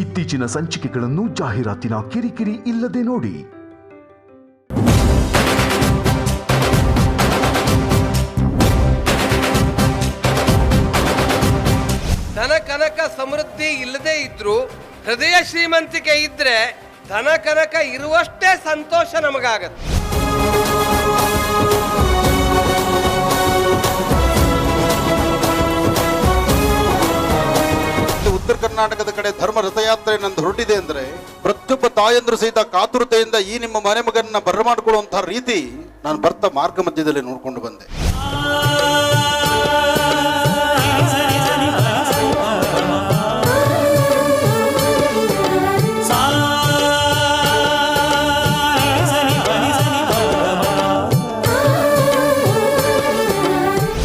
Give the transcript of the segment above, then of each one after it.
ಇತ್ತೀಚಿನ ಸಂಚಿಕೆಗಳನ್ನು ಜಾಹೀರಾತಿನ ಕಿರಿಕಿರಿ ಇಲ್ಲದೆ ನೋಡಿ. ಧನ ಕನಕ ಸಮೃದ್ಧಿ ಇಲ್ಲದೆ ಇದ್ರು ಹೃದಯ ಶ್ರೀಮಂತಿಕೆ ಇದ್ರೆ ಧನ ಕನಕ ಇರುವಷ್ಟೇ ಸಂತೋಷ ನಮಗಾಗತ್ತೆ. ಉತ್ತರ ಕರ್ನಾಟಕದ ಕಡೆ ಧರ್ಮ ರಥಯಾತ್ರೆ ನಂದು ಹೊರಟಿದೆ ಅಂದ್ರೆ ಪ್ರತಿಯೊಬ್ಬ ತಾಯಂದ್ರು ಸಹಿತ ಕಾತುರತೆಯಿಂದ ಈ ನಿಮ್ಮ ಮನೆ ಮಗನನ್ನ ಬರಮಾಡಿಕೊಳ್ಳುವಂತಹ ರೀತಿ ನಾನು ಬರ್ತಾ ಮಾರ್ಗ ಮಧ್ಯದಲ್ಲಿ ನೋಡ್ಕೊಂಡು ಬಂದೆ.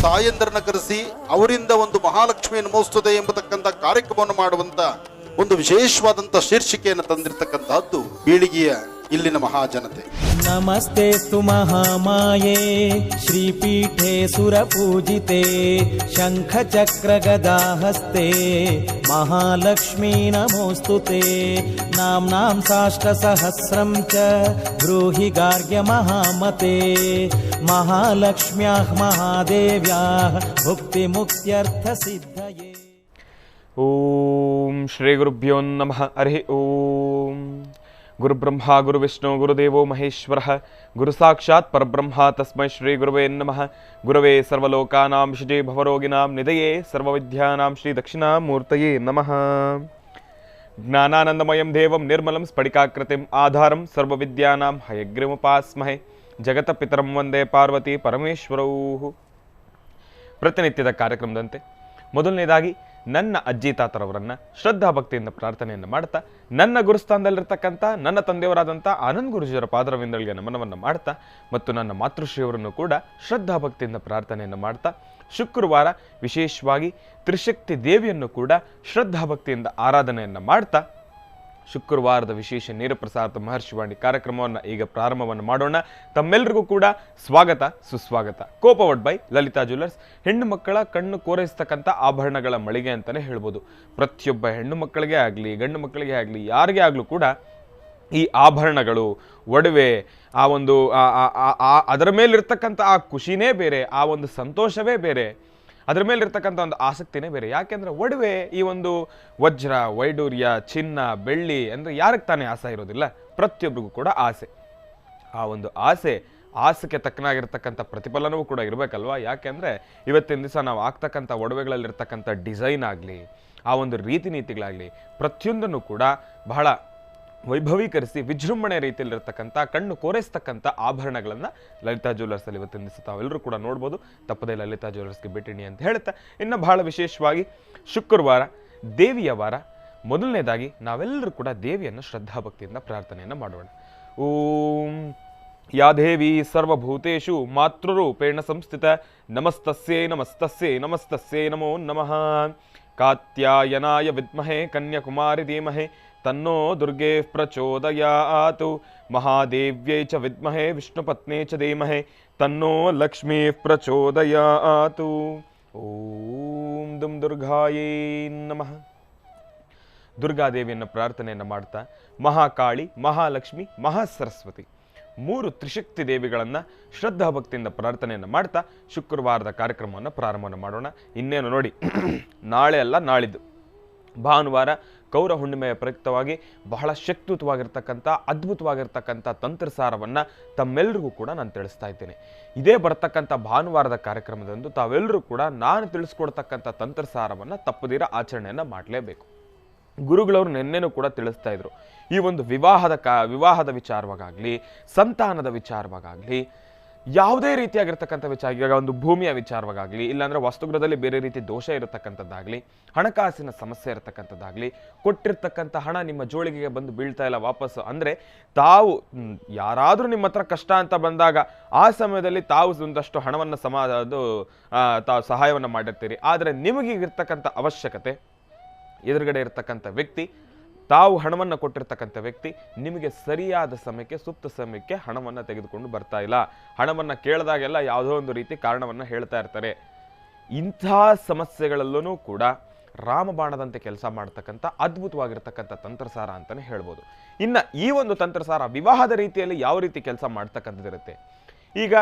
ತಾಯಂದರನ್ನ ಕರೆಸಿ ಅವರಿಂದ ಒಂದು ಮಹಾಲಕ್ಷ್ಮಿಯನ್ನು ಮೋಸ್ತದೆ ಎಂಬತಕ್ಕಂಥ ಕಾರ್ಯಕ್ರಮವನ್ನು ಮಾಡುವಂತ ಒಂದು ವಿಶೇಷವಾದಂತ ಶೀರ್ಷಿಕೆಯನ್ನು ತಂದಿರತಕ್ಕಂತಹದ್ದು ಬೀಳಿಗೆಯ ಇಲ್ಲಿನ ಮಹಾಜನತೆ. ನಮಸ್ತೆಸ್ತು ಮಹಾಮಾಯೇ ಶ್ರೀಪೀಠೆ ಸುರಪೂಜಿತೆ ಶಂಖ ಚಕ್ರ ಗದಾಹಸ್ತೆ ಮಹಾಲಕ್ಷ್ಮೀ ನಮೋಸ್ತುತೆ ನಾಮ್ನಾಂ ಸಾಷ್ಟ ಸಹಸ್ರಂ ಚ ಬ್ರೂಹಿ ಗಾರ್ಗ್ಯ ಮಹಾಮತೆ ಮಹಾಲಕ್ಷ್ಮ್ಯಾಃ ಮಹಾದೇವ್ಯಾಃ ಭುಕ್ತಿ ಮುಕ್ತ್ಯರ್ಥ ಸಿದ್ಧಯೇ. ಓಂ ಶ್ರೀ ಗುರುಭ್ಯೋ ನಮಃ. ಹರಿ ಓಂ. ಗುರುಬ್ರಹ್ಮ ಗುರುವಿಷ್ಣು ಗುರುದೇವೋ ಮಹೇಶ್ವರ ಗುರು ಸಾಕ್ಷಾತ್ ಪರಬ್ರಹ್ಮ ತಸ್ಮೈ ಶ್ರೀ ಗುರುವೇ ನಮಃ. ಗುರವೇ ಸರ್ವಲೋಕಾನಾಂ ಶುಚಿ ಭವರೋಗಿನಾಂ ನಿಧಯೇ ಸರ್ವವಿದ್ಯಾನಾಂ ಶ್ರೀ ದಕ್ಷಿಣಾಮೂರ್ತಯೇ ನಮಃ. ಜ್ಞಾನಾನಂದಮಯಂ ದೇವಂ ನಿರ್ಮಲಂ ಸ್ಫಟಿಕಾಕೃತಿಂ ಆಧಾರಂ ಸರ್ವವಿದ್ಯಾನಾಂ ಹಯಗ್ರೀವೋಪಾಸ್ಮಹೇ ಜಗತ ಪಿತರಂ ವಂದೇ ಪಾರ್ವತಿ ಪರಮೇಶ್ವರೌ. ಪ್ರತಿನಿತ್ಯದ ಕಾರ್ಯಕ್ರಮದಂತೆ ಮೊದಲನೇದಾಗಿ ನನ್ನ ಅಜ್ಜಿ ತಾತರವರನ್ನ ಶ್ರದ್ಧಾ ಭಕ್ತಿಯಿಂದ ಪ್ರಾರ್ಥನೆಯನ್ನು ಮಾಡ್ತಾ, ನನ್ನ ಗುರುಸ್ಥಾನದಲ್ಲಿರ್ತಕ್ಕಂಥ ನನ್ನ ತಂದೆಯವರಾದಂಥ ಆನಂದ್ ಗುರುಜಿಯವರ ಪಾದರವಿಂದಗಳಿಗೆ ನಮನವನ್ನು ಮಾಡ್ತಾ, ಮತ್ತು ನನ್ನ ಮಾತೃಶ್ರೀಯವರನ್ನು ಕೂಡ ಶ್ರದ್ಧಾ ಭಕ್ತಿಯಿಂದ ಪ್ರಾರ್ಥನೆಯನ್ನು ಮಾಡ್ತಾ, ಶುಕ್ರವಾರ ವಿಶೇಷವಾಗಿ ತ್ರಿಶಕ್ತಿ ದೇವಿಯನ್ನು ಕೂಡ ಶ್ರದ್ಧಾ ಭಕ್ತಿಯಿಂದ ಆರಾಧನೆಯನ್ನು ಮಾಡ್ತಾ, ಶುಕ್ರವಾರದ ವಿಶೇಷ ನೇರ ಪ್ರಸಾರದ ಮಹರ್ಷಿವಾಣಿ ಕಾರ್ಯಕ್ರಮವನ್ನು ಈಗ ಪ್ರಾರಂಭವನ್ನು ಮಾಡೋಣ. ತಮ್ಮೆಲ್ಲರಿಗೂ ಕೂಡ ಸ್ವಾಗತ ಸುಸ್ವಾಗತ. ಕೋಪವಡ್ ಬೈ ಲಲಿತಾ ಜ್ಯುವೆಲ್ಲರ್ಸ್. ಹೆಣ್ಣು ಮಕ್ಕಳ ಕಣ್ಣು ಕೋರೈಸ್ತಕ್ಕಂಥ ಆಭರಣಗಳ ಮಳಿಗೆ ಅಂತಲೇ ಹೇಳ್ಬೋದು. ಪ್ರತಿಯೊಬ್ಬ ಹೆಣ್ಣು ಮಕ್ಕಳಿಗೆ ಆಗಲಿ ಗಂಡು ಮಕ್ಕಳಿಗೆ ಆಗಲಿ ಯಾರಿಗೇ ಆಗಲೂ ಕೂಡ ಈ ಆಭರಣಗಳು, ಒಡವೆ, ಆ ಒಂದು ಅದರ ಮೇಲಿರ್ತಕ್ಕಂಥ ಆ ಖುಷಿನೇ ಬೇರೆ, ಆ ಒಂದು ಸಂತೋಷವೇ ಬೇರೆ, ಅದರ ಮೇಲಿರ್ತಕ್ಕಂಥ ಒಂದು ಆಸಕ್ತಿನೇ ಬೇರೆ. ಯಾಕೆಂದರೆ ಒಡವೆ, ಈ ಒಂದು ವಜ್ರ, ವೈಡೂರ್ಯ, ಚಿನ್ನ, ಬೆಳ್ಳಿ ಅಂದರೆ ಯಾರಿಗೆ ತಾನೇ ಆಸೆ ಇರೋದಿಲ್ಲ? ಪ್ರತಿಯೊಬ್ಬರಿಗೂ ಕೂಡ ಆಸೆ. ಆ ಒಂದು ಆಸೆಗೆ ತಕ್ಕನಾಗಿರ್ತಕ್ಕಂಥ ಪ್ರತಿಫಲನವೂ ಕೂಡ ಇರಬೇಕಲ್ವಾ? ಯಾಕೆಂದರೆ ಇವತ್ತಿನ ದಿವಸ ನಾವು ಆಗ್ತಕ್ಕಂಥ ಒಡವೆಗಳಲ್ಲಿರ್ತಕ್ಕಂಥ ಡಿಸೈನ್ ಆಗಲಿ, ಆ ಒಂದು ರೀತಿ ನೀತಿಗಳಾಗಲಿ, ಪ್ರತಿಯೊಂದನ್ನು ಕೂಡ ಬಹಳ ವೈಭವೀಕರಿಸಿ ವಿಜೃಂಭಣೆ ರೀತಿಯಲ್ಲಿರ್ತಕ್ಕಂಥ ಕಣ್ಣು ಕೋರೈಸ್ತಕ್ಕಂಥ ಆಭರಣಗಳನ್ನು ಲಲಿತಾ ಜ್ಯುವೆಲ್ಲರ್ಸಲ್ಲಿ ಇವತ್ತಿನ ದಿವಸ ತಾವೆಲ್ಲರೂ ಕೂಡ ನೋಡ್ಬೋದು. ತಪ್ಪದೇ ಲಲಿತಾ ಜ್ಯುವೆಲ್ಲರ್ಸ್ಗೆ ಭೇಟಿ ನೀಡಿ ಅಂತ ಹೇಳ್ತಾ, ಇನ್ನು ಬಹಳ ವಿಶೇಷವಾಗಿ ಶುಕ್ರವಾರ ದೇವಿಯ ವಾರ. ಮೊದಲನೇದಾಗಿ ನಾವೆಲ್ಲರೂ ಕೂಡ ದೇವಿಯನ್ನು ಶ್ರದ್ಧಾಭಕ್ತಿಯಿಂದ ಪ್ರಾರ್ಥನೆಯನ್ನು ಮಾಡೋಣ. ಓಂ ಯಾ ದೇವಿ ಸರ್ವಭೂತೇಷು ಮಾತೃರೂಪೇಣ ಸಂಸ್ಥಿತ ನಮಸ್ತಸ್ಯೈ ನಮಸ್ತಸ್ಯೈ ನಮಸ್ತಸ್ಯೈ ನಮೋ ನಮಃ. ಕಾತ್ಯಾಯನಾಯ ವಿದ್ಮಹೇ ಕನ್ಯಾಕುಮಾರಿ ಧೀಮಹಿ ತನ್ನೋ ದುರ್ಗೆ ಪ್ರಚೋದಯಾತು. ಮಹಾದೇವ್ಯೈ ಚ ವಿದ್ಮಹೇ ವಿಷ್ಣುಪತ್ನೇ ಚ ಧೀಮಹಿ ತನ್ನೋ ಲಕ್ಷ್ಮೀ ಪ್ರಚೋದಯಾತು. ಓಂ ದುಂ ದುರ್ಗಾಯೈ ನಮಃ. ದುರ್ಗಾದೇವಿಯನ್ನು ಪ್ರಾರ್ಥನೆಯನ್ನು ಮಾಡ್ತಾ, ಮಹಾಕಾಳಿ, ಮಹಾಲಕ್ಷ್ಮಿ, ಮಹಾಸರಸ್ವತಿ ಮೂರು ತ್ರಿಶಕ್ತಿ ದೇವಿಗಳನ್ನು ಶ್ರದ್ಧಾ ಭಕ್ತಿಯಿಂದ ಪ್ರಾರ್ಥನೆಯನ್ನು ಮಾಡ್ತಾ ಶುಕ್ರವಾರದ ಕಾರ್ಯಕ್ರಮವನ್ನು ಪ್ರಾರಂಭವನ್ನು ಮಾಡೋಣ. ಇನ್ನೇನು ನೋಡಿ, ನಾಳೆ ಅಲ್ಲ ನಾಳಿದ್ದು ಭಾನುವಾರ ಕೌರ ಹುಣ್ಣಿಮೆಯ ಪ್ರಯುಕ್ತವಾಗಿ ಬಹಳ ಶಕ್ತಿಯುತವಾಗಿರ್ತಕ್ಕಂಥ ಅದ್ಭುತವಾಗಿರ್ತಕ್ಕಂಥ ತಂತ್ರಸಾರವನ್ನು ತಮ್ಮೆಲ್ಲರಿಗೂ ಕೂಡ ನಾನು ತಿಳಿಸ್ತಾ ಇದ್ದೇನೆ. ಇದೇ ಬರ್ತಕ್ಕಂಥ ಭಾನುವಾರದ ಕಾರ್ಯಕ್ರಮದಂದು ತಾವೆಲ್ಲರೂ ಕೂಡ ನಾನು ತಿಳಿಸ್ಕೊಡ್ತಕ್ಕಂಥ ತಂತ್ರಸಾರವನ್ನು ತಪ್ಪದಿರ ಆಚರಣೆಯನ್ನು ಮಾಡಲೇಬೇಕು. ಗುರುಗಳವರು ನಿನ್ನೆನೂ ಕೂಡ ತಿಳಿಸ್ತಾ ಇದ್ರು, ಈ ಒಂದು ವಿವಾಹದ ವಿಚಾರವಾಗಲಿ, ಸಂತಾನದ ವಿಚಾರವಾಗಲಿ, ಯಾವುದೇ ರೀತಿಯಾಗಿರ್ತಕ್ಕಂಥ ವಿಚಾರ, ಈಗ ಒಂದು ಭೂಮಿಯ ವಿಚಾರವಾಗಲಿ, ಇಲ್ಲಾಂದರೆ ವಸ್ತುಗೃಹದಲ್ಲಿ ಬೇರೆ ರೀತಿ ದೋಷ ಇರತಕ್ಕಂಥದ್ದಾಗಲಿ, ಹಣಕಾಸಿನ ಸಮಸ್ಯೆ ಇರತಕ್ಕಂಥದ್ದಾಗಲಿ, ಕೊಟ್ಟಿರ್ತಕ್ಕಂಥ ಹಣ ನಿಮ್ಮ ಜೋಳಿಗೆಗೆ ಬಂದು ಬೀಳ್ತಾ ಇಲ್ಲ ವಾಪಸ್ಸು ಅಂದರೆ, ತಾವು ಯಾರಾದರೂ ನಿಮ್ಮ ಹತ್ರ ಕಷ್ಟ ಅಂತ ಬಂದಾಗ ಆ ಸಮಯದಲ್ಲಿ ತಾವು ಒಂದಷ್ಟು ಹಣವನ್ನು ತಾವು ಸಹಾಯವನ್ನು ಮಾಡಿರ್ತೀರಿ. ಆದರೆ ನಿಮಗಿರ್ತಕ್ಕಂಥ ಅವಶ್ಯಕತೆ ಎದುರುಗಡೆ ಇರತಕ್ಕಂಥ ವ್ಯಕ್ತಿ, ತಾವು ಹಣವನ್ನು ಕೊಟ್ಟಿರ್ತಕ್ಕಂಥ ವ್ಯಕ್ತಿ ನಿಮಗೆ ಸರಿಯಾದ ಸಮಯಕ್ಕೆ ಸೂಕ್ತ ಸಮಯಕ್ಕೆ ಹಣವನ್ನು ತೆಗೆದುಕೊಂಡು ಬರ್ತಾ ಇಲ್ಲ. ಹಣವನ್ನು ಕೇಳಿದಾಗೆಲ್ಲ ಯಾವುದೋ ಒಂದು ರೀತಿ ಕಾರಣವನ್ನು ಹೇಳ್ತಾ ಇರ್ತಾರೆ. ಇಂಥ ಸಮಸ್ಯೆಗಳಲ್ಲೂ ಕೂಡ ರಾಮಬಾಣದಂತೆ ಕೆಲಸ ಮಾಡ್ತಕ್ಕಂಥ ಅದ್ಭುತವಾಗಿರ್ತಕ್ಕಂಥ ತಂತ್ರಸಾರ ಅಂತಲೇ ಹೇಳ್ಬೋದು. ಇನ್ನು ಈ ಒಂದು ತಂತ್ರಸಾರ ವಿವಾಹದ ರೀತಿಯಲ್ಲಿ ಯಾವ ರೀತಿ ಕೆಲಸ ಮಾಡ್ತಕ್ಕಂಥದ್ದಿರುತ್ತೆ. ಈಗ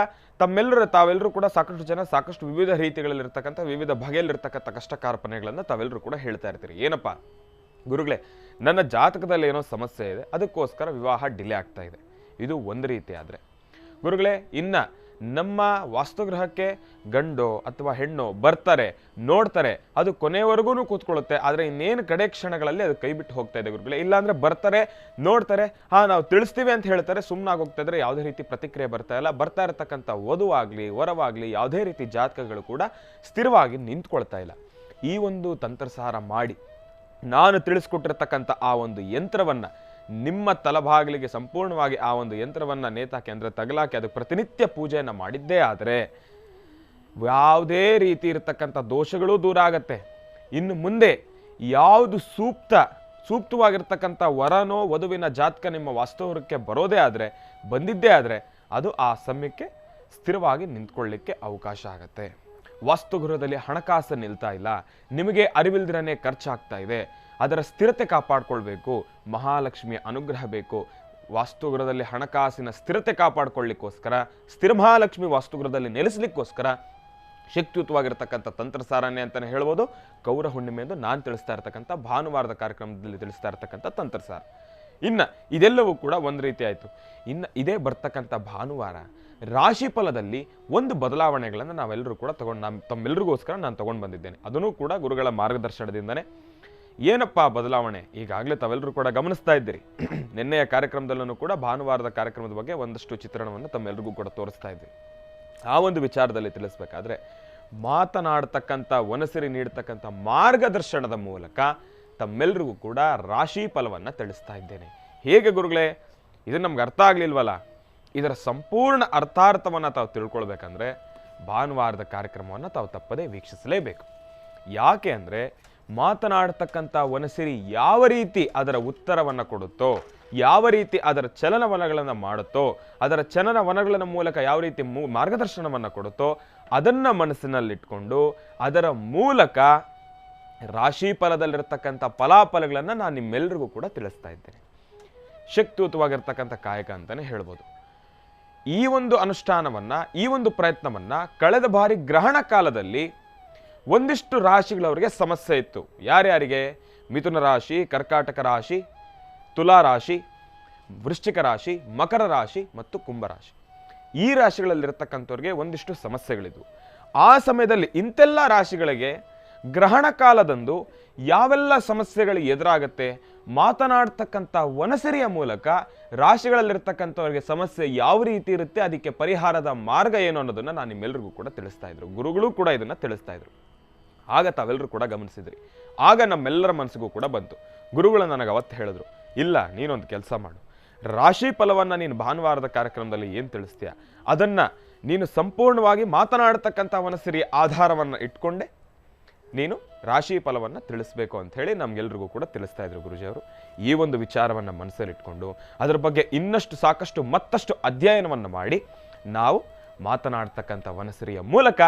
ತಾವೆಲ್ಲರೂ ಕೂಡ ಸಾಕಷ್ಟು ಜನ ಸಾಕಷ್ಟು ವಿವಿಧ ರೀತಿಗಳಲ್ಲಿರ್ತಕ್ಕಂಥ ವಿವಿಧ ಬಗೆಯಲ್ಲಿರ್ತಕ್ಕಂಥ ಕಷ್ಟ ಕಾರ್ಪಣ್ಯಗಳನ್ನು ತಾವೆಲ್ಲರೂ ಕೂಡ ಹೇಳ್ತಾ ಇರ್ತೀರಿ. ಏನಪ್ಪ ಗುರುಗಳೇ, ನನ್ನ ಜಾತಕದಲ್ಲಿ ಏನೋ ಸಮಸ್ಯೆ ಇದೆ, ಅದಕ್ಕೋಸ್ಕರ ವಿವಾಹ ಡಿಲೇ ಆಗ್ತಾ ಇದೆ. ಇದು ಒಂದು ರೀತಿ. ಆದರೆ ಗುರುಗಳೇ, ಇನ್ನು ನಮ್ಮ ವಾಸ್ತುಗ್ರಹಕ್ಕೆ ಗಂಡೋ ಅಥವಾ ಹೆಣ್ಣೋ ಬರ್ತಾರೆ, ನೋಡ್ತಾರೆ, ಅದು ಕೊನೆವರೆಗೂ ಕೂತ್ಕೊಳ್ಳುತ್ತೆ, ಆದರೆ ಇನ್ನೇನು ಕಡೆ ಕ್ಷಣಗಳಲ್ಲಿ ಅದು ಕೈ ಬಿಟ್ಟು ಹೋಗ್ತಾ ಇದೆ ಗುರುಗಳೇ. ಇಲ್ಲಾಂದ್ರೆ ಬರ್ತಾರೆ, ನೋಡ್ತಾರೆ, ನಾವು ತಿಳಿಸ್ತೀವಿ ಅಂತ ಹೇಳ್ತಾರೆ, ಸುಮ್ಮನಾಗಿ ಹೋಗ್ತಾ ಇದ್ರೆ ಯಾವುದೇ ರೀತಿ ಪ್ರತಿಕ್ರಿಯೆ ಬರ್ತಾ ಇಲ್ಲ. ಬರ್ತಾ ಇರತಕ್ಕಂಥ ವಧುವಾಗಲಿ ವರವಾಗಲಿ ಯಾವುದೇ ರೀತಿ ಜಾತಕಗಳು ಕೂಡ ಸ್ಥಿರವಾಗಿ ನಿಂತ್ಕೊಳ್ತಾ ಇಲ್ಲ. ಈ ಒಂದು ತಂತ್ರಸಾರ ಮಾಡಿ ನಾನು ತಿಳಿಸ್ಕೊಟ್ಟಿರ್ತಕ್ಕಂಥ ಆ ಒಂದು ಯಂತ್ರವನ್ನು ನಿಮ್ಮ ತಲಭಾಗಲಿಗೆ ಸಂಪೂರ್ಣವಾಗಿ ಆ ಒಂದು ಯಂತ್ರವನ್ನು ನೇತಾಕಿ ಅಂದರೆ ತಗಲಾಕಿ ಅದಕ್ಕೆ ಪ್ರತಿನಿತ್ಯ ಪೂಜೆಯನ್ನು ಮಾಡಿದ್ದೇ ಆದರೆ ಯಾವುದೇ ರೀತಿ ಇರತಕ್ಕಂಥ ದೋಷಗಳು ದೂರ ಆಗತ್ತೆ. ಇನ್ನು ಮುಂದೆ ಯಾವುದು ಸೂಕ್ತವಾಗಿರ್ತಕ್ಕಂಥ ವರನೋ ವಧುವಿನ ಜಾತಕ ನಿಮ್ಮ ವಾಸ್ತವಕ್ಕೆ ಬಂದಿದ್ದೇ ಆದರೆ ಅದು ಆ ಸಮಯಕ್ಕೆ ಸ್ಥಿರವಾಗಿ ನಿಂತ್ಕೊಳ್ಳಿಕ್ಕೆ ಅವಕಾಶ ಆಗತ್ತೆ. ವಾಸ್ತುಗೃಹದಲ್ಲಿ ಹಣಕಾಸು ನಿಲ್ತಾ ಇಲ್ಲ, ನಿಮಗೆ ಅರಿವಿಲ್ದಿರನೇ ಖರ್ಚಾಗ್ತಾ ಇದೆ, ಅದರ ಸ್ಥಿರತೆ ಕಾಪಾಡಿಕೊಳ್ಬೇಕು, ಮಹಾಲಕ್ಷ್ಮಿಯ ಅನುಗ್ರಹ ಬೇಕು. ವಾಸ್ತುಗೃಹದಲ್ಲಿ ಹಣಕಾಸಿನ ಸ್ಥಿರತೆ ಕಾಪಾಡಿಕೊಳ್ಳಿಕ್ಕೋಸ್ಕರ, ಸ್ಥಿರ ಮಹಾಲಕ್ಷ್ಮಿ ವಾಸ್ತುಗೃಹದಲ್ಲಿ ನೆಲೆಸಲಿಕ್ಕೋಸ್ಕರ ಶಕ್ತಿಯುತವಾಗಿರ್ತಕ್ಕಂಥ ತಂತ್ರಸಾರನೇ ಅಂತಲೇ ಹೇಳ್ಬೋದು. ಗೌರ ಹುಣ್ಣಿಮೆ ಎಂದು ನಾನು ತಿಳಿಸ್ತಾ ಇರ್ತಕ್ಕಂಥ ಭಾನುವಾರದ ಕಾರ್ಯಕ್ರಮದಲ್ಲಿ ತಿಳಿಸ್ತಾ ಇರ್ತಕ್ಕಂಥ ತಂತ್ರಸಾರ. ಇನ್ನು ಇದೆಲ್ಲವೂ ಕೂಡ ಒಂದು ರೀತಿ ಆಯಿತು. ಇನ್ನು ಇದೇ ಬರ್ತಕ್ಕಂಥ ಭಾನುವಾರ ರಾಶಿ ಫಲದಲ್ಲಿ ಒಂದು ಬದಲಾವಣೆಗಳನ್ನು ನಾವೆಲ್ಲರೂ ಕೂಡ ತಮ್ಮೆಲ್ಲರಿಗೋಸ್ಕರ ನಾನು ತಗೊಂಡು ಬಂದಿದ್ದೇನೆ. ಅದನ್ನು ಕೂಡ ಗುರುಗಳ ಮಾರ್ಗದರ್ಶನದಿಂದನೇ. ಏನಪ್ಪ ಬದಲಾವಣೆ? ಈಗಾಗಲೇ ತಾವೆಲ್ಲರೂ ಕೂಡ ಗಮನಿಸ್ತಾ ಇದ್ದೀರಿ. ನಿನ್ನೆಯ ಕಾರ್ಯಕ್ರಮದಲ್ಲೂ ಕೂಡ ಭಾನುವಾರದ ಕಾರ್ಯಕ್ರಮದ ಬಗ್ಗೆ ಒಂದಷ್ಟು ಚಿತ್ರಣವನ್ನು ತಮ್ಮೆಲ್ಲರಿಗೂ ಕೂಡ ತೋರಿಸ್ತಾ ಇದ್ವಿ. ಆ ಒಂದು ವಿಚಾರದಲ್ಲಿ ತಿಳಿಸ್ಬೇಕಾದ್ರೆ ಮಾತನಾಡ್ತಕ್ಕಂಥ ವನಸಿರಿ ನೀಡ್ತಕ್ಕಂಥ ಮಾರ್ಗದರ್ಶನದ ಮೂಲಕ ತಮ್ಮೆಲ್ಲರಿಗೂ ಕೂಡ ರಾಶಿ ಫಲವನ್ನು ತಿಳಿಸ್ತಾ ಇದ್ದೇನೆ. ಹೇಗೆ ಗುರುಗಳೇ? ಇದು ನಮ್ಗೆ ಅರ್ಥ ಆಗ್ಲಿಲ್ವಲ್ಲ? ಇದರ ಸಂಪೂರ್ಣ ಅರ್ಥಾರ್ಥವನ್ನು ತಾವು ತಿಳ್ಕೊಳ್ಬೇಕಂದ್ರೆ ಭಾನುವಾರದ ಕಾರ್ಯಕ್ರಮವನ್ನು ತಾವು ತಪ್ಪದೇ ವೀಕ್ಷಿಸಲೇಬೇಕು. ಯಾಕೆ ಅಂದರೆ ಮಾತನಾಡ್ತಕ್ಕಂಥ ವನಸಿರಿ ಯಾವ ರೀತಿ ಅದರ ಉತ್ತರವನ್ನು ಕೊಡುತ್ತೋ, ಯಾವ ರೀತಿ ಅದರ ಚಲನವಲನಗಳನ್ನು ಮಾಡುತ್ತೋ, ಅದರ ಚಲನವಲನಗಳ ಮೂಲಕ ಯಾವ ರೀತಿ ಮಾರ್ಗದರ್ಶನವನ್ನು ಕೊಡುತ್ತೋ ಅದನ್ನು ಮನಸ್ಸಿನಲ್ಲಿಟ್ಕೊಂಡು ಅದರ ಮೂಲಕ ರಾಶಿ ಫಲದಲ್ಲಿರ್ತಕ್ಕಂಥ ಫಲಾಫಲಗಳನ್ನು ನಾನು ನಿಮ್ಮೆಲ್ಲರಿಗೂ ಕೂಡ ತಿಳಿಸ್ತಾ ಇದ್ದೇನೆ. ಶಕ್ತಿಯುತವಾಗಿರ್ತಕ್ಕಂಥ ಕಾಯಕ ಅಂತಲೇ ಹೇಳ್ಬೋದು. ಈ ಒಂದು ಅನುಷ್ಠಾನವನ್ನು, ಈ ಒಂದು ಪ್ರಯತ್ನವನ್ನು ಕಳೆದ ಬಾರಿ ಗ್ರಹಣ ಕಾಲದಲ್ಲಿ ಒಂದಿಷ್ಟು ರಾಶಿಗಳವರಿಗೆ ಸಮಸ್ಯೆ ಇತ್ತು. ಯಾರ್ಯಾರಿಗೆ? ಮಿಥುನ ರಾಶಿ, ಕರ್ಕಾಟಕ ರಾಶಿ, ತುಲಾ ರಾಶಿ, ವೃಶ್ಚಿಕ ರಾಶಿ, ಮಕರ ರಾಶಿ ಮತ್ತು ಕುಂಭರಾಶಿ. ಈ ರಾಶಿಗಳಲ್ಲಿರ್ತಕ್ಕಂಥವ್ರಿಗೆ ಒಂದಿಷ್ಟು ಸಮಸ್ಯೆಗಳಿದ್ವು. ಆ ಸಮಯದಲ್ಲಿ ಇಂತೆಲ್ಲ ರಾಶಿಗಳಿಗೆ ಗ್ರಹಣ ಕಾಲದಂದು ಯಾವೆಲ್ಲ ಸಮಸ್ಯೆಗಳು ಎದುರಾಗತ್ತೆ, ಮಾತನಾಡ್ತಕ್ಕಂಥ ವನಸಿರಿಯ ಮೂಲಕ ರಾಶಿಗಳಲ್ಲಿರ್ತಕ್ಕಂಥವ್ರಿಗೆ ಸಮಸ್ಯೆ ಯಾವ ರೀತಿ ಇರುತ್ತೆ, ಅದಕ್ಕೆ ಪರಿಹಾರದ ಮಾರ್ಗ ಏನು ಅನ್ನೋದನ್ನು ನಾನು ನಿಮ್ಮೆಲ್ಲರಿಗೂ ಕೂಡ ತಿಳಿಸ್ತಾ ಇದ್ರು. ಗುರುಗಳು ಕೂಡ ಇದನ್ನು ತಿಳಿಸ್ತಾ ಇದ್ರು. ಆಗ ತಾವೆಲ್ಲರೂ ಕೂಡ ಗಮನಿಸಿದ್ರಿ. ಆಗ ನಮ್ಮೆಲ್ಲರ ಮನಸ್ಸಿಗೂ ಕೂಡ ಬಂತು. ಗುರುಗಳು ನನಗೆ ಅವತ್ತು ಹೇಳಿದ್ರು, ಇಲ್ಲ ನೀನೊಂದು ಕೆಲಸ ಮಾಡು, ರಾಶಿ ಫಲವನ್ನು ನೀನು ಭಾನುವಾರದ ಕಾರ್ಯಕ್ರಮದಲ್ಲಿ ಏನು ತಿಳಿಸ್ತೀಯ ಅದನ್ನು ನೀನು ಸಂಪೂರ್ಣವಾಗಿ ಮಾತನಾಡ್ತಕ್ಕಂಥ ವನಸಿರಿಯ ಆಧಾರವನ್ನು ಇಟ್ಕೊಂಡೆ ನೀನು ರಾಶಿ ಫಲವನ್ನು ತಿಳಿಸ್ಬೇಕು ಅಂತ ಹೇಳಿ ನಮ್ಗೆಲ್ರಿಗೂ ಕೂಡ ತಿಳಿಸ್ತಾ ಇದ್ರು ಗುರುಜಿಯವರು. ಈ ಒಂದು ವಿಚಾರವನ್ನು ಮನಸ್ಸಲ್ಲಿಟ್ಕೊಂಡು ಅದರ ಬಗ್ಗೆ ಇನ್ನಷ್ಟು ಸಾಕಷ್ಟು ಮತ್ತಷ್ಟು ಅಧ್ಯಯನವನ್ನು ಮಾಡಿ ನಾವು ಮಾತನಾಡ್ತಕ್ಕಂಥ ವನಸಿರಿಯ ಮೂಲಕ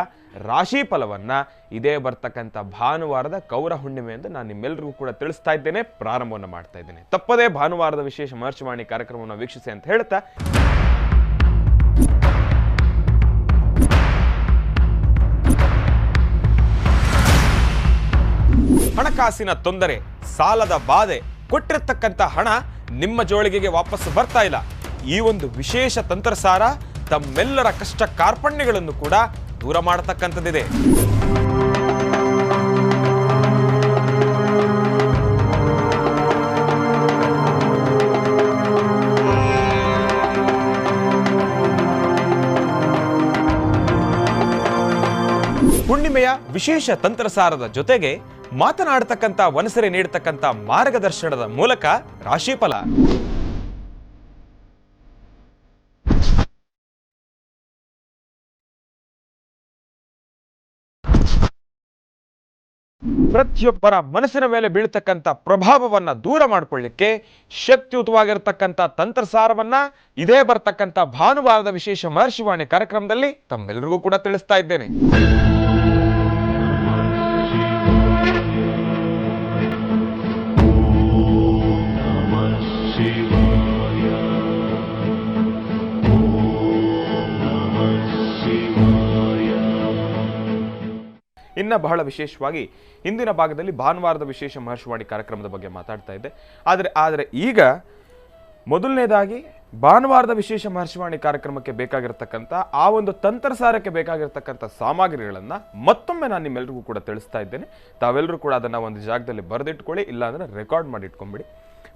ರಾಶಿ ಫಲವನ್ನು ಇದೇ ಬರ್ತಕ್ಕಂಥ ಭಾನುವಾರದ ಗೌರ ಹುಣ್ಣಿಮೆ ಎಂದು ನಾನು ನಿಮ್ಮೆಲ್ಲರಿಗೂ ಕೂಡ ತಿಳಿಸ್ತಾ ಇದ್ದೇನೆ, ಪ್ರಾರಂಭವನ್ನು ಮಾಡ್ತಾ ಇದ್ದೇನೆ. ತಪ್ಪದೇ ಭಾನುವಾರದ ವಿಶೇಷ ಮಹರ್ಷಿವಾಣಿ ಕಾರ್ಯಕ್ರಮವನ್ನು ವೀಕ್ಷಿಸಿ ಅಂತ ಹೇಳ್ತಾ ಹಣಕಾಸಿನ ತೊಂದರೆ, ಸಾಲದ ಬಾಧೆ, ಕೊಟ್ಟಿರತಕ್ಕಂಥ ಹಣ ನಿಮ್ಮ ಜೋಳಿಗೆಗೆ ವಾಪಸ್ ಬರ್ತಾ ಇಲ್ಲ. ಈ ಒಂದು ವಿಶೇಷ ತಂತ್ರಸಾರ ತಮ್ಮೆಲ್ಲರ ಕಷ್ಟ ಕಾರ್ಪಣ್ಯಗಳನ್ನು ಕೂಡ ದೂರ ಮಾಡತಕ್ಕಂಥದ್ದಿದೆ. ಹುಣ್ಣಿಮೆಯ ವಿಶೇಷ ತಂತ್ರಸಾರದ ಜೊತೆಗೆ ಮಾತನಾಡತಕ್ಕಂಥ ವನಸರೆ ನೀಡತಕ್ಕಂಥ ಮಾರ್ಗದರ್ಶನದ ಮೂಲಕ ರಾಶಿಫಲ. ಪ್ರತಿಯೊಬ್ಬರ ಮನಸ್ಸಿನ ಮೇಲೆ ಬೀಳ್ತಕ್ಕಂಥ ಪ್ರಭಾವವನ್ನ ದೂರ ಮಾಡಿಕೊಳ್ಳಿಕ್ಕೆ ಶಕ್ತಿಯುತವಾಗಿರತಕ್ಕಂಥ ತಂತ್ರಸಾರವನ್ನ ಇದೇ ಬರ್ತಕ್ಕಂಥ ಭಾನುವಾರದ ವಿಶೇಷ ಮಹರ್ಷಿವಾಣಿ ಕಾರ್ಯಕ್ರಮದಲ್ಲಿ ತಮ್ಮೆಲ್ಲರಿಗೂ ಕೂಡ ತಿಳಿಸ್ತಾ ಇದ್ದೇನೆ. ಇನ್ನು ಬಹಳ ವಿಶೇಷವಾಗಿ ಹಿಂದಿನ ಭಾಗದಲ್ಲಿ ಭಾನುವಾರದ ವಿಶೇಷ ಮಹರ್ಷಿವಾಣಿ ಕಾರ್ಯಕ್ರಮದ ಬಗ್ಗೆ ಮಾತಾಡ್ತಾ ಇದ್ದೆ. ಆದರೆ ಈಗ ಮೊದಲನೇದಾಗಿ ಭಾನುವಾರದ ವಿಶೇಷ ಮಹರ್ಷಿವಾಣಿ ಕಾರ್ಯಕ್ರಮಕ್ಕೆ ಬೇಕಾಗಿರ್ತಕ್ಕಂಥ ಆ ಒಂದು ತಂತ್ರಸಾರಕ್ಕೆ ಬೇಕಾಗಿರ್ತಕ್ಕಂಥ ಸಾಮಗ್ರಿಗಳನ್ನು ಮತ್ತೊಮ್ಮೆ ನಾನು ನಿಮ್ಮೆಲ್ಲರಿಗೂ ಕೂಡ ತಿಳಿಸ್ತಾ ಇದ್ದೇನೆ. ತಾವೆಲ್ಲರೂ ಕೂಡ ಅದನ್ನು ಒಂದು ಜಾಗದಲ್ಲಿ ಬರೆದಿಟ್ಕೊಳ್ಳಿ, ಇಲ್ಲಾಂದರೆ ರೆಕಾರ್ಡ್ ಮಾಡಿ ಇಟ್ಕೊಂಬಿಡಿ.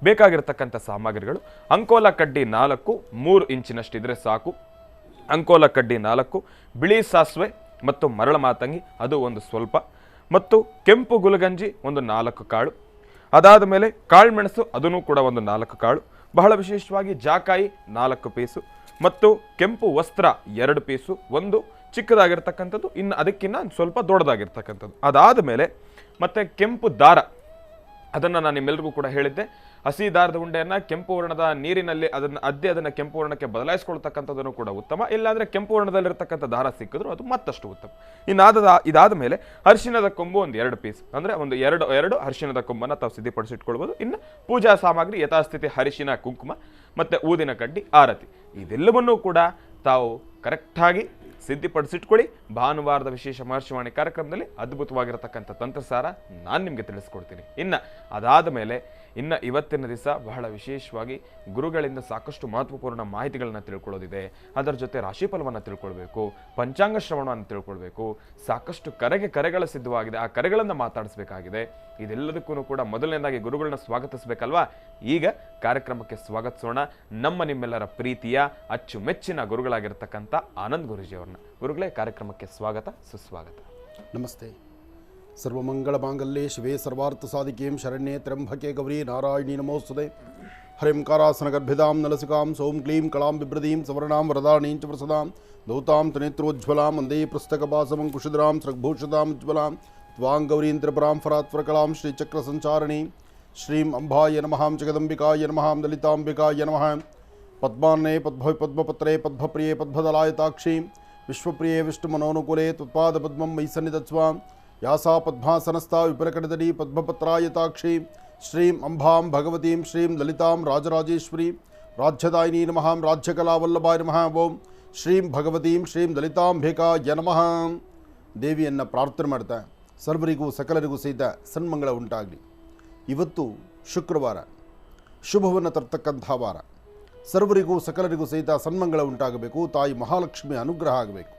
ಬೇಕಾಗಿರ್ತಕ್ಕಂಥ ಸಾಮಗ್ರಿಗಳು: ಅಂಕೋಲ ಕಡ್ಡಿ 4 3 ಇಂಚಿನಷ್ಟಿದ್ರೆ ಸಾಕು. ಅಂಕೋಲ ಕಡ್ಡಿ 4, ಬಿಳಿ ಸಾಸಿವೆ ಮತ್ತು ಮರಳ ಮಾತಂಗಿ ಅದು ಒಂದು ಸ್ವಲ್ಪ, ಮತ್ತು ಕೆಂಪು ಗುಲಗಂಜಿ ಒಂದು 4 ಕಾಳು. ಅದಾದ ಮೇಲೆ ಕಾಳುಮೆಣಸು ಅದನ್ನು ಕೂಡ ಒಂದು 4 ಕಾಳು. ಬಹಳ ವಿಶೇಷವಾಗಿ ಜಾಕಾಯಿ 4 ಪೀಸು, ಮತ್ತು ಕೆಂಪು ವಸ್ತ್ರ 2 ಪೀಸು, ಒಂದು ಚಿಕ್ಕದಾಗಿರ್ತಕ್ಕಂಥದ್ದು, ಇನ್ನು ಅದಕ್ಕಿಂತ ಸ್ವಲ್ಪ ದೊಡ್ಡದಾಗಿರ್ತಕ್ಕಂಥದ್ದು. ಅದಾದ ಮೇಲೆ ಮತ್ತೆ ಕೆಂಪು ದಾರ, ಅದನ್ನು ನಾನು ನಿಮ್ಮೆಲ್ಲರಿಗೂ ಕೂಡ ಹೇಳಿದ್ದೆ. ಹಸಿ ದಾರದ ಉಂಡೆಯನ್ನು ಕೆಂಪು ವರ್ಣದ ನೀರಿನಲ್ಲಿ ಅದನ್ನು ಕೆಂಪು ವರ್ಣಕ್ಕೆ ಬದಲಾಯಿಸ್ಕೊಳ್ತಕ್ಕಂಥದ್ದನ್ನು ಕೂಡ ಉತ್ತಮ. ಇಲ್ಲಾಂದರೆ ಕೆಂಪು ವರ್ಣದಲ್ಲಿರ್ತಕ್ಕಂಥ ದಾರ ಸಿಕ್ಕಿದ್ರು ಅದು ಮತ್ತಷ್ಟು ಉತ್ತಮ. ಇದಾದ ಮೇಲೆ ಅರಿಶಿಣದ ಕೊಂಬು ಒಂದು 2 ಪೀಸ್, ಅಂದರೆ ಒಂದು ಎರಡು ಅರಿಶಿಣದ ಕೊಂಬನ್ನು ತಾವು ಸಿದ್ಧಪಡಿಸಿಟ್ಕೊಳ್ಬೋದು. ಇನ್ನು ಪೂಜಾ ಸಾಮಗ್ರಿ ಯಥಾಸ್ಥಿತಿ ಅರಿಶಿಣ, ಕುಂಕುಮ ಮತ್ತು ಊದಿನ ಕಡ್ಡಿ, ಆರತಿ, ಇದೆಲ್ಲವನ್ನೂ ಕೂಡ ತಾವು ಕರೆಕ್ಟಾಗಿ ಸಿದ್ಧಪಡಿಸಿಟ್ಕೊಳ್ಳಿ. ಭಾನುವಾರದ ವಿಶೇಷ ಮಹರ್ಷಿವಾಣಿ ಕಾರ್ಯಕ್ರಮದಲ್ಲಿ ಅದ್ಭುತವಾಗಿರತಕ್ಕಂಥ ತಂತ್ರಸಾರ ನಾನು ನಿಮಗೆ ತಿಳಿಸ್ಕೊಡ್ತೀನಿ. ಅದಾದ ಮೇಲೆ ಇವತ್ತಿನ ದಿವಸ ಬಹಳ ವಿಶೇಷವಾಗಿ ಗುರುಗಳಿಂದ ಸಾಕಷ್ಟು ಮಹತ್ವಪೂರ್ಣ ಮಾಹಿತಿಗಳನ್ನ ತಿಳ್ಕೊಳ್ಳೋದಿದೆ. ಅದರ ಜೊತೆ ರಾಶಿಫಲವನ್ನು ತಿಳ್ಕೊಳ್ಬೇಕು, ಪಂಚಾಂಗ ಶ್ರವಣವನ್ನು ತಿಳ್ಕೊಳ್ಬೇಕು, ಸಾಕಷ್ಟು ಕರೆಗಳ ಸಿದ್ಧವಾಗಿದೆ, ಆ ಕರೆಗಳನ್ನು ಮಾತಾಡಿಸಬೇಕಾಗಿದೆ. ಇದೆಲ್ಲದಕ್ಕೂ ಕೂಡ ಮೊದಲನೇದಾಗಿ ಗುರುಗಳನ್ನ ಸ್ವಾಗತಿಸಬೇಕಲ್ವಾ? ಈಗ ಕಾರ್ಯಕ್ರಮಕ್ಕೆ ಸ್ವಾಗತಿಸೋಣ ನಿಮ್ಮೆಲ್ಲರ ಪ್ರೀತಿಯ ಅಚ್ಚುಮೆಚ್ಚಿನ ಗುರುಗಳಾಗಿರ್ತಕ್ಕಂಥ ಆನಂದ್ ಗುರೂಜಿಯವರನ್ನ. ಗುರುಗಳೇ, ಕಾರ್ಯಕ್ರಮಕ್ಕೆ ಸ್ವಾಗತ, ಸುಸ್ವಾಗತ. ನಮಸ್ತೆ. ಸರ್ವಮಂಗಳ ಮಾಂಗಲ್ಯೆ ಶಿವೆ ಸರ್ವಾರ್ಥ ಸಾಧಿಕೆಂ ಶರಣ್ಯೆ ತ್ರ್ಯಂಬಕೆ ಗೌರಿ ನಾರಾಯಣಿ ನಮೋಸ್ತುತೆ. ಹರಿಂಕಾರಾಸನ ಗರ್ಭಿದಾಂ ನಲಸಿಕಾಂ ಸೋಂ ಕ್ಲೀಂ ಕಳಾಂ ಬಿಭ್ರದೀಂ ಸವರ್ಣಾಂ ವರದಾಣೀಂ ಚ ಪ್ರಸದಾಂ ದೌತಾಂ ತ್ರಿನೇತ್ರೋಜ್ವಲಾಂ ವಂದೇ ಪುಸ್ತಕಪಾಸಮಂ ಕುಶಿದ್ರಾಂ ಸೃಗ್ಭೂಷಿತಾಂ ಉಜ್ವಲಾಂ ತ್ವಾಂ ಗೌರೀಂ ತ್ರಿಪುರಾಂ ಫರಾತ್ವರಕಲಾಂ ಶ್ರೀಚಕ್ರ ಸಂಚಾರಣಿ ಶ್ರೀಂ ಅಂಬಾಯ ನಮಃ ಜಗದಂಬಿಕಾಯ ನಮಃ ಲಲಿತಾಂಬಿಕಾಯ ನಮಃ. ಪದ್ಮಾನ್ನೇ ಪದ್ಮಪತ್ರೇ ಪದ್ಮಪ್ರಿಯೇ ಪದ್ಮದಲಾಯತಾಕ್ಷಿ ವಿಶ್ವಪ್ರಿಯೇ ವಿಷ್ಣುಮನೋನುಕೂಲೆ ತ್ವತ್ಪಾದ ಪದ್ಮಂ ಮೈ ಸನ್ನಿಧತ್ಸ್ವ. ಯಾಸಾ ಪದ್ಮಾಸನಸ್ಥಾ ವಿಪುಲಕಟದಡಿ ಪದ್ಮಪತ್ರಾಯತಾಕ್ಷಿ ಶ್ರೀಂ ಅಂಬಾಂ ಭಗವತೀಂ ಶ್ರೀಂ ಲಲಿತಾಂ ರಾಜರಾಜೇಶ್ವರಿ ರಾಜ್ಯದಾಯಿನಿ ನಮಃ ರಾಜ್ಯಕಲಾವಲ್ಲಭಾಯ ನಮಃ. ಓಂ ಶ್ರೀಂ ಭಗವತೀಂ ಶ್ರೀಂ ಲಲಿತಾಂಬಿಕಾಯ ನಮಃ. ದೇವಿಯನ್ನು ಪ್ರಾರ್ಥನೆ ಮಾಡ್ತಾ ಸರ್ವರಿಗೂ ಸಕಲರಿಗೂ ಸಹಿತ ಸನ್ಮಂಗಳ ಉಂಟಾಗಲಿ. ಇವತ್ತು ಶುಕ್ರವಾರ, ಶುಭವನ್ನು ತರ್ತಕ್ಕಂಥ ವಾರ. ಸರ್ವರಿಗೂ ಸಕಲರಿಗೂ ಸಹಿತ ಸನ್ಮಂಗಳ ಉಂಟಾಗಬೇಕು. ತಾಯಿ ಮಹಾಲಕ್ಷ್ಮಿಯ ಅನುಗ್ರಹ ಆಗಬೇಕು.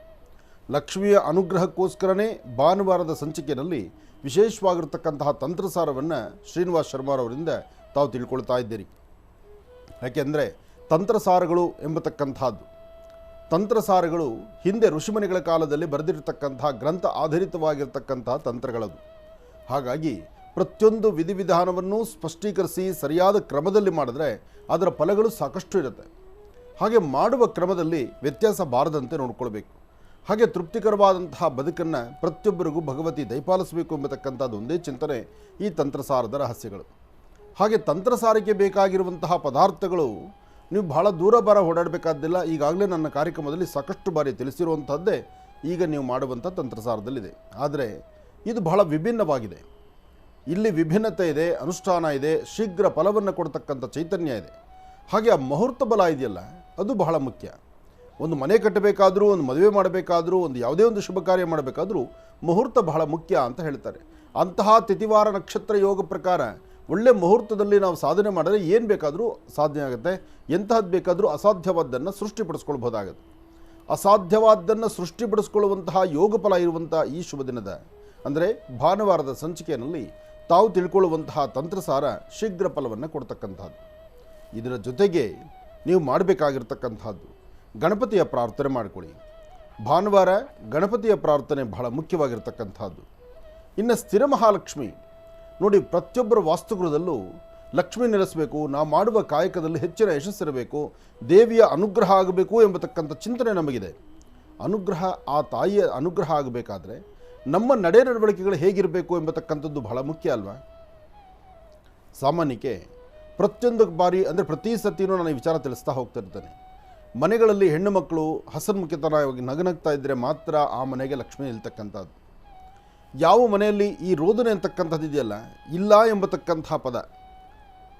ಲಕ್ಷ್ಮಿಯ ಅನುಗ್ರಹಕ್ಕೋಸ್ಕರನೇ ಭಾನುವಾರದ ಸಂಚಿಕೆಯಲ್ಲಿ ವಿಶೇಷವಾಗಿರ್ತಕ್ಕಂತಹ ತಂತ್ರಸಾರವನ್ನು ಶ್ರೀನಿವಾಸ್ ಶರ್ಮಾರವರಿಂದ ತಾವು ತಿಳ್ಕೊಳ್ತಾ ಇದ್ದೀರಿ. ಯಾಕೆಂದರೆ ತಂತ್ರಸಾರಗಳು ಎಂಬತಕ್ಕಂಥದ್ದು, ತಂತ್ರಸಾರಗಳು ಹಿಂದೆ ಋಷಿಮುನಿಗಳ ಕಾಲದಲ್ಲಿ ಬರೆದಿರತಕ್ಕಂತಹ ಗ್ರಂಥ ಆಧಾರಿತವಾಗಿರ್ತಕ್ಕಂತಹ ತಂತ್ರಗಳದು. ಹಾಗಾಗಿ ಪ್ರತಿಯೊಂದು ವಿಧಿವಿಧಾನವನ್ನು ಸ್ಪಷ್ಟೀಕರಿಸಿ ಸರಿಯಾದ ಕ್ರಮದಲ್ಲಿ ಮಾಡಿದ್ರೆ ಅದರ ಫಲಗಳು ಸಾಕಷ್ಟು ಇರುತ್ತೆ. ಹಾಗೆ ಮಾಡುವ ಕ್ರಮದಲ್ಲಿ ವ್ಯತ್ಯಾಸ ಬಾರದಂತೆ ನೋಡ್ಕೊಳ್ಬೇಕು. ಹಾಗೆ ತೃಪ್ತಿಕರವಾದಂತಹ ಬದುಕನ್ನು ಪ್ರತಿಯೊಬ್ಬರಿಗೂ ಭಗವತಿ ದಯಪಾಲಿಸಬೇಕು ಎಂಬತಕ್ಕಂಥದ್ದು ಒಂದೇ ಚಿಂತನೆ ಈ ತಂತ್ರಸಾರದ ರಹಸ್ಯಗಳು. ಹಾಗೆ ತಂತ್ರಸಾರಕ್ಕೆ ಬೇಕಾಗಿರುವಂತಹ ಪದಾರ್ಥಗಳು ನೀವು ಬಹಳ ದೂರ ಓಡಾಡಬೇಕಾದ್ದಿಲ್ಲ. ಈಗಾಗಲೇ ನನ್ನ ಕಾರ್ಯಕ್ರಮದಲ್ಲಿ ಸಾಕಷ್ಟು ಬಾರಿ ತಿಳಿಸಿರುವಂಥದ್ದೇ ಈಗ ನೀವು ಮಾಡುವಂಥ ತಂತ್ರಸಾರದಲ್ಲಿದೆ. ಆದರೆ ಇದು ಬಹಳ ವಿಭಿನ್ನವಾಗಿದೆ. ಇಲ್ಲಿ ವಿಭಿನ್ನತೆ ಇದೆ, ಅನುಷ್ಠಾನ ಇದೆ, ಶೀಘ್ರ ಫಲವನ್ನು ಕೊಡ್ತಕ್ಕಂಥ ಚೈತನ್ಯ ಇದೆ. ಹಾಗೆ ಆ ಮುಹೂರ್ತ ಬಲ ಇದೆಯಲ್ಲ, ಅದು ಬಹಳ ಮುಖ್ಯ. ಒಂದು ಮನೆ ಕಟ್ಟಬೇಕಾದರೂ, ಒಂದು ಮದುವೆ ಮಾಡಬೇಕಾದರೂ, ಒಂದು ಯಾವುದೇ ಒಂದು ಶುಭ ಕಾರ್ಯ ಮಾಡಬೇಕಾದರೂ ಮುಹೂರ್ತ ಬಹಳ ಮುಖ್ಯ ಅಂತ ಹೇಳ್ತಾರೆ. ಅಂತಹ ತಿಥಿವಾರ ನಕ್ಷತ್ರ ಯೋಗ ಪ್ರಕಾರ ಒಳ್ಳೆ ಮುಹೂರ್ತದಲ್ಲಿ ನಾವು ಸಾಧನೆ ಮಾಡಿದ್ರೆ ಏನು ಬೇಕಾದರೂ ಸಾಧನೆ ಆಗುತ್ತೆ. ಎಂತಹದ್ದು ಬೇಕಾದರೂ ಅಸಾಧ್ಯವಾದ್ದನ್ನು ಸೃಷ್ಟಿಪಡಿಸ್ಕೊಳ್ಬೋದಾಗುತ್ತೆ. ಅಸಾಧ್ಯವಾದ್ದನ್ನು ಸೃಷ್ಟಿಪಡಿಸ್ಕೊಳ್ಳುವಂತಹ ಯೋಗ ಫಲ ಇರುವಂಥ ಈ ಶುಭ ದಿನದ ಅಂದರೆ ಭಾನುವಾರದ ಸಂಚಿಕೆಯಲ್ಲಿ ತಾವು ತಿಳ್ಕೊಳ್ಳುವಂತಹ ತಂತ್ರಸಾರ ಶೀಘ್ರ ಫಲವನ್ನು ಕೊಡ್ತಕ್ಕಂಥದ್ದು. ಇದರ ಜೊತೆಗೆ ನೀವು ಮಾಡಬೇಕಾಗಿರ್ತಕ್ಕಂಥದ್ದು ಗಣಪತಿಯ ಪ್ರಾರ್ಥನೆ ಮಾಡಿಕೊಳ್ಳಿ. ಭಾನುವಾರ ಗಣಪತಿಯ ಪ್ರಾರ್ಥನೆ ಬಹಳ ಮುಖ್ಯವಾಗಿರ್ತಕ್ಕಂಥದ್ದು. ಇನ್ನು ಸ್ಥಿರ ಮಹಾಲಕ್ಷ್ಮಿ ನೋಡಿ, ಪ್ರತಿಯೊಬ್ಬರ ವಾಸ್ತುಗೃಹದಲ್ಲೂ ಲಕ್ಷ್ಮಿ ನೆಲೆಸಬೇಕು, ನಾವು ಮಾಡುವ ಕಾಯಕದಲ್ಲಿ ಹೆಚ್ಚಿನ ಯಶಸ್ಸಿರಬೇಕು, ದೇವಿಯ ಅನುಗ್ರಹ ಆಗಬೇಕು ಎಂಬತಕ್ಕಂಥ ಚಿಂತನೆ ನಮಗಿದೆ. ಅನುಗ್ರಹ, ಆ ತಾಯಿಯ ಅನುಗ್ರಹ ಆಗಬೇಕಾದ್ರೆ ನಮ್ಮ ನಡೆ ನಡವಳಿಕೆಗಳು ಹೇಗಿರಬೇಕು ಎಂಬತಕ್ಕಂಥದ್ದು ಬಹಳ ಮುಖ್ಯ ಅಲ್ವಾ? ಸಾಮಾನ್ಯಕ್ಕೆ ಪ್ರತಿಯೊಂದು ಬಾರಿ ಅಂದರೆ ಪ್ರತಿ ಸತಿಯೂ ನಾನು ಈ ವಿಚಾರ ತಿಳಿಸ್ತಾ ಹೋಗ್ತಿರ್ತೇನೆ. ಮನೆಗಳಲ್ಲಿ ಹೆಣ್ಣು ಮಕ್ಕಳು ಹಸನ್ಮುಖಿತನವಾಗಿ ನಗನಗ್ತಾ ಇದ್ದರೆ ಮಾತ್ರ ಆ ಮನೆಗೆ ಲಕ್ಷ್ಮಿ ನಿಲ್ತಕ್ಕಂಥದ್ದು. ಯಾವ ಮನೆಯಲ್ಲಿ ಈ ರೋದನೆ ಅಂತಕ್ಕಂಥದ್ದು ಇದೆಯಲ್ಲ, ಇಲ್ಲ ಎಂಬತಕ್ಕಂಥ ಪದ,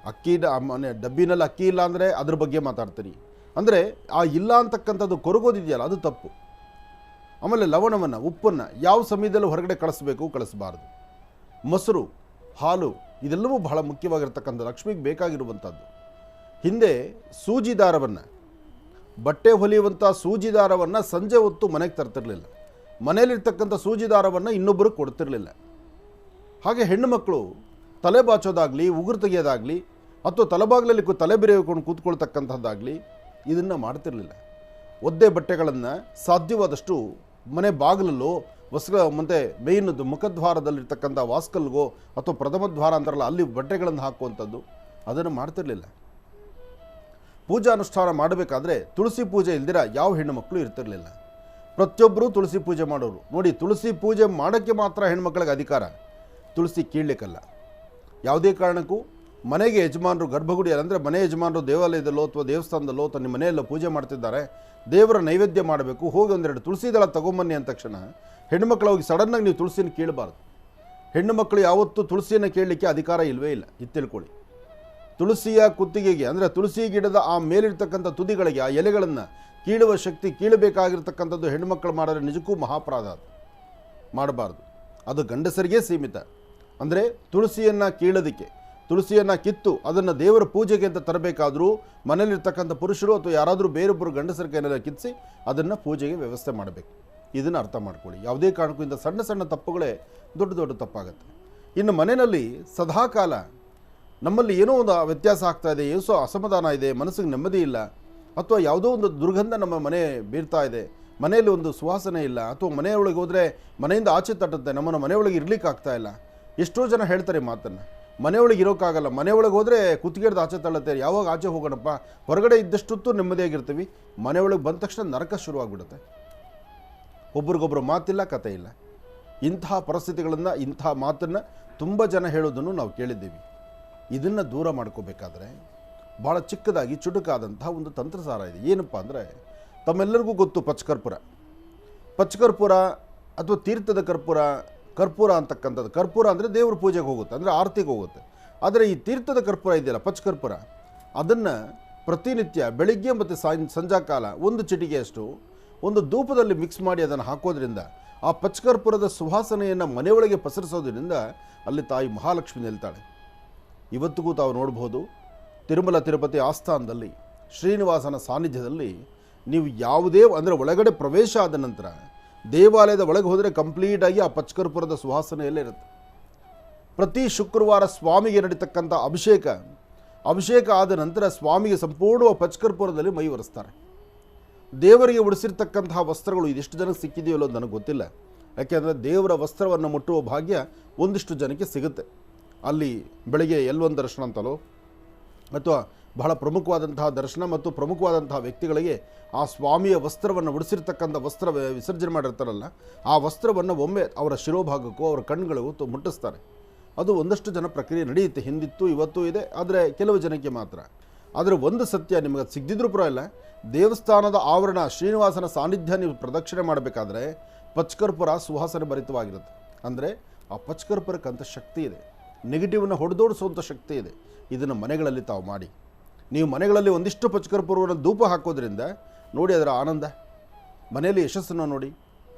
ಅಕ್ಕಿ ಮನೆ ಡಬ್ಬಿನಲ್ಲಿ ಅಕ್ಕಿ ಇಲ್ಲ ಅಂದರೆ ಅದ್ರ ಬಗ್ಗೆ ಮಾತಾಡ್ತೀರಿ. ಅಂದರೆ ಆ ಇಲ್ಲ ಅಂತಕ್ಕಂಥದ್ದು ಕೊರಗೋದಿದೆಯಲ್ಲ, ಅದು ತಪ್ಪು. ಆಮೇಲೆ ಲವಣವನ್ನು, ಉಪ್ಪನ್ನು ಯಾವ ಸಮಯದಲ್ಲೂ ಹೊರಗಡೆ ಕಳಿಸಬಾರ್ದು. ಮೊಸರು, ಹಾಲು ಇದೆಲ್ಲವೂ ಬಹಳ ಮುಖ್ಯವಾಗಿರ್ತಕ್ಕಂಥ ಲಕ್ಷ್ಮಿಗೆ ಬೇಕಾಗಿರುವಂಥದ್ದು. ಹಿಂದೆ ಸೂಜಿ ದಾರವನ್ನು, ಬಟ್ಟೆ ಹೊಲಿಯುವಂಥ ಸೂಜಿ ದಾರವನ್ನು ಸಂಜೆ ಹೊತ್ತು ಮನೆಗೆ ತರ್ತಿರಲಿಲ್ಲ. ಮನೆಯಲ್ಲಿರ್ತಕ್ಕಂಥ ಸೂಜಿ ದಾರವನ್ನು ಇನ್ನೊಬ್ಬರು ಕೊಡ್ತಿರಲಿಲ್ಲ. ಹಾಗೆ ಹೆಣ್ಣು ಮಕ್ಕಳು ತಲೆ ಬಾಚೋದಾಗಲಿ, ಉಗುರು ತೆಗೆಯೋದಾಗಲಿ, ಅಥವಾ ತಲೆಬಾಗಿಲಲ್ಲಿ ತಲೆ ಬಿರಿಕೊಂಡು ಕೂತ್ಕೊಳ್ತಕ್ಕಂಥದ್ದಾಗಲಿ ಇದನ್ನು ಮಾಡ್ತಿರಲಿಲ್ಲ. ಒದ್ದೆ ಬಟ್ಟೆಗಳನ್ನು ಸಾಧ್ಯವಾದಷ್ಟು ಮನೆ ಬಾಗಿಲಲ್ಲೋ ಮತ್ತು ಮೇಯ್ನದು ಮುಖದ್ವಾರದಲ್ಲಿರ್ತಕ್ಕಂಥ ವಾಸ್ಕಲ್ಗೋ ಅಥವಾ ಪ್ರಥಮ ದ್ವಾರ ಅಂತಾರಲ್ಲ ಅಲ್ಲಿ ಬಟ್ಟೆಗಳನ್ನು ಹಾಕುವಂಥದ್ದು ಅದನ್ನು ಮಾಡ್ತಿರಲಿಲ್ಲ. ಪೂಜಾ ಅನುಷ್ಠಾನ ಮಾಡಬೇಕಾದ್ರೆ ತುಳಸಿ ಪೂಜೆ ಇಲ್ದಿರ ಯಾವ ಹೆಣ್ಣು ಮಕ್ಕಳು ಇರ್ತಿರಲಿಲ್ಲ. ಪ್ರತಿಯೊಬ್ಬರೂ ತುಳಸಿ ಪೂಜೆ ಮಾಡೋರು. ನೋಡಿ, ತುಳಸಿ ಪೂಜೆ ಮಾಡೋಕ್ಕೆ ಮಾತ್ರ ಹೆಣ್ಮಕ್ಳಿಗೆ ಅಧಿಕಾರ, ತುಳಸಿ ಕೀಳಲಿಕ್ಕಲ್ಲ. ಯಾವುದೇ ಕಾರಣಕ್ಕೂ ಮನೆಗೆ ಯಜಮಾನರು ಗರ್ಭಗುಡಿಯಲ್ಲಿ, ಅಂದರೆ ಮನೆ ಯಜಮಾನರು ದೇವಾಲಯದಲ್ಲೋ ಅಥವಾ ದೇವಸ್ಥಾನದಲ್ಲೋ ಅಥವಾ ನಿಮ್ಮ ಮನೆಯಲ್ಲೋ ಪೂಜೆ ಮಾಡ್ತಿದ್ದಾರೆ, ದೇವರ ನೈವೇದ್ಯ ಮಾಡಬೇಕು, ಹೋಗಿ ಒಂದೆರಡು ತುಳಸಿ ದಳ ತಗೊಂಬನ್ನಿ ಅಂದ ತಕ್ಷಣ ಹೆಣ್ಣುಮಕ್ಕಳು ಹೋಗಿ ಸಡನ್ನಾಗಿ ನೀವು ತುಳಸಿಯನ್ನು ಕೀಳಬಾರ್ದು. ಹೆಣ್ಣು ಮಕ್ಕಳು ಯಾವತ್ತೂ ತುಳಸಿಯನ್ನು ಕೇಳಲಿಕ್ಕೆ ಅಧಿಕಾರ ಇಲ್ಲವೇ ಇಲ್ಲ, ಇದು ತಿಳ್ಕೊಳ್ಳಿ. ತುಳಸಿಯ ಕುತ್ತಿಗೆಗೆ, ಅಂದರೆ ತುಳಸಿ ಗಿಡದ ಆ ಮೇಲಿರ್ತಕ್ಕಂಥ ತುದಿಗಳಿಗೆ ಆ ಎಲೆಗಳನ್ನು ಕೀಳುವ ಶಕ್ತಿ, ಕೀಳಬೇಕಾಗಿರ್ತಕ್ಕಂಥದ್ದು ಹೆಣ್ಣುಮಕ್ಕಳು ಮಾಡಿದ್ರೆ ನಿಜಕ್ಕೂ ಮಹಾಪರಾಧ. ಅದು ಮಾಡಬಾರ್ದು, ಅದು ಗಂಡಸರಿಗೆ ಸೀಮಿತ. ಅಂದರೆ ತುಳಸಿಯನ್ನು ಕೀಳೋದಕ್ಕೆ, ತುಳಸಿಯನ್ನು ಕಿತ್ತು ಅದನ್ನು ದೇವರ ಪೂಜೆಗೆ ಅಂತ ತರಬೇಕಾದರೂ ಮನೇಲಿರ್ತಕ್ಕಂಥ ಪುರುಷರು ಅಥವಾ ಯಾರಾದರೂ ಬೇರೊಬ್ಬರು ಗಂಡಸರ ಕೈನೆಲ್ಲ ಕಿತ್ತಿಸಿ ಅದನ್ನು ಪೂಜೆಗೆ ವ್ಯವಸ್ಥೆ ಮಾಡಬೇಕು. ಇದನ್ನು ಅರ್ಥ ಮಾಡ್ಕೊಳ್ಳಿ. ಯಾವುದೇ ಕಾರಣಕ್ಕೂ ಇಂಥ ಸಣ್ಣ ಸಣ್ಣ ತಪ್ಪುಗಳೇ ದೊಡ್ಡ ದೊಡ್ಡ ತಪ್ಪಾಗುತ್ತೆ. ಇನ್ನು ಮನೆಯಲ್ಲಿ ಸದಾಕಾಲ ನಮ್ಮಲ್ಲಿ ಏನೋ ಒಂದು ವ್ಯತ್ಯಾಸ ಆಗ್ತಾ ಇದೆ, ಏನೋ ಅಸಮಾಧಾನ ಇದೆ, ಮನಸ್ಸಿಗೆ ನೆಮ್ಮದಿ ಇಲ್ಲ, ಅಥವಾ ಯಾವುದೋ ಒಂದು ದುರ್ಗಂಧ ನಮ್ಮ ಮನೆ ಬೀರ್ತಾ ಇದೆ, ಮನೆಯಲ್ಲಿ ಒಂದು ಸುವಾಸನೆ ಇಲ್ಲ, ಅಥವಾ ಮನೆಯೊಳಗೆ ಹೋದರೆ ಮನೆಯಿಂದ ಆಚೆ ತಟ್ಟುತ್ತೆ, ನಮ್ಮನ್ನು ಮನೆಯೊಳಗೆ ಇರಲಿಕ್ಕೆ ಆಗ್ತಾ ಇಲ್ಲ. ಎಷ್ಟೋ ಜನ ಹೇಳ್ತಾರೆ ಮಾತನ್ನು, ಮನೆಯೊಳಗೆ ಇರೋಕ್ಕಾಗಲ್ಲ, ಮನೆಯೊಳಗೆ ಹೋದರೆ ಕುತ್ತಿಗೆಡ್ದು ಆಚೆ ತಳ್ಳುತ್ತೆ, ಯಾವಾಗ ಆಚೆ ಹೋಗೋಣಪ್ಪ, ಹೊರಗಡೆ ಇದ್ದಷ್ಟೊತ್ತು ನೆಮ್ಮದಿಯಾಗಿರ್ತೀವಿ, ಮನೆಯೊಳಗೆ ಬಂದ ತಕ್ಷಣ ನರಕ ಶುರುವಾಗ್ಬಿಡುತ್ತೆ. ಒಬ್ರಿಗೊಬ್ರು ಮಾತಿಲ್ಲ, ಕತೆ ಇಲ್ಲ. ಇಂತಹ ಪರಿಸ್ಥಿತಿಗಳನ್ನು, ಇಂಥ ಮಾತನ್ನು ತುಂಬ ಜನ ಹೇಳೋದನ್ನು ನಾವು ಕೇಳಿದ್ದೀವಿ. ಇದನ್ನು ದೂರ ಮಾಡ್ಕೋಬೇಕಾದ್ರೆ ಭಾಳ ಚಿಕ್ಕದಾಗಿ ಚುಟುಕಾದಂಥ ಒಂದು ತಂತ್ರಸಾರ ಇದೆ. ಏನಪ್ಪ ಅಂದರೆ, ತಮ್ಮೆಲ್ಲರಿಗೂ ಗೊತ್ತು ಪಚ್ಚಕರ್ಪೂರ. ಪಚ್ಚಕರ್ಪೂರ ಅಥವಾ ತೀರ್ಥದ ಕರ್ಪೂರ, ಕರ್ಪೂರ ಅಂತಕ್ಕಂಥದ್ದು, ಕರ್ಪೂರ ಅಂದರೆ ದೇವ್ರ ಪೂಜೆಗೆ ಹೋಗುತ್ತೆ, ಅಂದರೆ ಆರತಿಗೆ ಹೋಗುತ್ತೆ. ಆದರೆ ಈ ತೀರ್ಥದ ಕರ್ಪೂರ ಇದೆಯಲ್ಲ, ಪಚ್ಚಕರ್ಪೂರ, ಅದನ್ನು ಪ್ರತಿನಿತ್ಯ ಬೆಳಿಗ್ಗೆ ಮತ್ತು ಸಂಜಾಕಾಲ ಒಂದು ಚಿಟಿಗೆಯಷ್ಟು ಒಂದು ಧೂಪದಲ್ಲಿ ಮಿಕ್ಸ್ ಮಾಡಿ ಅದನ್ನು ಹಾಕೋದ್ರಿಂದ, ಆ ಪಚ್ಚಕರ್ಪೂರದ ಸುವಾಸನೆಯನ್ನು ಮನೆಯೊಳಗೆ ಪಸರಿಸೋದ್ರಿಂದ ಅಲ್ಲಿ ತಾಯಿ ಮಹಾಲಕ್ಷ್ಮಿ ನಿಲ್ತಾಳೆ. ಇವತ್ತಿಗೂ ತಾವು ನೋಡ್ಬೋದು, ತಿರುಮಲ ತಿರುಪತಿ ಆಸ್ಥಾನದಲ್ಲಿ ಶ್ರೀನಿವಾಸನ ಸಾನ್ನಿಧ್ಯದಲ್ಲಿ ನೀವು ಯಾವುದೇ, ಅಂದರೆ ಒಳಗಡೆ ಪ್ರವೇಶ ಆದ ನಂತರ ದೇವಾಲಯದ ಒಳಗೆ ಹೋದರೆ ಕಂಪ್ಲೀಟಾಗಿ ಆ ಪಚ್ಚಕರ್ಪೂರದ ಸುವಾಸನೆಯಲ್ಲೇ ಇರುತ್ತೆ. ಪ್ರತಿ ಶುಕ್ರವಾರ ಸ್ವಾಮಿಗೆ ನಡೀತಕ್ಕಂಥ ಅಭಿಷೇಕ ಆದ ನಂತರ ಸ್ವಾಮಿಗೆ ಸಂಪೂರ್ಣ ಪಚ್ಚಕರ್ಪೂರದಲ್ಲಿ ಮೈ ಒರೆಸ್ತಾರೆ. ದೇವರಿಗೆ ಉಡಿಸಿರ್ತಕ್ಕಂತಹ ವಸ್ತ್ರಗಳು ಇದೆಷ್ಟು ಜನಕ್ಕೆ ಸಿಕ್ಕಿದೆಯೋ ಅನ್ನೋದು ನನಗೆ ಗೊತ್ತಿಲ್ಲ. ಯಾಕೆಂದರೆ ದೇವರ ವಸ್ತ್ರವನ್ನು ಮುಟ್ಟುವ ಭಾಗ್ಯ ಒಂದಿಷ್ಟು ಜನಕ್ಕೆ ಸಿಗುತ್ತೆ. ಅಲ್ಲಿ ಬೆಳಗ್ಗೆ ಎಲ್ವೊಂದು ದರ್ಶನ ಅಂತಲೋ ಅಥವಾ ಬಹಳ ಪ್ರಮುಖವಾದಂತಹ ದರ್ಶನ ಮತ್ತು ಪ್ರಮುಖವಾದಂತಹ ವ್ಯಕ್ತಿಗಳಿಗೆ ಆ ಸ್ವಾಮಿಯ ವಸ್ತ್ರವನ್ನು ಉಡಿಸಿರ್ತಕ್ಕಂಥ ವಸ್ತ್ರ ವಿಸರ್ಜನೆ ಮಾಡಿರ್ತಾರಲ್ಲ, ಆ ವಸ್ತ್ರವನ್ನು ಒಮ್ಮೆ ಅವರ ಶಿರೋಭಾಗಕ್ಕೂ ಅವರ ಕಣ್ಣುಗಳಿಗೂ ಮುಟ್ಟಿಸ್ತಾರೆ. ಅದು ಒಂದಷ್ಟು ಜನ ಪ್ರಕ್ರಿಯೆ ನಡೆಯುತ್ತೆ, ಹಿಂದಿತ್ತು ಇವತ್ತು ಇದೆ, ಆದರೆ ಕೆಲವು ಜನಕ್ಕೆ ಮಾತ್ರ. ಆದರೆ ಒಂದು ಸತ್ಯ, ನಿಮಗೆ ಸಿಗದಿದ್ರೂ ಪರವಾಗಿಲ್ಲ, ದೇವಸ್ಥಾನದ ಆವರಣ ಶ್ರೀನಿವಾಸನ ಸಾನ್ನಿಧ್ಯ ನೀವು ಪ್ರದಕ್ಷಿಣೆ ಮಾಡಬೇಕಾದ್ರೆ ಪಚ್ಚಕರ್ಪೂರ ಸುವಾಸನೆ ಭರಿತವಾಗಿರುತ್ತೆ. ಅಂದರೆ ಆ ಪಚ್ಚಕರ್ಪೂರಕ್ಕಂಥ ಶಕ್ತಿ ಇದೆ, ನೆಗೆಟಿವ್ನ ಹೊಡೆದೋಡಿಸುವಂಥ ಶಕ್ತಿ ಇದೆ. ಇದನ್ನು ಮನೆಗಳಲ್ಲಿ ತಾವು ಮಾಡಿ. ನೀವು ಮನೆಗಳಲ್ಲಿ ಒಂದಿಷ್ಟು ಪಚ್ಚಕರ್ಪೂರವನ್ನು ಧೂಪ ಹಾಕೋದ್ರಿಂದ ನೋಡಿ ಅದರ ಆನಂದ, ಮನೆಯಲ್ಲಿ ಯಶಸ್ಸನ್ನು ನೋಡಿ,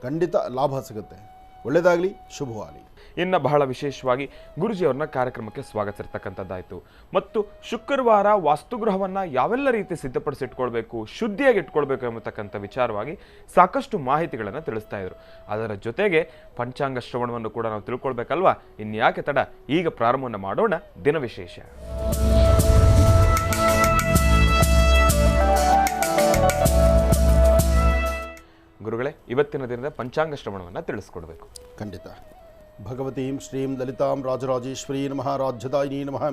ಖಂಡಿತ ಲಾಭ ಸಿಗುತ್ತೆ. ಒಳ್ಳೆಯದಾಗಲಿ, ಶುಭವಾಗಲಿ. ಇನ್ನು ಬಹಳ ವಿಶೇಷವಾಗಿ ಗುರುಜಿಯವ್ರನ್ನ ಕಾರ್ಯಕ್ರಮಕ್ಕೆ ಸ್ವಾಗತಿಸಿರ್ತಕ್ಕಂಥದ್ದಾಯಿತು. ಮತ್ತು ಶುಕ್ರವಾರ ವಾಸ್ತುಗೃಹವನ್ನು ಯಾವೆಲ್ಲ ರೀತಿ ಸಿದ್ಧಪಡಿಸಿಟ್ಕೊಳ್ಬೇಕು, ಶುದ್ಧಿಯಾಗಿ ಇಟ್ಕೊಳ್ಬೇಕು ಎಂಬತಕ್ಕಂಥ ವಿಚಾರವಾಗಿ ಸಾಕಷ್ಟು ಮಾಹಿತಿಗಳನ್ನು ತಿಳಿಸ್ತಾ ಇದ್ರು. ಅದರ ಜೊತೆಗೆ ಪಂಚಾಂಗ ಶ್ರವಣವನ್ನು ಕೂಡ ನಾವು ತಿಳ್ಕೊಳ್ಬೇಕಲ್ವಾ? ಇನ್ಯಾಕೆ ತಡ, ಈಗ ಪ್ರಾರಂಭವನ್ನು ಮಾಡೋಣ ದಿನ ವಿಶೇಷ. ಗುರುಗಳೇ, ಇವತ್ತಿನ ದಿನದ ಪಂಚಾಂಗ ಶ್ರವಣವನ್ನು ತಿಳಿಸ್ಕೊಡ್ಬೇಕು. ಖಂಡಿತ. ಭಗವತೀಂ ಶ್ರೀಂ ಲಲಿತಾಂ ರಾಜರಾಜೇಶ್ವರೀ ನಮಃ, ರಾಜ್ಯದಾಯಿನಿ ನಮಃ,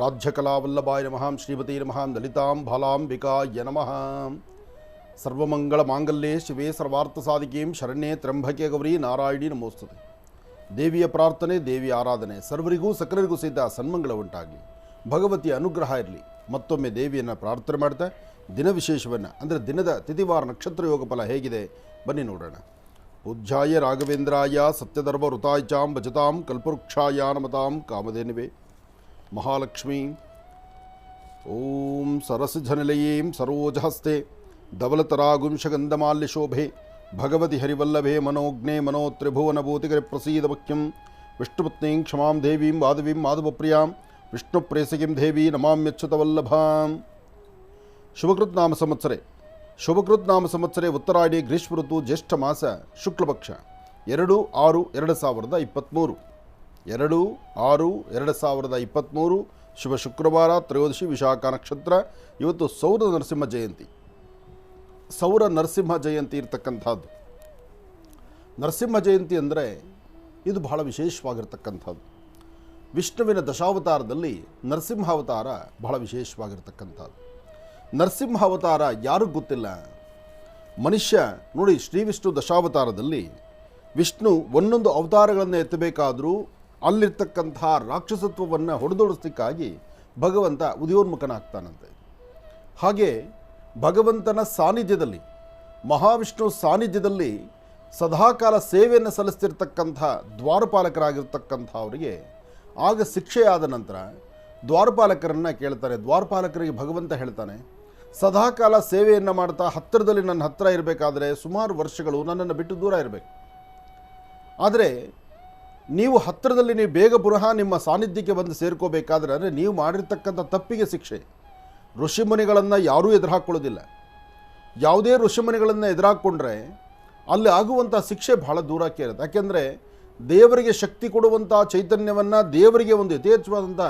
ರಾಜ್ಯಕಲಾವಲ್ಲಭಾಯ ನಮಃ, ಶ್ರೀಮತಿ ನಮಃ, ಲಲಿತಾಂ ಬಾಲಾಂಬಿಕಾಯ ನಮಃ. ಸರ್ವಮಂಗಳ ಮಾಂಗಲ್ಯೆ ಶಿವೆ ಸರ್ವಾರ್ಥ ಸಾಧಿಕೆಂ ಶರಣ್ಯೆ ತ್ರ್ಯಂಬಕೆ ಗೌರಿ ನಾರಾಯಣಿ ನಮೋಸ್ತುತೆ. ದೇವಿಯ ಪ್ರಾರ್ಥನೆ, ದೇವಿಯ ಆರಾಧನೆ ಸರ್ವರಿಗೂ ಸಕಲರಿಗೂ ಸಿದ್ಧ ಸನ್ಮಂಗಳ ಉಂಟಾಗಲಿ, ಭಗವತಿಯ ಅನುಗ್ರಹ ಇರಲಿ. ಮತ್ತೊಮ್ಮೆ ದೇವಿಯನ್ನು ಪ್ರಾರ್ಥನೆ ಮಾಡ್ತಾ ದಿನ ವಿಶೇಷವನ್ನು, ಅಂದರೆ ದಿನದ ತಿಥಿವಾರ ನಕ್ಷತ್ರ ಯೋಗ ಫಲ ಹೇಗಿದೆ ಬನ್ನಿ ನೋಡೋಣ. ಪೂಜ್ಯಾಯ ರಾಘವೇಂದ್ರಾಯ ಸತ್ಯಧರ್ಮ ವೃತಾಯ ಚಾಂ ಭಜತಾಂ ಕಲ್ಪವೃಕ್ಷಾಯ ನಮತಾಂ ಕಾಮಧೇನುವೆ ಮಹಾಲಕ್ಷ್ಮೀ. ಓಂ ಸರಸಿಜನಿಲಯೀಂ ಸರೋಜಹಸ್ತೆ ಧವಲತರಾಗುಂಶಗಂಧಮಾಲ್ಯಶೋಭೆ ಭಗವತಿ ಹರಿವಲ್ಲಭೆ ಮನೋಜ್ಞೆ ಮನೋತ್ರಿಭುವನಭೂತಿಗರಿ ಪ್ರಸೀದ ಮುಖ್ಯಂ ವಿಷ್ಣುಪತ್ನೀಂ ಕ್ಷಮಾಂ ದೇವೀಂ ಮಾಧವೀಂ ಮಾಧವಪ್ರಿಯಾಂ ವಿಷ್ಣುಪ್ರೇಸಗಿಂ ದೇವಿ ನಮಾಮ್ಯಚ್ಯುತವಲ್ಲಭಾಂ. ಶುಭಕೃತ್ ನಾಮ ಸಂವತ್ಸರೆ ಉತ್ತರಾಯಣಿ ಗ್ರೀಷ್ಮ ಋತು ಜ್ಯೇಷ್ಠ ಮಾಸ ಶುಕ್ಲಪಕ್ಷ 2/6/2023 2/6/2023 ಶುಭ ಶುಕ್ರವಾರ, ತ್ರಯೋದಶಿ, ವಿಶಾಖ ನಕ್ಷತ್ರ. ಇವತ್ತು ಸೌರ ನರಸಿಂಹ ಜಯಂತಿ ಇರತಕ್ಕಂಥದ್ದು. ನರಸಿಂಹ ಜಯಂತಿ ಅಂದರೆ ಇದು ಬಹಳ ವಿಶೇಷವಾಗಿರ್ತಕ್ಕಂಥದ್ದು. ವಿಷ್ಣುವಿನ ದಶಾವತಾರದಲ್ಲಿ ನರಸಿಂಹಾವತಾರ ಬಹಳ ವಿಶೇಷವಾಗಿರ್ತಕ್ಕಂಥದ್ದು. ನರಸಿಂಹಾವತಾರ ಯಾರಿಗೂ ಗೊತ್ತಿಲ್ಲ. ಮನುಷ್ಯ ನೋಡಿ, ಶ್ರೀ ವಿಷ್ಣು ದಶಾವತಾರದಲ್ಲಿ ವಿಷ್ಣು ಒಂದೊಂದು ಅವತಾರಗಳನ್ನು ಎತ್ತಬೇಕಾದರೂ ಅಲ್ಲಿರ್ತಕ್ಕಂತಹ ರಾಕ್ಷಸತ್ವವನ್ನು ಹೊಡೆದೋಡಿಸ್ಲಿಕ್ಕಾಗಿ ಭಗವಂತ ಉದಯೋನ್ಮುಖನಾಗ್ತಾನಂತೆ. ಹಾಗೆ ಭಗವಂತನ ಸಾನ್ನಿಧ್ಯದಲ್ಲಿ, ಮಹಾವಿಷ್ಣು ಸಾನ್ನಿಧ್ಯದಲ್ಲಿ ಸದಾಕಾಲ ಸೇವೆಯನ್ನು ಸಲ್ಲಿಸ್ತಿರ್ತಕ್ಕಂಥ ದ್ವಾರಪಾಲಕರಾಗಿರ್ತಕ್ಕಂಥವರಿಗೆ ಆಗ ಶಿಕ್ಷೆಯಾದ ನಂತರ ದ್ವಾರಪಾಲಕರನ್ನು ಕೇಳ್ತಾರೆ. ದ್ವಾರಪಾಲಕರಿಗೆ ಭಗವಂತ ಹೇಳ್ತಾನೆ, ಸದಾಕಾಲ ಸೇವೆಯನ್ನು ಮಾಡ್ತಾ ಹತ್ತಿರದಲ್ಲಿ ನನ್ನ ಹತ್ತಿರ ಇರಬೇಕಾದ್ರೆ ಸುಮಾರು ವರ್ಷಗಳು ನನ್ನನ್ನು ಬಿಟ್ಟು ದೂರ ಇರಬೇಕು. ಆದರೆ ನೀವು ಹತ್ತಿರದಲ್ಲಿ ನೀವು ಬೇಗ ಪುನಃ ನಿಮ್ಮ ಸಾನ್ನಿಧ್ಯಕ್ಕೆ ಬಂದು ಸೇರ್ಕೋಬೇಕಾದ್ರೆ ಅಂದರೆ ನೀವು ಮಾಡಿರ್ತಕ್ಕಂಥ ತಪ್ಪಿಗೆ ಶಿಕ್ಷೆ. ಋಷಿಮುನಿಗಳನ್ನು ಯಾರೂ ಎದುರಾಕೊಳ್ಳೋದಿಲ್ಲ. ಯಾವುದೇ ಋಷಿಮುನಿಗಳನ್ನು ಎದುರಾಕೊಂಡ್ರೆ ಅಲ್ಲಿ ಆಗುವಂಥ ಶಿಕ್ಷೆ ಬಹಳ ದೂರಕ್ಕೆ ಇರುತ್ತೆ. ಯಾಕೆಂದರೆ ದೇವರಿಗೆ ಶಕ್ತಿ ಕೊಡುವಂಥ ಚೈತನ್ಯವನ್ನು, ದೇವರಿಗೆ ಒಂದು ಯಥೇಚ್ಛವಾದಂಥ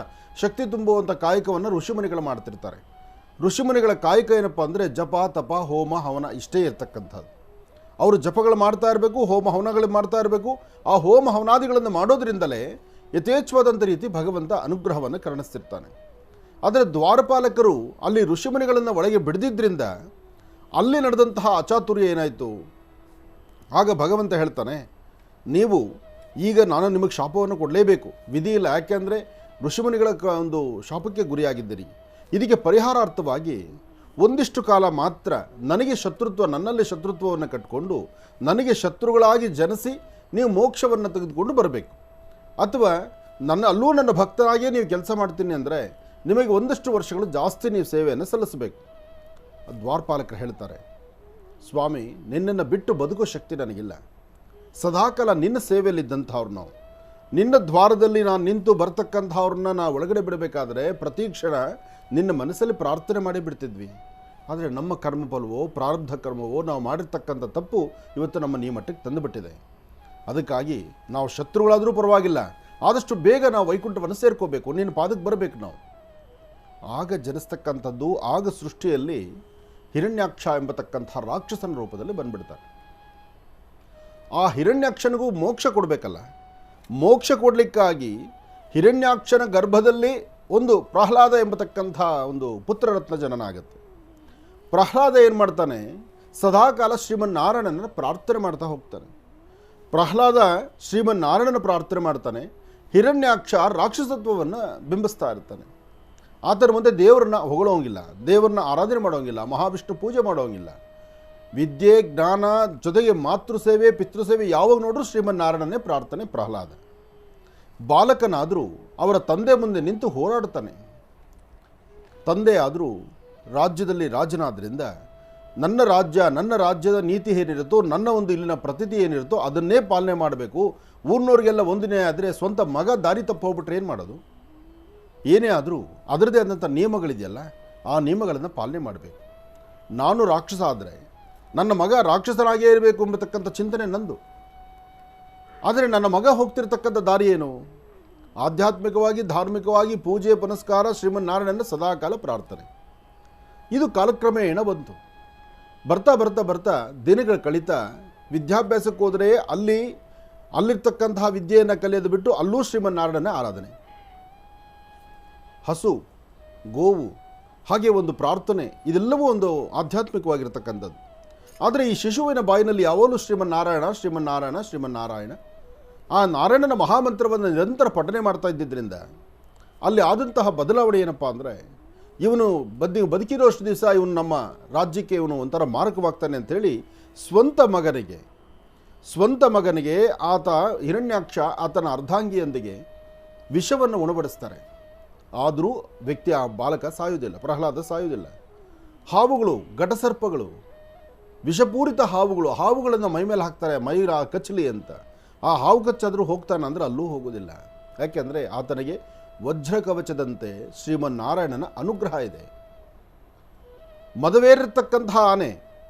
ಶಕ್ತಿ ತುಂಬುವಂಥ ಕಾಯಕವನ್ನು ಋಷಿಮುನಿಗಳು ಮಾಡ್ತಿರ್ತಾರೆ. ಋಷಿಮುನಿಗಳ ಕಾಯಕ ಏನಪ್ಪ ಅಂದರೆ ಜಪ, ತಪ, ಹೋಮ, ಹವನ ಇಷ್ಟೇ ಇರ್ತಕ್ಕಂಥದ್ದು. ಅವರು ಜಪಗಳು ಮಾಡ್ತಾ ಇರಬೇಕು, ಹೋಮ ಹವನಗಳು ಮಾಡ್ತಾ ಇರಬೇಕು. ಆ ಹೋಮ ಹವನಾದಿಗಳನ್ನು ಮಾಡೋದ್ರಿಂದಲೇ ಯಥೇಚ್ಛವಾದಂಥ ರೀತಿ ಭಗವಂತ ಅನುಗ್ರಹವನ್ನು ಕರುಣಿಸ್ತಿರ್ತಾನೆ. ಆದರೆ ದ್ವಾರಪಾಲಕರು ಅಲ್ಲಿ ಋಷಿಮುನಿಗಳನ್ನು ಒಳಗೆ ಬಿಡದಿದ್ದರಿಂದ ಅಲ್ಲಿ ನಡೆದಂತಹ ಅಚಾತುರ್ಯ ಏನಾಯಿತು? ಆಗ ಭಗವಂತ ಹೇಳ್ತಾನೆ, ನೀವು ಈಗ ನಾನು ನಿಮಗೆ ಶಾಪವನ್ನು ಕೊಡಲೇಬೇಕು, ವಿಧಿ ಇಲ್ಲ. ಯಾಕೆಂದರೆ ಋಷಿಮುನಿಗಳ ಒಂದು ಶಾಪಕ್ಕೆ ಗುರಿಯಾಗಿದ್ದೀರಿ. ಇದಕ್ಕೆ ಪರಿಹಾರಾರ್ಥವಾಗಿ ಒಂದಿಷ್ಟು ಕಾಲ ಮಾತ್ರ ನನಗೆ ನನ್ನಲ್ಲಿ ಶತ್ರುತ್ವವನ್ನು ಕಟ್ಟಿಕೊಂಡು ನನಗೆ ಶತ್ರುಗಳಾಗಿ ಜನಿಸಿ ನೀವು ಮೋಕ್ಷವನ್ನು ತೆಗೆದುಕೊಂಡು ಬರಬೇಕು. ಅಥವಾ ಅಲ್ಲೂ ನನ್ನ ಭಕ್ತರಾಗಿಯೇ ನೀವು ಕೆಲಸ ಮಾಡ್ತೀನಿ ಅಂದರೆ ನಿಮಗೆ ಒಂದಷ್ಟು ವರ್ಷಗಳು ಜಾಸ್ತಿ ನೀವು ಸೇವೆಯನ್ನು ಸಲ್ಲಿಸಬೇಕು. ದ್ವಾರಪಾಲಕರು ಹೇಳ್ತಾರೆ, ಸ್ವಾಮಿ, ನಿನ್ನನ್ನು ಬಿಟ್ಟು ಬದುಕೋ ಶಕ್ತಿ ನನಗಿಲ್ಲ. ಸದಾಕಾಲ ನಿನ್ನ ಸೇವೆಯಲ್ಲಿದ್ದಂಥವ್ರು ನಾವು. ನಿನ್ನ ದ್ವಾರದಲ್ಲಿ ನಾನು ನಿಂತು ಬರ್ತಕ್ಕಂಥವ್ರನ್ನ ನಾವು ಒಳಗಡೆ ಬಿಡಬೇಕಾದ್ರೆ ಪ್ರತಿ ಕ್ಷಣ ನಿನ್ನ ಮನಸ್ಸಲ್ಲಿ ಪ್ರಾರ್ಥನೆ ಮಾಡಿ ಬಿಡ್ತಿದ್ವಿ. ಆದರೆ ನಮ್ಮ ಕರ್ಮಫಲವೋ ಪ್ರಾರಬ್ಧ ಕರ್ಮವೋ ನಾವು ಮಾಡಿರ್ತಕ್ಕಂಥ ತಪ್ಪು ಇವತ್ತು ನಮ್ಮ ಈ ಮಟ್ಟಕ್ಕೆ ತಂದುಬಿಟ್ಟಿದೆ. ಅದಕ್ಕಾಗಿ ನಾವು ಶತ್ರುಗಳಾದರೂ ಪರವಾಗಿಲ್ಲ, ಆದಷ್ಟು ಬೇಗ ನಾವು ವೈಕುಂಠವನ್ನು ಸೇರ್ಕೋಬೇಕು, ನಿನ್ನ ಪಾದಕ್ಕೆ ಬರಬೇಕು ನಾವು. ಆಗ ಜನಿಸ್ತಕ್ಕಂಥದ್ದು, ಆಗ ಸೃಷ್ಟಿಯಲ್ಲಿ ಹಿರಣ್ಯಾಕ್ಷ ಎಂಬತಕ್ಕಂಥ ರಾಕ್ಷಸನ ರೂಪದಲ್ಲಿ ಬಂದ್ಬಿಡ್ತಾರೆ. ಆ ಹಿರಣ್ಯಾಕ್ಷನಿಗೂ ಮೋಕ್ಷ ಕೊಡಬೇಕಲ್ಲ. ಮೋಕ್ಷ ಕೊಡಲಿಕ್ಕಾಗಿ ಹಿರಣ್ಯಾಕ್ಷನ ಗರ್ಭದಲ್ಲಿ ಒಂದು ಪ್ರಹ್ಲಾದ ಎಂಬತಕ್ಕಂಥ ಒಂದು ಪುತ್ರರತ್ನ ಜನನ ಆಗುತ್ತೆ. ಪ್ರಹ್ಲಾದ ಏನು ಮಾಡ್ತಾನೆ? ಸದಾಕಾಲ ಶ್ರೀಮನ್ನಾರಾಯಣನ ಪ್ರಾರ್ಥನೆ ಮಾಡ್ತಾ ಹೋಗ್ತಾನೆ. ಪ್ರಹ್ಲಾದ ಶ್ರೀಮನ್ನಾರಾಯಣನ ಪ್ರಾರ್ಥನೆ ಮಾಡ್ತಾನೆ. ಹಿರಣ್ಯಾಕ್ಷ ರಾಕ್ಷಸತ್ವವನ್ನು ಬಿಂಬಿಸ್ತಾ ಇರ್ತಾನೆ. ಆತನ ಮುಂದೆ ದೇವರನ್ನ ಹೊಗಳೋಂಗಿಲ್ಲ, ದೇವರನ್ನ ಆರಾಧನೆ ಮಾಡೋಂಗಿಲ್ಲ, ಮಹಾವಿಷ್ಣು ಪೂಜೆ ಮಾಡೋಂಗಿಲ್ಲ. ವಿದ್ಯೆ, ಜ್ಞಾನ ಜೊತೆಗೆ ಮಾತೃಸೇವೆ, ಪಿತೃಸೇವೆ ಯಾವಾಗ ನೋಡ್ರೂ ಶ್ರೀಮನ್ನಾರಾಯಣನೇ ಪ್ರಾರ್ಥನೆ ಪ್ರಹ್ಲಾದ. ಬಾಲಕನಾದರೂ ಅವರ ತಂದೆ ಮುಂದೆ ನಿಂತು ಹೋರಾಡ್ತಾನೆ. ತಂದೆ ಆದರೂ ರಾಜ್ಯದಲ್ಲಿ ರಾಜನಾದ್ದರಿಂದ ನನ್ನ ರಾಜ್ಯದ ನೀತಿ ಏನಿರುತ್ತೋ, ನನ್ನ ಒಂದು ಇಲ್ಲಿನ ಪ್ರತಿಥಿ ಏನಿರುತ್ತೋ ಅದನ್ನೇ ಪಾಲನೆ ಮಾಡಬೇಕು. ಊರಿನವ್ರಿಗೆಲ್ಲ ಒಂದಿನೇ ಆದರೆ ಸ್ವಂತ ಮಗ ದಾರಿ ತಪ್ಪು ಹೋಗ್ಬಿಟ್ರೆ ಏನು ಮಾಡೋದು? ಏನೇ ಆದರೂ ಅದರದೇ ಆದಂಥ ನಿಯಮಗಳಿದೆಯಲ್ಲ, ಆ ನಿಯಮಗಳನ್ನು ಪಾಲನೆ ಮಾಡಬೇಕು. ನಾನು ರಾಕ್ಷಸ ಆದರೆ ನನ್ನ ಮಗ ರಾಕ್ಷಸನಾಗೇ ಇರಬೇಕು ಎಂಬತಕ್ಕಂಥ ಚಿಂತನೆ ನಂದು. ಆದರೆ ನನ್ನ ಮಗ ಹೋಗ್ತಿರ್ತಕ್ಕಂಥ ದಾರಿ ಏನು? ಆಧ್ಯಾತ್ಮಿಕವಾಗಿ, ಧಾರ್ಮಿಕವಾಗಿ ಪೂಜೆ ಪುನಸ್ಕಾರ, ಶ್ರೀಮನ್ನಾರಾಯಣನ ಸದಾಕಾಲ ಪ್ರಾರ್ಥನೆ. ಇದು ಕಾಲಕ್ರಮೇಣ ಬಂತು. ಬರ್ತಾ ಬರ್ತಾ ಬರ್ತಾ ದಿನಗಳು ಕಳೀತಾ ವಿದ್ಯಾಭ್ಯಾಸಕ್ಕೆ ಹೋದರೆ ಅಲ್ಲಿರ್ತಕ್ಕಂತಹ ವಿದ್ಯೆಯನ್ನು ಕಲಿಯೋದು ಬಿಟ್ಟು ಅಲ್ಲೂ ಶ್ರೀಮನ್ನಾರಾಯಣನ ಆರಾಧನೆ. ಹಸು, ಗೋವು, ಹಾಗೆ ಒಂದು ಪ್ರಾರ್ಥನೆ, ಇದೆಲ್ಲವೂ ಒಂದು ಆಧ್ಯಾತ್ಮಿಕವಾಗಿರ್ತಕ್ಕಂಥದ್ದು. ಆದರೆ ಈ ಶಿಶುವಿನ ಬಾಯಿನಲ್ಲಿ ಯಾವಾಗಲೂ ಶ್ರೀಮನ್ನಾರಾಯಣ ಶ್ರೀಮನ್ನಾರಾಯಣ ಶ್ರೀಮನ್ನಾರಾಯಣ, ಆ ನಾರಾಯಣನ ಮಹಾಮಂತ್ರವನ್ನು ನಿರಂತರ ಪಠನೆ ಮಾಡ್ತಾ ಇದ್ದಿದ್ದರಿಂದ ಅಲ್ಲಿ ಆದಂತಹ ಬದಲಾವಣೆ ಏನಪ್ಪ ಅಂದರೆ, ಇವನು ಬದುಕಿರೋಷ್ಟು ದಿವಸ ಇವನು ನಮ್ಮ ರಾಜ್ಯಕ್ಕೆ ಇವನು ಒಂಥರ ಮಾರಕವಾಗ್ತಾನೆ ಅಂಥೇಳಿ ಸ್ವಂತ ಮಗನಿಗೆ ಆತ ಹಿರಣ್ಯಾಕ್ಷ ಆತನ ಅರ್ಧಾಂಗಿಯೊಂದಿಗೆ ವಿಷವನ್ನು ಉಣಬಡಿಸ್ತಾರೆ. ಆದರೂ ವ್ಯಕ್ತಿ, ಆ ಬಾಲಕ ಸಾಯುವುದಿಲ್ಲ, ಪ್ರಹ್ಲಾದ ಸಾಯುವುದಿಲ್ಲ. ಹಾವುಗಳು, ಘಟಸರ್ಪಗಳು ವಿಷಪೂರಿತ ಹಾವುಗಳನ್ನು ಮೈ ಮೇಲೆ ಹಾಕ್ತಾರೆ, ಮೈರ ಕಚ್ಚಲಿ ಅಂತ. ಆ ಹಾವು ಕಚ್ಚಾದರೂ ಹೋಗ್ತಾನೆ ಅಂದರೆ ಅಲ್ಲೂ ಹೋಗೋದಿಲ್ಲ. ಯಾಕೆಂದರೆ ಆತನಿಗೆ ವಜ್ರ ಕವಚದಂತೆ ಶ್ರೀಮನ್ನಾರಾಯಣನ ಅನುಗ್ರಹ ಇದೆ. ಮದವೇರಿರ್ತಕ್ಕಂತಹ ಆನೆ,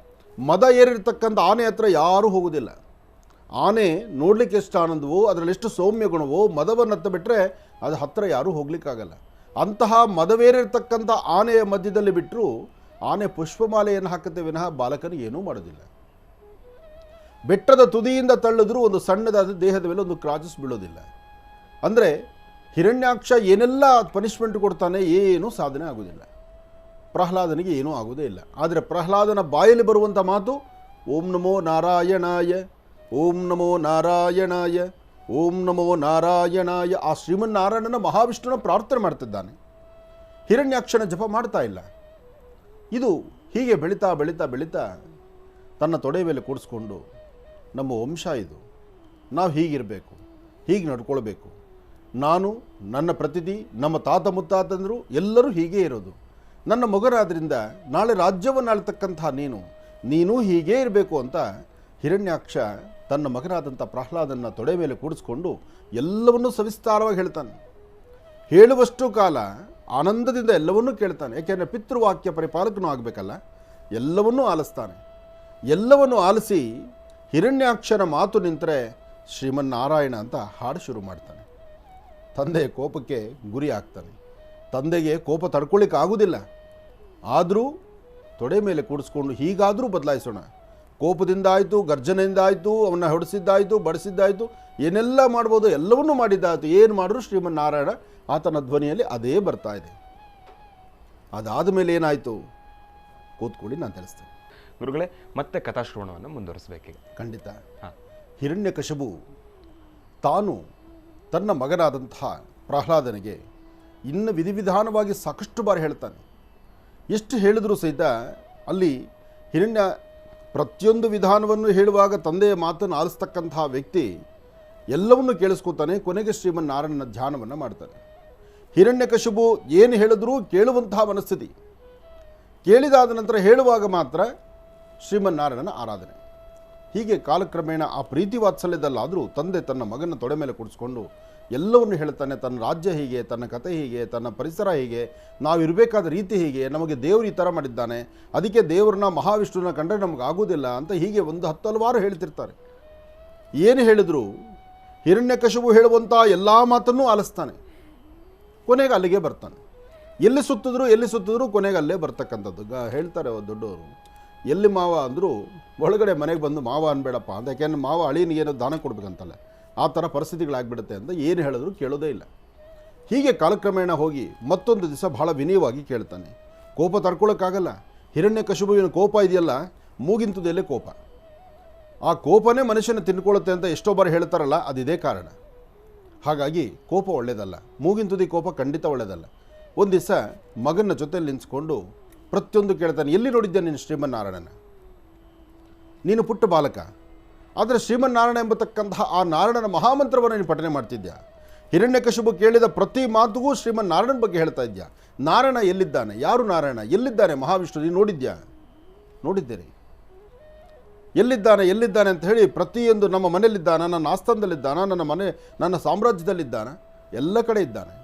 ಮದ ಏರಿರ್ತಕ್ಕಂಥ ಆನೆ ಹತ್ರ ಯಾರೂ ಹೋಗೋದಿಲ್ಲ. ಆನೆ ನೋಡಲಿಕ್ಕೆ ಎಷ್ಟು ಆನಂದವೋ, ಅದರಲ್ಲಿ ಎಷ್ಟು ಸೌಮ್ಯ ಗುಣವೋ, ಮದವನ್ನು ಹತ್ತ ಬಿಟ್ಟರೆ ಅದು ಹತ್ತಿರ ಯಾರೂ ಹೋಗ್ಲಿಕ್ಕಾಗಲ್ಲ. ಅಂತಹ ಮದವೇರಿರ್ತಕ್ಕಂಥ ಆನೆಯ ಮಧ್ಯದಲ್ಲಿ ಬಿಟ್ಟರೂ ಆನೆ ಪುಷ್ಪಮಾಲೆಯನ್ನು ಹಾಕುತ್ತೆ ವಿನಃ ಬಾಲಕನಿಗೆ ಏನೂ ಮಾಡೋದಿಲ್ಲ. ಬೆಟ್ಟದ ತುದಿಯಿಂದ ತಳ್ಳಿದ್ರೂ ಒಂದು ಸಣ್ಣದಾದ ದೇಹದ ಮೇಲೆ ಒಂದು ಕ್ರಾಚಸ್ ಬೀಳೋದಿಲ್ಲ. ಅಂದರೆ ಹಿರಣ್ಯಾಕ್ಷ ಏನೆಲ್ಲ ಪನಿಷ್ಮೆಂಟ್ ಕೊಡ್ತಾನೆ, ಏನೂ ಸಾಧನೆ ಆಗೋದಿಲ್ಲ. ಪ್ರಹ್ಲಾದನಿಗೆ ಏನೂ ಆಗೋದೇ ಇಲ್ಲ. ಆದರೆ ಪ್ರಹ್ಲಾದನ ಬಾಯಲ್ಲಿ ಬರುವಂಥ ಮಾತು ಓಂ ನಮೋ ನಾರಾಯಣಾಯ, ಓಂ ನಮೋ ನಾರಾಯಣಾಯ, ಓಂ ನಮೋ ನಾರಾಯಣಾಯ. ಆ ಶ್ರೀಮನ್ನಾರಾಯಣನ ಮಹಾವಿಷ್ಣುನ ಪ್ರಾರ್ಥನೆ ಮಾಡ್ತಿದ್ದಾನೆ, ಹಿರಣ್ಯಾಕ್ಷನ ಜಪ ಮಾಡ್ತಾ ಇಲ್ಲ. ಇದು ಹೀಗೆ ಬೆಳೀತಾ ಬೆಳೀತಾ ಬೆಳೀತಾ ತನ್ನ ತೊಡೆ ಮೇಲೆ ಕೂಡಿಸ್ಕೊಂಡು, ನಮ್ಮ ವಂಶ ಇದು, ನಾವು ಹೀಗಿರಬೇಕು, ಹೀಗೆ ನಡ್ಕೊಳ್ಬೇಕು, ನಾನು ನನ್ನ ಪ್ರತಿದಿ ನಮ್ಮ ತಾತ ಮುತ್ತಾತಂದರು ಎಲ್ಲರೂ ಹೀಗೇ ಇರೋದು, ನನ್ನ ಮಗನಾದ್ರಿಂದ ನಾಳೆ ರಾಜ್ಯವನ್ನು ಆಳ್ತಕ್ಕಂಥ ನೀನು ಹೀಗೇ ಇರಬೇಕು ಅಂತ ಹಿರಣ್ಯಾಕ್ಷ ತನ್ನ ಮಗನಾದಂಥ ಪ್ರಹ್ಲಾದನ ತೊಡೆ ಮೇಲೆ ಕೂಡಿಸ್ಕೊಂಡು ಎಲ್ಲವನ್ನೂ ಸವಿಸ್ತಾರವಾಗಿ ಹೇಳ್ತಾನೆ. ಹೇಳುವಷ್ಟು ಕಾಲ ಆನಂದದಿಂದ ಎಲ್ಲವನ್ನೂ ಕೇಳ್ತಾನೆ. ಯಾಕೆಂದರೆ ಪಿತೃವಾಕ್ಯ ಪರಿಪಾಲಕನೂ ಆಗಬೇಕಲ್ಲ, ಎಲ್ಲವನ್ನೂ ಆಲಿಸ್ತಾನೆ. ಎಲ್ಲವನ್ನೂ ಆಲಿಸಿ ಹಿರಣ್ಯಾಕ್ಷನ ಮಾತು ನಿಂತರೆ ಶ್ರೀಮನ್ನಾರಾಯಣ ಅಂತ ಹಾಡು ಶುರು ಮಾಡ್ತಾನೆ. ತಂದೆಯ ಕೋಪಕ್ಕೆ ಗುರಿ ಆಗ್ತಾನೆ. ತಂದೆಗೆ ಕೋಪ ತಡ್ಕೊಳ್ಳಿಕ್ಕೆ ಆಗೋದಿಲ್ಲ. ಆದರೂ ತೊಡೆ ಮೇಲೆ ಕೂಡಿಸ್ಕೊಂಡು ಹೀಗಾದರೂ ಬದಲಾಯಿಸೋಣ, ಕೋಪದಿಂದ ಆಯಿತು, ಗರ್ಜನೆಯಿಂದ ಆಯಿತು, ಅವನ್ನ ಹೊಡೆಸಿದ್ದಾಯಿತು, ಬಡಿಸಿದ್ದಾಯಿತು, ಏನೆಲ್ಲ ಮಾಡ್ಬೋದು ಎಲ್ಲವನ್ನೂ ಮಾಡಿದ್ದಾಯಿತು. ಏನು ಮಾಡಿದ್ರು ಶ್ರೀಮನ್ನಾರಾಯಣ ಆತನ ಧ್ವನಿಯಲ್ಲಿ ಅದೇ ಬರ್ತಾ ಇದೆ. ಅದಾದ ಮೇಲೆ ಏನಾಯಿತು ಕೂತ್ಕೊಳ್ಳಿ, ನಾನು ತಿಳಿಸ್ತೇನೆ. ಗುರುಗಳೇ, ಮತ್ತೆ ಕಥಾಶ್ರವಣವನ್ನು ಮುಂದುವರಿಸಬೇಕೀಗ. ಖಂಡಿತ. ಹಿರಣ್ಯಕಶಿಪು ತಾನು ತನ್ನ ಮಗನಾದಂತಹ ಪ್ರಹ್ಲಾದನಿಗೆ ಇನ್ನು ವಿಧಿವಿಧಾನವಾಗಿ ಸಾಕಷ್ಟು ಬಾರಿ ಹೇಳ್ತಾನೆ. ಎಷ್ಟು ಹೇಳಿದರೂ ಸಹಿತ ಅಲ್ಲಿ ಹಿರಣ್ಯ ಪ್ರತಿಯೊಂದು ವಿಧಾನವನ್ನು ಹೇಳುವಾಗ ತಂದೆಯ ಮಾತನ್ನು ಆಲಿಸ್ತಕ್ಕಂತಹ ವ್ಯಕ್ತಿ ಎಲ್ಲವನ್ನೂ ಕೇಳಿಸ್ಕೊತಾನೆ. ಕೊನೆಗೆ ಶ್ರೀಮನ್ನಾರಾಯಣನ ಧ್ಯಾನವನ್ನು ಮಾಡ್ತಾನೆ. ಹಿರಣ್ಯಕಶಿಪು ಏನು ಹೇಳಿದ್ರೂ ಕೇಳುವಂತಹ ಮನಸ್ಥಿತಿ, ಕೇಳಿದಾದ ನಂತರ ಹೇಳುವಾಗ ಮಾತ್ರ ಶ್ರೀಮನ್ನಾರಾಯಣನ ಆರಾಧನೆ. ಹೀಗೆ ಕಾಲಕ್ರಮೇಣ ಆ ಪ್ರೀತಿ ವಾತ್ಸಲ್ಯದಲ್ಲಾದರೂ ತಂದೆ ತನ್ನ ಮಗನ ತೊಡೆ ಮೇಲೆ ಕೂಡಿಸ್ಕೊಂಡು ಎಲ್ಲವನ್ನು ಹೇಳ್ತಾನೆ. ತನ್ನ ರಾಜ್ಯ ಹೀಗೆ, ತನ್ನ ಕಥೆ ಹೀಗೆ, ತನ್ನ ಪರಿಸರ ಹೀಗೆ, ನಾವಿರಬೇಕಾದ ರೀತಿ ಹೀಗೆ, ನಮಗೆ ದೇವರು ಈ ಥರ ಮಾಡಿದ್ದಾನೆ, ಅದಕ್ಕೆ ದೇವರನ್ನ ಮಹಾವಿಷ್ಣುನ ಕಂಡ್ರೆ ನಮಗೆ ಆಗೋದಿಲ್ಲ ಅಂತ ಹೀಗೆ ಒಂದು 10 ಹಲವಾರು ಹೇಳ್ತಿರ್ತಾರೆ. ಏನು ಹೇಳಿದ್ರು ಹಿರಣ್ಯಕಶಿಪು ಹೇಳುವಂಥ ಎಲ್ಲ ಮಾತನ್ನೂ ಆಲಿಸ್ತಾನೆ. ಕೊನೆಗೆ ಅಲ್ಲಿಗೆ ಬರ್ತಾನೆ. ಎಲ್ಲಿ ಸುತ್ತಿದ್ರು ಕೊನೆಗೆ ಅಲ್ಲೇ ಬರ್ತಕ್ಕಂಥದ್ದು. ಹೇಳ್ತಾರೆ ದೊಡ್ಡವರು, ಎಲ್ಲಿ ಮಾವ ಅಂದರೂ ಒಳಗಡೆ ಮನೆಗೆ ಬಂದು ಮಾವ ಅನ್ಬೇಡಪ್ಪ ಅಂತ. ಯಾಕೆಂದ್ರೆ ಮಾವ ಅಳಿನಿಗೇನೋ ದಾನ ಕೊಡ್ಬೇಕಂತಲ್ಲ, ಆ ಥರ ಪರಿಸ್ಥಿತಿಗಳಾಗ್ಬಿಡುತ್ತೆ ಅಂತ ಏನು ಹೇಳಿದ್ರು ಕೇಳೋದೇ ಇಲ್ಲ. ಹೀಗೆ ಕಾಲಕ್ರಮೇಣ ಹೋಗಿ ಮತ್ತೊಂದು ದಿವಸ ಬಹಳ ವಿನಯವಾಗಿ ಕೇಳ್ತಾನೆ. ಕೋಪ ತಡ್ಕೊಳ್ಳೋಕ್ಕಾಗಲ್ಲ. ಹಿರಣ್ಯಕಶಿಪುವಿನ ಕೋಪ ಇದೆಯಲ್ಲ, ಮೂಗಿನ ತುದಿಯಲ್ಲೇ ಕೋಪ. ಆ ಕೋಪನೇ ಮನುಷ್ಯನ ತಿನ್ಕೊಳ್ಳುತ್ತೆ ಅಂತ ಎಷ್ಟೋ ಬಾರಿ ಹೇಳ್ತಾರಲ್ಲ, ಅದಿದೇ ಕಾರಣ. ಹಾಗಾಗಿ ಕೋಪ ಒಳ್ಳೆಯದಲ್ಲ, ಮೂಗಿನ ತುದಿ ಕೋಪ ಖಂಡಿತ ಒಳ್ಳೆಯದಲ್ಲ. ಒಂದು ದಿವಸ ಮಗನ ಜೊತೆಯಲ್ಲಿ ನಿಂತ್ಕೊಂಡು ಪ್ರತಿಯೊಂದು ಕೇಳ್ತಾನೆ. ಎಲ್ಲಿ ನೋಡಿದ್ದೆ ನೀನು ಶ್ರೀಮನ್ನಾರಾಯಣನ? ನೀನು ಪುಟ್ಟ ಬಾಲಕ, ಆದರೆ ಶ್ರೀಮನ್ನಾರಾಯಣ ಎಂಬತಕ್ಕಂತಹ ಆ ನಾರಾಯಣನ ಮಹಾಮಂತ್ರವನ್ನು ನೀನು ಪಠನೆ ಮಾಡ್ತಿದ್ಯಾ. ಹಿರಣ್ಯಕಶಿಪು ಕೇಳಿದ ಪ್ರತಿ ಮಾತುಗೂ ಶ್ರೀಮನ್ನಾರಾಯಣನ ಬಗ್ಗೆ ಹೇಳ್ತಾ ಇದ್ಯಾ. ನಾರಾಯಣ ಎಲ್ಲಿದ್ದಾನೆ? ಯಾರು ನಾರಾಯಣ? ಎಲ್ಲಿದ್ದಾನೆ ಮಹಾವಿಷ್ಣು? ನೀನು ನೋಡಿದ್ಯಾ? ನೋಡಿದ್ದೇನೆ. ಎಲ್ಲಿದ್ದಾನೆ ಅಂತ ಹೇಳಿ ಪ್ರತಿಯೊಂದು ನಮ್ಮ ಮನೆಯಲ್ಲಿದ್ದಾನ, ನನ್ನ ಆಸ್ಥಾನದಲ್ಲಿದ್ದಾನ, ನನ್ನ ಸಾಮ್ರಾಜ್ಯದಲ್ಲಿದ್ದಾನ, ಎಲ್ಲ ಕಡೆ ಇದ್ದಾನೆ.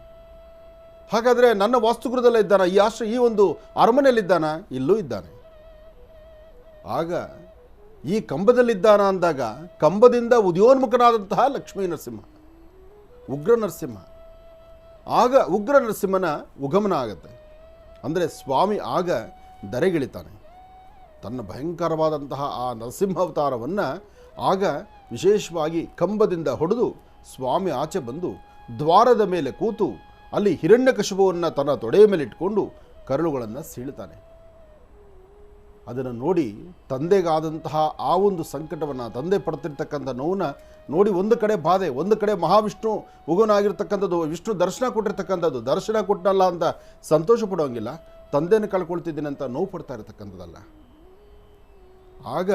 ಹಾಗಾದರೆ ನನ್ನ ವಾಸ್ತುಗೃಹದಲ್ಲೇ ಇದ್ದಾನ? ಈ ಒಂದು ಅರಮನೆಯಲ್ಲಿದ್ದಾನ? ಇಲ್ಲೂ ಇದ್ದಾನೆ. ಆಗ ಈ ಕಂಬದಲ್ಲಿದ್ದಾನ ಅಂದಾಗ ಕಂಬದಿಂದ ಉದಯೋನ್ಮುಖನಾದಂತಹ ಲಕ್ಷ್ಮೀ ನರಸಿಂಹ, ಉಗ್ರ ನರಸಿಂಹ. ಆಗ ಉಗ್ರ ನರಸಿಂಹನ ಉಗಮನ ಆಗತ್ತೆ. ಅಂದರೆ ಸ್ವಾಮಿ ಆಗ ಧರೆಗಿಳಿತಾನೆ. ತನ್ನ ಭಯಂಕರವಾದಂತಹ ಆ ನರಸಿಂಹಾವತಾರವನ್ನು ಆಗ ವಿಶೇಷವಾಗಿ ಕಂಬದಿಂದ ಹೊಡೆದು ಸ್ವಾಮಿ ಆಚೆ ಬಂದು ದ್ವಾರದ ಮೇಲೆ ಕೂತು ಅಲ್ಲಿ ಹಿರಣ್ಯಕಶಿಪುವನ್ನು ತನ್ನ ತೊಡೆಯ ಮೇಲೆ ಇಟ್ಕೊಂಡು ಕರುಳುಗಳನ್ನು ಸೀಳ್ತಾನೆ. ಅದನ್ನು ನೋಡಿ ತಂದೆಗಾದಂತಹ ಆ ಒಂದು ಸಂಕಟವನ್ನು, ತಂದೆ ಪಡ್ತಿರ್ತಕ್ಕಂಥ ನೋವನ್ನು ನೋಡಿ ಒಂದು ಕಡೆ ಬಾಧೆ, ಒಂದು ಕಡೆ ಮಹಾವಿಷ್ಣು ಉಗನಾಗಿರ್ತಕ್ಕಂಥದ್ದು, ವಿಷ್ಣು ದರ್ಶನ ಕೊಟ್ಟಿರ್ತಕ್ಕಂಥದ್ದು, ದರ್ಶನ ಕೊಟ್ಟಲ್ಲ ಅಂತ ಸಂತೋಷ ಪಡೋಂಗಿಲ್ಲ, ತಂದೆಯನ್ನು ಕಳ್ಕೊಳ್ತಿದ್ದೀನಿ ಅಂತ ನೋವು ಪಡ್ತಾ ಇರತಕ್ಕಂಥದ್ದಲ್ಲ. ಆಗ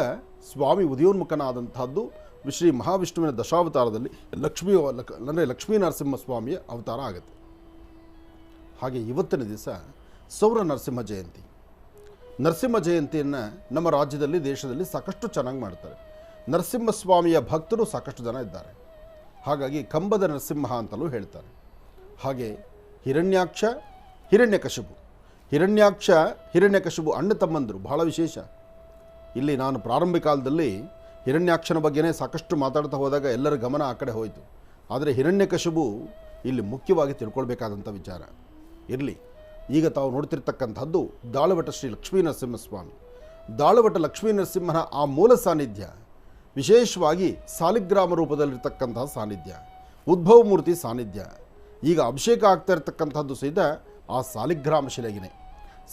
ಸ್ವಾಮಿ ಉದಯೋನ್ಮುಖನಾದಂಥದ್ದು ಶ್ರೀ ಮಹಾವಿಷ್ಣುವಿನ ದಶಾವತಾರದಲ್ಲಿ ಲಕ್ಷ್ಮೀ ನರಸಿಂಹ ಸ್ವಾಮಿಯ ಅವತಾರ ಆಗುತ್ತೆ. ಹಾಗೆ ಇವತ್ತಿನ ದಿವಸ ಸೌರ ನರಸಿಂಹ ಜಯಂತಿ. ನರಸಿಂಹ ಜಯಂತಿಯನ್ನು ನಮ್ಮ ರಾಜ್ಯದಲ್ಲಿ ದೇಶದಲ್ಲಿ ಸಾಕಷ್ಟು ಚೆನ್ನಾಗಿ ಮಾಡ್ತಾರೆ. ನರಸಿಂಹಸ್ವಾಮಿಯ ಭಕ್ತರು ಸಾಕಷ್ಟು ಜನ ಇದ್ದಾರೆ. ಹಾಗಾಗಿ ಕಂಬದ ನರಸಿಂಹ ಅಂತಲೂ ಹೇಳ್ತಾರೆ. ಹಾಗೆ ಹಿರಣ್ಯಾಕ್ಷ, ಹಿರಣ್ಯಕಶಿಪು, ಹಿರಣ್ಯಕಶಿಪು ಅಣ್ಣ ತಮ್ಮಂದರು ಬಹಳ ವಿಶೇಷ. ಇಲ್ಲಿ ನಾನು ಪ್ರಾರಂಭಿಕ ಕಾಲದಲ್ಲಿ ಹಿರಣ್ಯಾಕ್ಷನ ಬಗ್ಗೆನೇ ಸಾಕಷ್ಟು ಮಾತಾಡ್ತಾ ಹೋದಾಗ ಎಲ್ಲರ ಗಮನ ಆ ಕಡೆ ಹೋಯಿತು. ಆದರೆ ಹಿರಣ್ಯಕಶಿಪು ಇಲ್ಲಿ ಮುಖ್ಯವಾಗಿ ತಿಳ್ಕೊಳ್ಬೇಕಾದಂಥ ವಿಚಾರ. ಇರಲಿ, ಈಗ ತಾವು ನೋಡ್ತಿರ್ತಕ್ಕಂಥದ್ದು ದಾಳವಟ ಶ್ರೀ ಲಕ್ಷ್ಮೀ ನರಸಿಂಹಸ್ವಾಮಿ. ದಾಳವಟ ಲಕ್ಷ್ಮೀ ನರಸಿಂಹನ ಆ ಮೂಲ ಸಾನ್ನಿಧ್ಯ ವಿಶೇಷವಾಗಿ ಸಾಲಿಗ್ರಾಮ ರೂಪದಲ್ಲಿರ್ತಕ್ಕಂತಹ ಸಾನ್ನಿಧ್ಯ, ಉದ್ಭವ ಮೂರ್ತಿ ಸಾನ್ನಿಧ್ಯ. ಈಗ ಅಭಿಷೇಕ ಆಗ್ತಾ ಇರತಕ್ಕಂಥದ್ದು ಸಹಿತ ಆ ಸಾಲಿಗ್ರಾಮ ಶಿಲೆಗಿನೇ.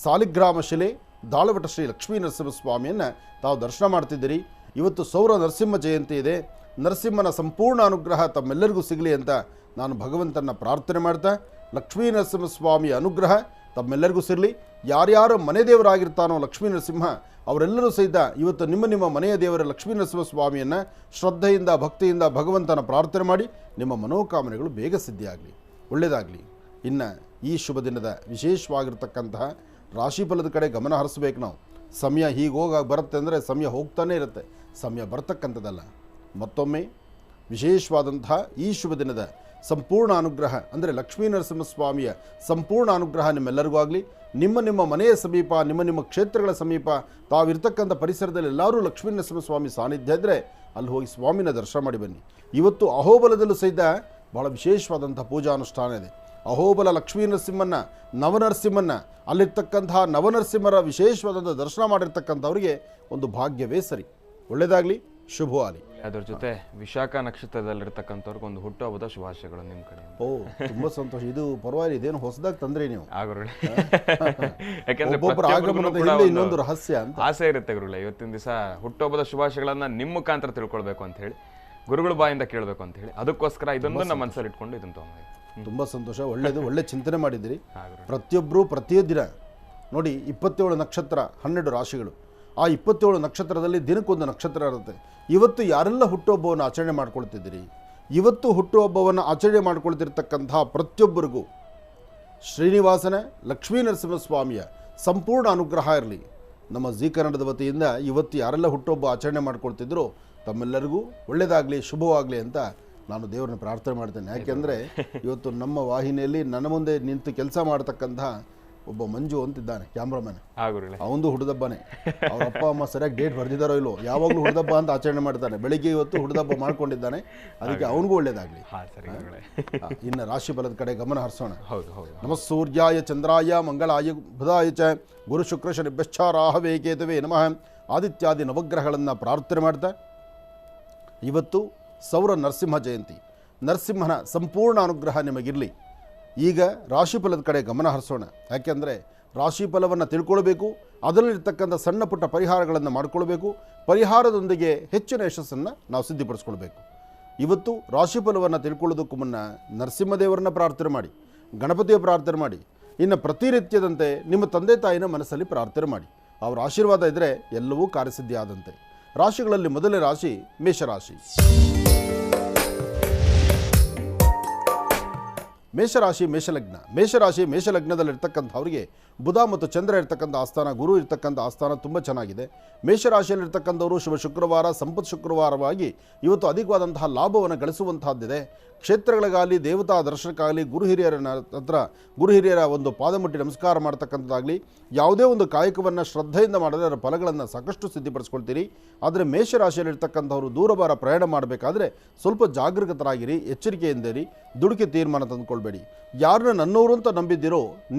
ಸಾಲಿಗ್ರಾಮ ಶಿಲೆ ದಾಳವಟ ಶ್ರೀ ಲಕ್ಷ್ಮೀ ನರಸಿಂಹಸ್ವಾಮಿಯನ್ನು ತಾವು ದರ್ಶನ ಮಾಡ್ತಿದ್ದೀರಿ. ಇವತ್ತು ಸೌರ ನರಸಿಂಹ ಜಯಂತಿ ಇದೆ. ನರಸಿಂಹನ ಸಂಪೂರ್ಣ ಅನುಗ್ರಹ ತಮ್ಮೆಲ್ಲರಿಗೂ ಸಿಗಲಿ ಅಂತ ನಾನು ಭಗವಂತನ ಪ್ರಾರ್ಥನೆ ಮಾಡ್ತಾ, ಲಕ್ಷ್ಮೀ ನರಸಿಂಹಸ್ವಾಮಿಯ ಅನುಗ್ರಹ ತಮ್ಮೆಲ್ಲರಿಗೂ ಸಿರಲಿ. ಯಾರ್ಯಾರು ಮನೆ ದೇವರಾಗಿರ್ತಾನೋ ಲಕ್ಷ್ಮೀ ನರಸಿಂಹ, ಅವರೆಲ್ಲರೂ ಸಹಿತ ಇವತ್ತು ನಿಮ್ಮ ಮನೆಯ ದೇವರ ಲಕ್ಷ್ಮೀ ನರಸಿಂಹಸ್ವಾಮಿಯನ್ನು ಶ್ರದ್ಧೆಯಿಂದ ಭಕ್ತಿಯಿಂದ ಭಗವಂತನ ಪ್ರಾರ್ಥನೆ ಮಾಡಿ ನಿಮ್ಮ ಮನೋಕಾಮನೆಗಳು ಬೇಗ ಸಿದ್ಧಿಯಾಗಲಿ, ಒಳ್ಳೆಯದಾಗಲಿ. ಇನ್ನು ಈ ಶುಭ ದಿನದ ವಿಶೇಷವಾಗಿರ್ತಕ್ಕಂತಹ ರಾಶಿಫಲದ ಕಡೆ ಗಮನ ಹರಿಸ್ಬೇಕು ನಾವು. ಸಮಯ ಹೀಗೆ ಹೋಗಾಗಿ ಬರುತ್ತೆ ಅಂದರೆ ಸಮಯ ಹೋಗ್ತಾನೆ ಇರುತ್ತೆ, ಸಮಯ ಬರ್ತಕ್ಕಂಥದ್ದಲ್ಲ. ಮತ್ತೊಮ್ಮೆ ವಿಶೇಷವಾದಂತಹ ಈ ಶುಭ ದಿನದ ಸಂಪೂರ್ಣ ಅನುಗ್ರಹ ಅಂದರೆ ಲಕ್ಷ್ಮೀ ನರಸಿಂಹಸ್ವಾಮಿಯ ಸಂಪೂರ್ಣ ಅನುಗ್ರಹ ನಿಮ್ಮೆಲ್ಲರಿಗೂ ಆಗಲಿ. ನಿಮ್ಮ ಮನೆಯ ಸಮೀಪ, ನಿಮ್ಮ ಕ್ಷೇತ್ರಗಳ ಸಮೀಪ ತಾವಿರ್ತಕ್ಕಂಥ ಪರಿಸರದಲ್ಲಿ ಎಲ್ಲರೂ ಲಕ್ಷ್ಮೀ ನರಸಿಂಹಸ್ವಾಮಿ ಸಾನ್ನಿಧ್ಯ ಇದ್ದರೆ ಅಲ್ಲಿ ಹೋಗಿ ಸ್ವಾಮಿನ ದರ್ಶನ ಮಾಡಿ ಬನ್ನಿ. ಇವತ್ತು ಅಹೋಬಲದಲ್ಲೂ ಸಹಿತ ಭಾಳ ವಿಶೇಷವಾದಂಥ ಪೂಜಾ ಅನುಷ್ಠಾನ ಇದೆ. ಅಹೋಬಲ ಲಕ್ಷ್ಮೀ ನರಸಿಂಹನ, ನವನರಸಿಂಹನ, ಅಲ್ಲಿರ್ತಕ್ಕಂತಹ ನವನರಸಿಂಹರ ವಿಶೇಷವಾದಂಥ ದರ್ಶನ ಮಾಡಿರ್ತಕ್ಕಂಥವ್ರಿಗೆ ಒಂದು ಭಾಗ್ಯವೇ ಸರಿ. ಒಳ್ಳೆಯದಾಗಲಿ, ಶುಭವಾಗಲಿ. ಅದ್ರ ಜೊತೆ ವಿಶಾಖ ನಕ್ಷತ್ರದಲ್ಲಿರ್ತಕ್ಕಂಥವ್ರಿಗೆ ಒಂದು ಹುಟ್ಟುಹಬ್ಬದ ಶುಭಾಶಯಗಳು ನಿಮ್ಮ ಕಡೆ. ಓ, ತುಂಬ ಸಂತೋಷ. ಇದು ಪರವಾಗಿಲ್ಲ, ಇದೇನು ಹೊಸದಾಗಿ ತಂದ್ರಿ ನೀವು. ಗುರುಗಳೇ, ಯಾಕಂದ್ರೆ ಒಬ್ಬೊಬ್ಬರ ಆಗಮನದ ಹಿಂದೆ ಇನ್ನೊಂದು ರಹಸ್ಯ ಅಂತ ಆಸೆ ಇರುತ್ತೆ ಗುರುಗಳೇ. ಇವತ್ತಿನ ದಿವಸ ಹುಟ್ಟುಹಬ್ಬದ ಶುಭಾಶಯಗಳನ್ನ ನಿಮ್ಮ ಮುಖಾಂತರ ತಿಳ್ಕೊಳ್ಬೇಕು ಅಂತ ಹೇಳಿ, ಗುರುಗಳ ಬಾಯಿಂದ ಕೇಳಬೇಕು ಅಂತ ಹೇಳಿ, ಅದಕ್ಕೋಸ್ಕರ ಇದೊಂದು ನಮ್ಮ ಮನಸ್ಸಲ್ಲಿ ಇಟ್ಕೊಂಡು ಇದನ್ನು ತಗೊಂಡು ತುಂಬ ಸಂತೋಷ. ಒಳ್ಳೆ ಚಿಂತನೆ ಮಾಡಿದ್ದೀರಿ. ಪ್ರತಿಯೊಬ್ಬರು ಪ್ರತಿಯೊಂದಿನ ನೋಡಿ 27 ನಕ್ಷತ್ರ, 12 ರಾಶಿಗಳು. ಆ 27 ನಕ್ಷತ್ರದಲ್ಲಿ ದಿನಕ್ಕೊಂದು ನಕ್ಷತ್ರ ಇರುತ್ತೆ. ಇವತ್ತು ಯಾರೆಲ್ಲ ಹುಟ್ಟುಹಬ್ಬವನ್ನು ಆಚರಣೆ ಮಾಡ್ಕೊಳ್ತಿದ್ದೀರಿ, ಇವತ್ತು ಹುಟ್ಟುಹಬ್ಬವನ್ನು ಆಚರಣೆ ಮಾಡ್ಕೊಳ್ತಿರ್ತಕ್ಕಂತಹ ಪ್ರತಿಯೊಬ್ಬರಿಗೂ ಶ್ರೀನಿವಾಸನ ಲಕ್ಷ್ಮೀ ನರಸಿಂಹಸ್ವಾಮಿಯ ಸಂಪೂರ್ಣ ಅನುಗ್ರಹ ಇರಲಿ. ನಮ್ಮ ಜೀ ಕನ್ನಡದ ವತಿಯಿಂದ ಇವತ್ತು ಯಾರೆಲ್ಲ ಹುಟ್ಟುಹಬ್ಬ ಆಚರಣೆ ಮಾಡ್ಕೊಳ್ತಿದ್ರು ತಮ್ಮೆಲ್ಲರಿಗೂ ಒಳ್ಳೆಯದಾಗಲಿ, ಶುಭವಾಗಲಿ ಅಂತ ನಾನು ದೇವರನ್ನ ಪ್ರಾರ್ಥನೆ ಮಾಡ್ತೇನೆ. ಯಾಕೆಂದರೆ ಇವತ್ತು ನಮ್ಮ ವಾಹಿನಿಯಲ್ಲಿ ನನ್ನ ಮುಂದೆ ನಿಂತು ಕೆಲಸ ಮಾಡ್ತಕ್ಕಂತಹ ಒಬ್ಬ ಮಂಜು ಅಂತಿದ್ದಾನೆ, ಕ್ಯಾಮ್ರಾಮನ್. ಅವನದು ಹುಡುದಬ್ಬನೇ. ಅವ್ರ ಅಪ್ಪ ಅಮ್ಮ ಸರಿಯಾಗಿ ಡೇಟ್ ಬರೆದಿದ್ದಾರೋ ಇಲ್ಲೋ, ಯಾವಾಗಲೂ ಹುಡುದಬ್ಬ ಅಂತ ಆಚರಣೆ ಮಾಡ್ತಾನೆ. ಬೆಳಿಗ್ಗೆ ಇವತ್ತು ಹುಡುದಬ್ಬ ಮಾಡ್ಕೊಂಡಿದ್ದಾನೆ, ಅದಕ್ಕೆ ಅವನಿಗೂ ಒಳ್ಳೇದಾಗಲಿ. ಇನ್ನು ರಾಶಿ ಫಲದ ಕಡೆ ಗಮನ ಹರಿಸೋಣ. ನಮಃ ಸೂರ್ಯಾಯ ಚಂದ್ರಾಯ ಮಂಗಳಾಯ ಬುಧಾಯ ಚ ಗುರು ಶುಕ್ರ ಶನಿಭ್ಯಶ್ಚ ರಾಹವೇ ಕೇತವೇ ನಮಃ ಆದಿತ್ಯಾದಿ ನವಗ್ರಹಗಳನ್ನು ಪ್ರಾರ್ಥನೆ ಮಾಡ್ತಾ, ಇವತ್ತು ಸೌರ ನರಸಿಂಹ ಜಯಂತಿ. ನರಸಿಂಹನ ಸಂಪೂರ್ಣ ಅನುಗ್ರಹ ನಿಮಗಿರಲಿ. ಈಗ ರಾಶಿಫಲದ ಕಡೆ ಗಮನ ಹರಿಸೋಣ. ಯಾಕೆಂದರೆ ರಾಶಿಫಲವನ್ನು ತಿಳ್ಕೊಳ್ಬೇಕು, ಅದರಲ್ಲಿರ್ತಕ್ಕಂಥ ಸಣ್ಣ ಪುಟ್ಟ ಪರಿಹಾರಗಳನ್ನು ಮಾಡಿಕೊಳ್ಬೇಕು. ಪರಿಹಾರದೊಂದಿಗೆ ಹೆಚ್ಚಿನ ಯಶಸ್ಸನ್ನು ನಾವು ಸಿದ್ಧಿಪಡಿಸ್ಕೊಳ್ಬೇಕು. ಇವತ್ತು ರಾಶಿಫಲವನ್ನು ತಿಳ್ಕೊಳ್ಳೋದಕ್ಕೂ ಮುನ್ನ ನರಸಿಂಹದೇವರನ್ನ ಪ್ರಾರ್ಥನೆ ಮಾಡಿ, ಗಣಪತಿಯ ಪ್ರಾರ್ಥನೆ ಮಾಡಿ, ಇನ್ನು ಪ್ರತಿನಿತ್ಯದಂತೆ ನಿಮ್ಮ ತಂದೆ ತಾಯಿನ ಮನಸ್ಸಲ್ಲಿ ಪ್ರಾರ್ಥನೆ ಮಾಡಿ. ಅವರ ಆಶೀರ್ವಾದ ಇದ್ದರೆ ಎಲ್ಲವೂ ಕಾರ್ಯಸಿದ್ಧಿ ಆದಂತೆ. ರಾಶಿಗಳಲ್ಲಿ ಮೊದಲನೇ ರಾಶಿ ಮೇಷರಾಶಿ. ಮೇಷಲಗ್ನದಲ್ಲಿರ್ತಕ್ಕಂಥವ್ರಿಗೆ ಬುಧ ಮತ್ತು ಚಂದ್ರ ಇರ್ತಕ್ಕಂಥ ಆಸ್ಥಾನ, ಗುರು ಇರ್ತಕ್ಕಂಥ ಆಸ್ಥಾನ ತುಂಬ ಚೆನ್ನಾಗಿದೆ. ಮೇಷರಾಶಿಯಲ್ಲಿರ್ತಕ್ಕಂಥವರು ಶುಭ ಶುಕ್ರವಾರ, ಸಂಪತ್ ಶುಕ್ರವಾರವಾಗಿ ಇವತ್ತು ಅಧಿಕವಾದಂತಹ ಲಾಭವನ್ನು ಗಳಿಸುವಂತಹದ್ದಿದೆ. ಕ್ಷೇತ್ರಗಳಿಗಾಗಲಿ, ದೇವತಾ ದರ್ಶನಕ್ಕಾಗಲಿ, ಗುರು ಹಿರಿಯರ ಒಂದು ಪಾದಮುಟ್ಟಿ ನಮಸ್ಕಾರ ಮಾಡ್ತಕ್ಕಂಥದ್ದಾಗಲಿ, ಯಾವುದೇ ಒಂದು ಕಾಯಕವನ್ನು ಶ್ರದ್ಧೆಯಿಂದ ಮಾಡಿದ್ರೆ ಅದರ ಫಲಗಳನ್ನು ಸಾಕಷ್ಟು ಸಿದ್ಧಿಪಡಿಸ್ಕೊಳ್ತೀರಿ. ಆದರೆ ಮೇಷರಾಶಿಯಲ್ಲಿರ್ತಕ್ಕಂಥವ್ರು ದೂರಭಾರ ಪ್ರಯಾಣ ಮಾಡಬೇಕಾದ್ರೆ ಸ್ವಲ್ಪ ಜಾಗರೂಕರಾಗಿರಿ, ಎಚ್ಚರಿಕೆಯಿಂದಿರಿ, ದುಡುಕಿ ತೀರ್ಮಾನ ತಂದುಕೊಳ್ಬೇಡಿ. ಯಾರನ್ನ ನನ್ನವರು ಅಂತ ನಂಬಿದ್ದೀರೋ,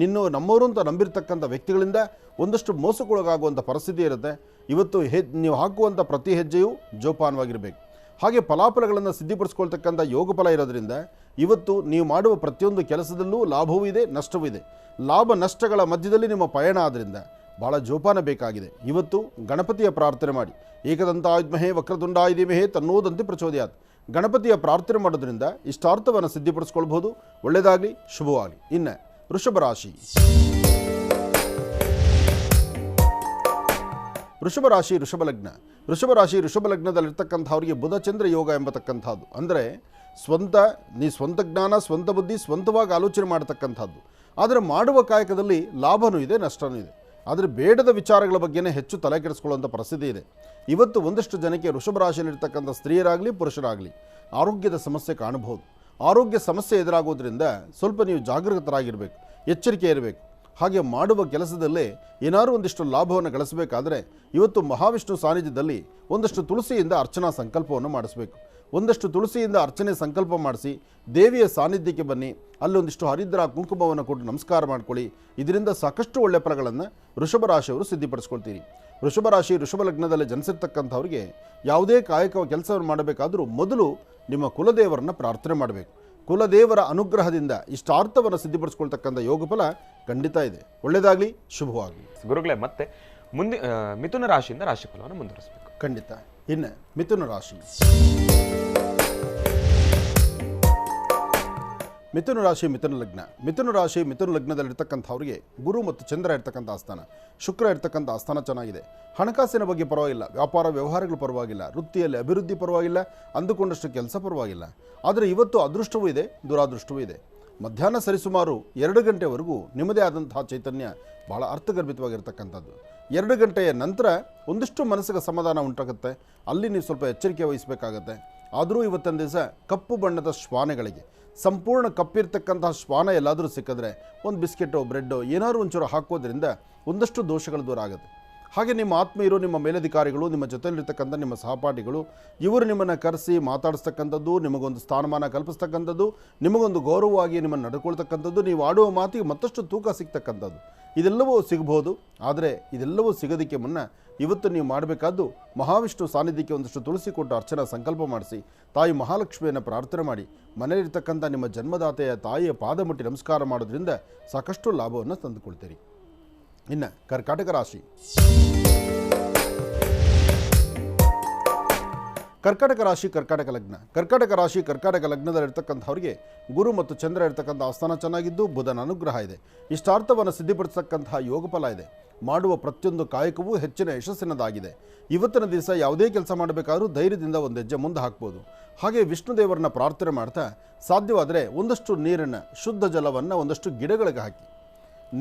ನಮ್ಮವರು ಅಂತ ನಂಬಿರ್ತಕ್ಕಂಥ ವ್ಯಕ್ತಿಗಳಿಂದ ಒಂದಷ್ಟು ಮೋಸಕ್ಕೊಳಗಾಗುವಂಥ ಪರಿಸ್ಥಿತಿ ಇರುತ್ತೆ. ಇವತ್ತು ನೀವು ಹಾಕುವಂಥ ಪ್ರತಿ ಹೆಜ್ಜೆಯೂ ಜೋಪಾನವಾಗಿರಬೇಕು. ಹಾಗೆ ಫಲಾಫಲಗಳನ್ನು ಸಿದ್ಧಿಪಡಿಸ್ಕೊಳ್ತಕ್ಕಂಥ ಯೋಗ ಫಲ ಇರೋದ್ರಿಂದ ಇವತ್ತು ನೀವು ಮಾಡುವ ಪ್ರತಿಯೊಂದು ಕೆಲಸದಲ್ಲೂ ಲಾಭವೂ ಇದೆ, ನಷ್ಟವೂ ಇದೆ. ಲಾಭ ನಷ್ಟಗಳ ಮಧ್ಯದಲ್ಲಿ ನಿಮ್ಮ ಪಯಣ ಆದ್ದರಿಂದ ಭಾಳ ಜೋಪಾನ ಬೇಕಾಗಿದೆ. ಇವತ್ತು ಗಣಪತಿಯ ಪ್ರಾರ್ಥನೆ ಮಾಡಿ. ಏಕದಂತಾಯುಧ್ಮಹೇ ವಕ್ರತುಂಡಾಯ ಧೀಮಹಿ ತನ್ನೋದಂತೆ ಪ್ರಚೋದಯಾತ್. ಗಣಪತಿಯ ಪ್ರಾರ್ಥನೆ ಮಾಡೋದ್ರಿಂದ ಇಷ್ಟಾರ್ಥವನ್ನು ಸಿದ್ಧಿಪಡಿಸ್ಕೊಳ್ಬೋದು. ಒಳ್ಳೆಯದಾಗಲಿ, ಶುಭವಾಗಲಿ. ಇನ್ನು ವೃಷಭ ರಾಶಿ. ವೃಷಭ ರಾಶಿ ಲಗ್ನದಲ್ಲಿರ್ತಕ್ಕಂಥವ್ರಿಗೆ ಬುಧ ಚಂದ್ರ ಯೋಗ ಎಂಬತಕ್ಕಂಥದ್ದು. ಅಂದರೆ ಸ್ವಂತ ಜ್ಞಾನ, ಸ್ವಂತ ಬುದ್ಧಿ, ಸ್ವಂತವಾಗಿ ಆಲೋಚನೆ ಮಾಡತಕ್ಕಂಥದ್ದು. ಆದರೆ ಮಾಡುವ ಕಾಯಕದಲ್ಲಿ ಲಾಭವೂ ಇದೆ, ನಷ್ಟವೂ ಇದೆ. ಆದರೆ ಬೇಡದ ವಿಚಾರಗಳ ಬಗ್ಗೆನೇ ಹೆಚ್ಚು ತಲೆ ಕೆಡಿಸ್ಕೊಳ್ಳುವಂಥ ಪರಿಸ್ಥಿತಿ ಇದೆ. ಇವತ್ತು ಒಂದಷ್ಟು ಜನಕ್ಕೆ ವೃಷಭ ರಾಶಿಯಲ್ಲಿರ್ತಕ್ಕಂಥ ಸ್ತ್ರೀಯರಾಗಲಿ ಪುರುಷರಾಗಲಿ ಆರೋಗ್ಯದ ಸಮಸ್ಯೆ ಕಾಣಬಹುದು. ಆರೋಗ್ಯ ಸಮಸ್ಯೆ ಎದುರಾಗೋದ್ರಿಂದ ಸ್ವಲ್ಪ ನೀವು ಜಾಗೃತರಾಗಿರಬೇಕು, ಎಚ್ಚರಿಕೆ ಇರಬೇಕು. ಹಾಗೆ ಮಾಡುವ ಕೆಲಸದಲ್ಲೇ ಏನಾದರೂ ಒಂದಿಷ್ಟು ಲಾಭವನ್ನು ಗಳಿಸಬೇಕಾದ್ರೆ ಇವತ್ತು ಮಹಾವಿಷ್ಣು ಸಾನ್ನಿಧ್ಯದಲ್ಲಿ ಒಂದಷ್ಟು ತುಳಸಿಯಿಂದ ಅರ್ಚನಾ ಸಂಕಲ್ಪವನ್ನು ಮಾಡಿಸಬೇಕು. ಒಂದಷ್ಟು ತುಳಸಿಯಿಂದ ಅರ್ಚನೆ ಸಂಕಲ್ಪ ಮಾಡಿಸಿ ದೇವಿಯ ಸಾನ್ನಿಧ್ಯಕ್ಕೆ ಬನ್ನಿ, ಅಲ್ಲೊಂದಿಷ್ಟು ಹರಿದ್ರ ಕುಂಕುಮವನ್ನು ಕೊಟ್ಟು ನಮಸ್ಕಾರ ಮಾಡ್ಕೊಳ್ಳಿ. ಇದರಿಂದ ಸಾಕಷ್ಟು ಒಳ್ಳೆಯ ಫಲಗಳನ್ನು ವೃಷಭ ರಾಶಿಯವರು ಸಿದ್ಧಿಪಡಿಸ್ಕೊಳ್ತೀರಿ. ವೃಷಭ ರಾಶಿ ವೃಷಭ ಲಗ್ನದಲ್ಲಿ ಜನಿಸಿರ್ತಕ್ಕಂಥವ್ರಿಗೆ ಯಾವುದೇ ಕಾಯಕ ಕೆಲಸವನ್ನು ಮಾಡಬೇಕಾದರೂ ಮೊದಲು ನಿಮ್ಮ ಕುಲದೇವರನ್ನು ಪ್ರಾರ್ಥನೆ ಮಾಡಬೇಕು. ಕುಲದೇವರ ಅನುಗ್ರಹದಿಂದ ಇಷ್ಟಾರ್ಥವನ್ನು ಸಿದ್ಧಿಪಡಿಸ್ಕೊಳ್ತಕ್ಕಂಥ ಯೋಗ ಫಲ ಖಂಡಿತ ಇದೆ. ಒಳ್ಳೆಯದಾಗಲಿ, ಶುಭವಾಗಲಿ. ಗುರುಗಳೇ, ಮತ್ತೆ ಮುಂದೆ ಮಿಥುನ ರಾಶಿಯಿಂದ ರಾಶಿಫಲವನ್ನು ಮುಂದುವರಿಸಬೇಕು. ಖಂಡಿತ. ಇನ್ನು ಮಿಥುನ ರಾಶಿ. ಮಿಥುನ ರಾಶಿ ಮಿಥುನ ಲಗ್ನ. ಮಿಥುನ ರಾಶಿ ಮಿಥುನ ಲಗ್ನದಲ್ಲಿರ್ತಕ್ಕಂಥವ್ರಿಗೆ ಗುರು ಮತ್ತು ಚಂದ್ರ ಇರ್ತಕ್ಕಂಥ ಆಸ್ಥಾನ, ಶುಕ್ರ ಇರ್ತಕ್ಕಂಥ ಆಸ್ಥಾನ ಚೆನ್ನಾಗಿದೆ. ಹಣಕಾಸಿನ ಬಗ್ಗೆ ಪರವಾಗಿಲ್ಲ, ವ್ಯಾಪಾರ ವ್ಯವಹಾರಗಳು ಪರವಾಗಿಲ್ಲ, ವೃತ್ತಿಯಲ್ಲಿ ಅಭಿವೃದ್ಧಿ ಪರವಾಗಿಲ್ಲ, ಅಂದುಕೊಂಡಷ್ಟು ಕೆಲಸ ಪರವಾಗಿಲ್ಲ. ಆದರೆ ಇವತ್ತು ಅದೃಷ್ಟವೂ ಇದೆ, ದುರಾದೃಷ್ಟವೂ ಇದೆ. ಮಧ್ಯಾಹ್ನ ಸರಿಸುಮಾರು 2 ಗಂಟೆವರೆಗೂ ನಿಮ್ಮದೇ ಆದಂತಹ ಚೈತನ್ಯ ಭಾಳ ಅರ್ಥಗರ್ಭಿತವಾಗಿರ್ತಕ್ಕಂಥದ್ದು. 2 ಗಂಟೆಯ ನಂತರ ಒಂದಿಷ್ಟು ಮನಸ್ಸಿಗೆ ಸಮಾಧಾನ ಉಂಟಾಗುತ್ತೆ, ಅಲ್ಲಿ ನೀವು ಸ್ವಲ್ಪ ಎಚ್ಚರಿಕೆ ವಹಿಸಬೇಕಾಗತ್ತೆ. ಆದರೂ ಇವತ್ತಿನ ದಿವಸ ಕಪ್ಪು ಬಣ್ಣದ ಶ್ವಾನೆಗಳಿಗೆ, ಸಂಪೂರ್ಣ ಕಪ್ಪಿರ್ತಕ್ಕಂತಹ ಶ್ವಾನ ಎಲ್ಲಾದರೂ ಸಿಕ್ಕಿದ್ರೆ ಒಂದು ಬಿಸ್ಕೆಟೋ ಬ್ರೆಡ್ಡೋ ಏನಾದರೂ ಒಂಚೂರು ಹಾಕೋದ್ರಿಂದ ಒಂದಷ್ಟು ದೋಷಗಳು ದೂರ ಆಗುತ್ತೆ. ಹಾಗೆ ನಿಮ್ಮ ಆತ್ಮೀಯರು, ನಿಮ್ಮ ಮೇಲಧಿಕಾರಿಗಳು, ನಿಮ್ಮ ಜೊತೆಯಲ್ಲಿರ್ತಕ್ಕಂಥ ನಿಮ್ಮ ಸಹಪಾಠಿಗಳು, ಇವರು ನಿಮ್ಮನ್ನು ಕರೆಸಿ ಮಾತಾಡಿಸ್ತಕ್ಕಂಥದ್ದು, ನಿಮಗೊಂದು ಸ್ಥಾನಮಾನ ಕಲ್ಪಿಸ್ತಕ್ಕಂಥದ್ದು, ನಿಮಗೊಂದು ಗೌರವವಾಗಿ ನಿಮ್ಮನ್ನು ನಡ್ಕೊಳ್ತಕ್ಕಂಥದ್ದು, ನೀವು ಆಡುವ ಮಾತಿಗೆ ಮತ್ತಷ್ಟು ತೂಕ ಸಿಗ್ತಕ್ಕಂಥದ್ದು, ಇದೆಲ್ಲವೂ ಸಿಗಬಹುದು. ಆದರೆ ಇದೆಲ್ಲವೂ ಸಿಗೋದಕ್ಕೆ ಮುನ್ನ ಇವತ್ತು ನೀವು ಮಾಡಬೇಕಾದ್ದು ಮಹಾವಿಷ್ಣು ಸಾನ್ನಿಧ್ಯಕ್ಕೆ ಒಂದಷ್ಟು ತುಳಸಿ ಕೊಟ್ಟು ಅರ್ಚನಾ ಸಂಕಲ್ಪ ಮಾಡಿಸಿ ತಾಯಿ ಮಹಾಲಕ್ಷ್ಮಿಯನ್ನು ಪ್ರಾರ್ಥನೆ ಮಾಡಿ ಮನೆಯಲ್ಲಿರ್ತಕ್ಕಂಥ ನಿಮ್ಮ ಜನ್ಮದಾತೆಯ ತಾಯಿಯ ಪಾದ ಮುಟ್ಟಿ ನಮಸ್ಕಾರ ಮಾಡೋದ್ರಿಂದ ಸಾಕಷ್ಟು ಲಾಭವನ್ನು ತಂದುಕೊಳ್ತೀರಿ. ಇನ್ನು ಕರ್ಕಾಟಕ ರಾಶಿ. ಕರ್ಕಾಟಕ ರಾಶಿ ಕರ್ಕಾಟಕ ಲಗ್ನ. ಕರ್ಕಾಟಕ ರಾಶಿ ಕರ್ಕಾಟಕ ಲಗ್ನದಲ್ಲಿರ್ತಕ್ಕಂಥವ್ರಿಗೆ ಗುರು ಮತ್ತು ಚಂದ್ರ ಇರ್ತಕ್ಕಂಥ ಆಸ್ಥಾನ ಚೆನ್ನಾಗಿದ್ದು ಬುಧನ ಅನುಗ್ರಹ ಇದೆ. ಇಷ್ಟಾರ್ಥವನ್ನು ಸಿದ್ಧಿಪಡಿಸತಕ್ಕಂತಹ ಯೋಗ ಫಲ ಇದೆ. ಮಾಡುವ ಪ್ರತಿಯೊಂದು ಕಾಯಕವೂ ಹೆಚ್ಚಿನ ಯಶಸ್ಸಿನದಾಗಿದೆ. ಇವತ್ತಿನ ದಿವಸ ಯಾವುದೇ ಕೆಲಸ ಮಾಡಬೇಕಾದ್ರೂ ಧೈರ್ಯದಿಂದ ಒಂದು ಹೆಜ್ಜೆ ಮುಂದೆ ಹಾಕ್ಬೋದು. ಹಾಗೆ ವಿಷ್ಣು ದೇವರನ್ನ ಪ್ರಾರ್ಥನೆ ಮಾಡ್ತಾ ಸಾಧ್ಯವಾದರೆ ಒಂದಷ್ಟು ನೀರನ್ನು, ಶುದ್ಧ ಜಲವನ್ನು ಒಂದಷ್ಟು ಗಿಡಗಳಿಗೆ ಹಾಕಿ,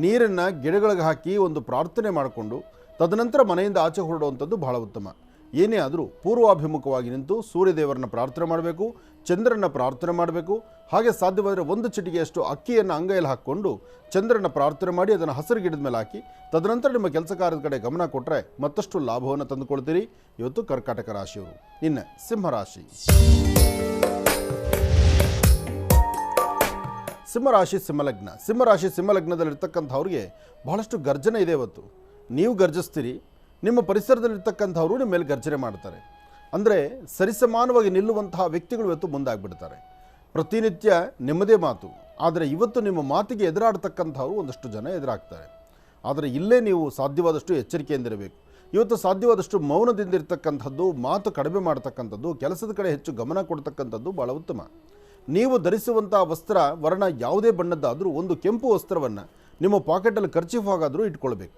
ನೀರನ್ನು ಗಿಡಗಳಿಗೆ ಹಾಕಿ ಒಂದು ಪ್ರಾರ್ಥನೆ ಮಾಡಿಕೊಂಡು ತದನಂತರ ಮನೆಯಿಂದ ಆಚೆ ಹೊರಡುವಂಥದ್ದು ಬಹಳ ಉತ್ತಮ. ಏನೇ ಆದರೂ ಪೂರ್ವಾಭಿಮುಖವಾಗಿ ನಿಂತು ಸೂರ್ಯದೇವರನ್ನ ಪ್ರಾರ್ಥನೆ ಮಾಡಬೇಕು, ಚಂದ್ರನ ಪ್ರಾರ್ಥನೆ ಮಾಡಬೇಕು. ಹಾಗೆ ಸಾಧ್ಯವಾದರೆ ಒಂದು ಚಿಟಿಕೆಯಷ್ಟು ಅಕ್ಕಿಯನ್ನು ಅಂಗೈಯಲ್ಲಿ ಹಾಕ್ಕೊಂಡು ಚಂದ್ರನ ಪ್ರಾರ್ಥನೆ ಮಾಡಿ ಅದನ್ನು ಹಸಿರು ಗಿಡದ ಮೇಲೆ ಹಾಕಿ ತದನಂತರ ನಿಮ್ಮ ಕೆಲಸ ಕಾರ್ಯದ ಕಡೆ ಗಮನ ಕೊಟ್ಟರೆ ಮತ್ತಷ್ಟು ಲಾಭವನ್ನು ತಂದುಕೊಳ್ತೀರಿ. ಇವತ್ತು ಕರ್ಕಾಟಕ ರಾಶಿಯವರು. ಇನ್ನು ಸಿಂಹರಾಶಿ. ಸಿಂಹರಾಶಿ ಸಿಂಹಲಗ್ನ. ಸಿಂಹರಾಶಿ ಸಿಂಹಲಗ್ನದಲ್ಲಿರ್ತಕ್ಕಂಥವ್ರಿಗೆ ಬಹಳಷ್ಟು ಗರ್ಜನೆ ಇದೆ. ಇವತ್ತು ನೀವು ಗರ್ಜಿಸ್ತೀರಿ, ನಿಮ್ಮ ಪರಿಸರದಲ್ಲಿರ್ತಕ್ಕಂಥವರು ನಿಮ್ಮ ಮೇಲೆ ಗರ್ಜನೆ ಮಾಡ್ತಾರೆ. ಅಂದರೆ ಸರಿಸಮಾನವಾಗಿ ನಿಲ್ಲುವಂತಹ ವ್ಯಕ್ತಿಗಳು ಇವತ್ತು ಮುಂದಾಗ್ಬಿಡ್ತಾರೆ. ಪ್ರತಿನಿತ್ಯ ನಿಮ್ಮದೇ ಮಾತು, ಆದರೆ ಇವತ್ತು ನಿಮ್ಮ ಮಾತಿಗೆ ಎದುರಾಡ್ತಕ್ಕಂಥವ್ರು ಒಂದಷ್ಟು ಜನ ಎದುರಾಗ್ತಾರೆ. ಆದರೆ ಇಲ್ಲೇ ನೀವು ಸಾಧ್ಯವಾದಷ್ಟು ಎಚ್ಚರಿಕೆಯಿಂದಿರಬೇಕು. ಇವತ್ತು ಸಾಧ್ಯವಾದಷ್ಟು ಮೌನದಿಂದ ಇರ್ತಕ್ಕಂಥದ್ದು, ಮಾತು ಕಡಿಮೆ ಮಾಡ್ತಕ್ಕಂಥದ್ದು, ಕೆಲಸದ ಕಡೆ ಹೆಚ್ಚು ಗಮನ ಕೊಡ್ತಕ್ಕಂಥದ್ದು ಭಾಳ ಉತ್ತಮ. ನೀವು ಧರಿಸುವಂಥ ವಸ್ತ್ರ ವರ್ಣ ಯಾವುದೇ ಬಣ್ಣದ್ದಾದರೂ ಒಂದು ಕೆಂಪು ವಸ್ತ್ರವನ್ನು ನಿಮ್ಮ ಪಾಕೆಟಲ್ಲಿ ಖರ್ಚೀಫ್ ಆಗಾದರೂ ಇಟ್ಕೊಳ್ಬೇಕು.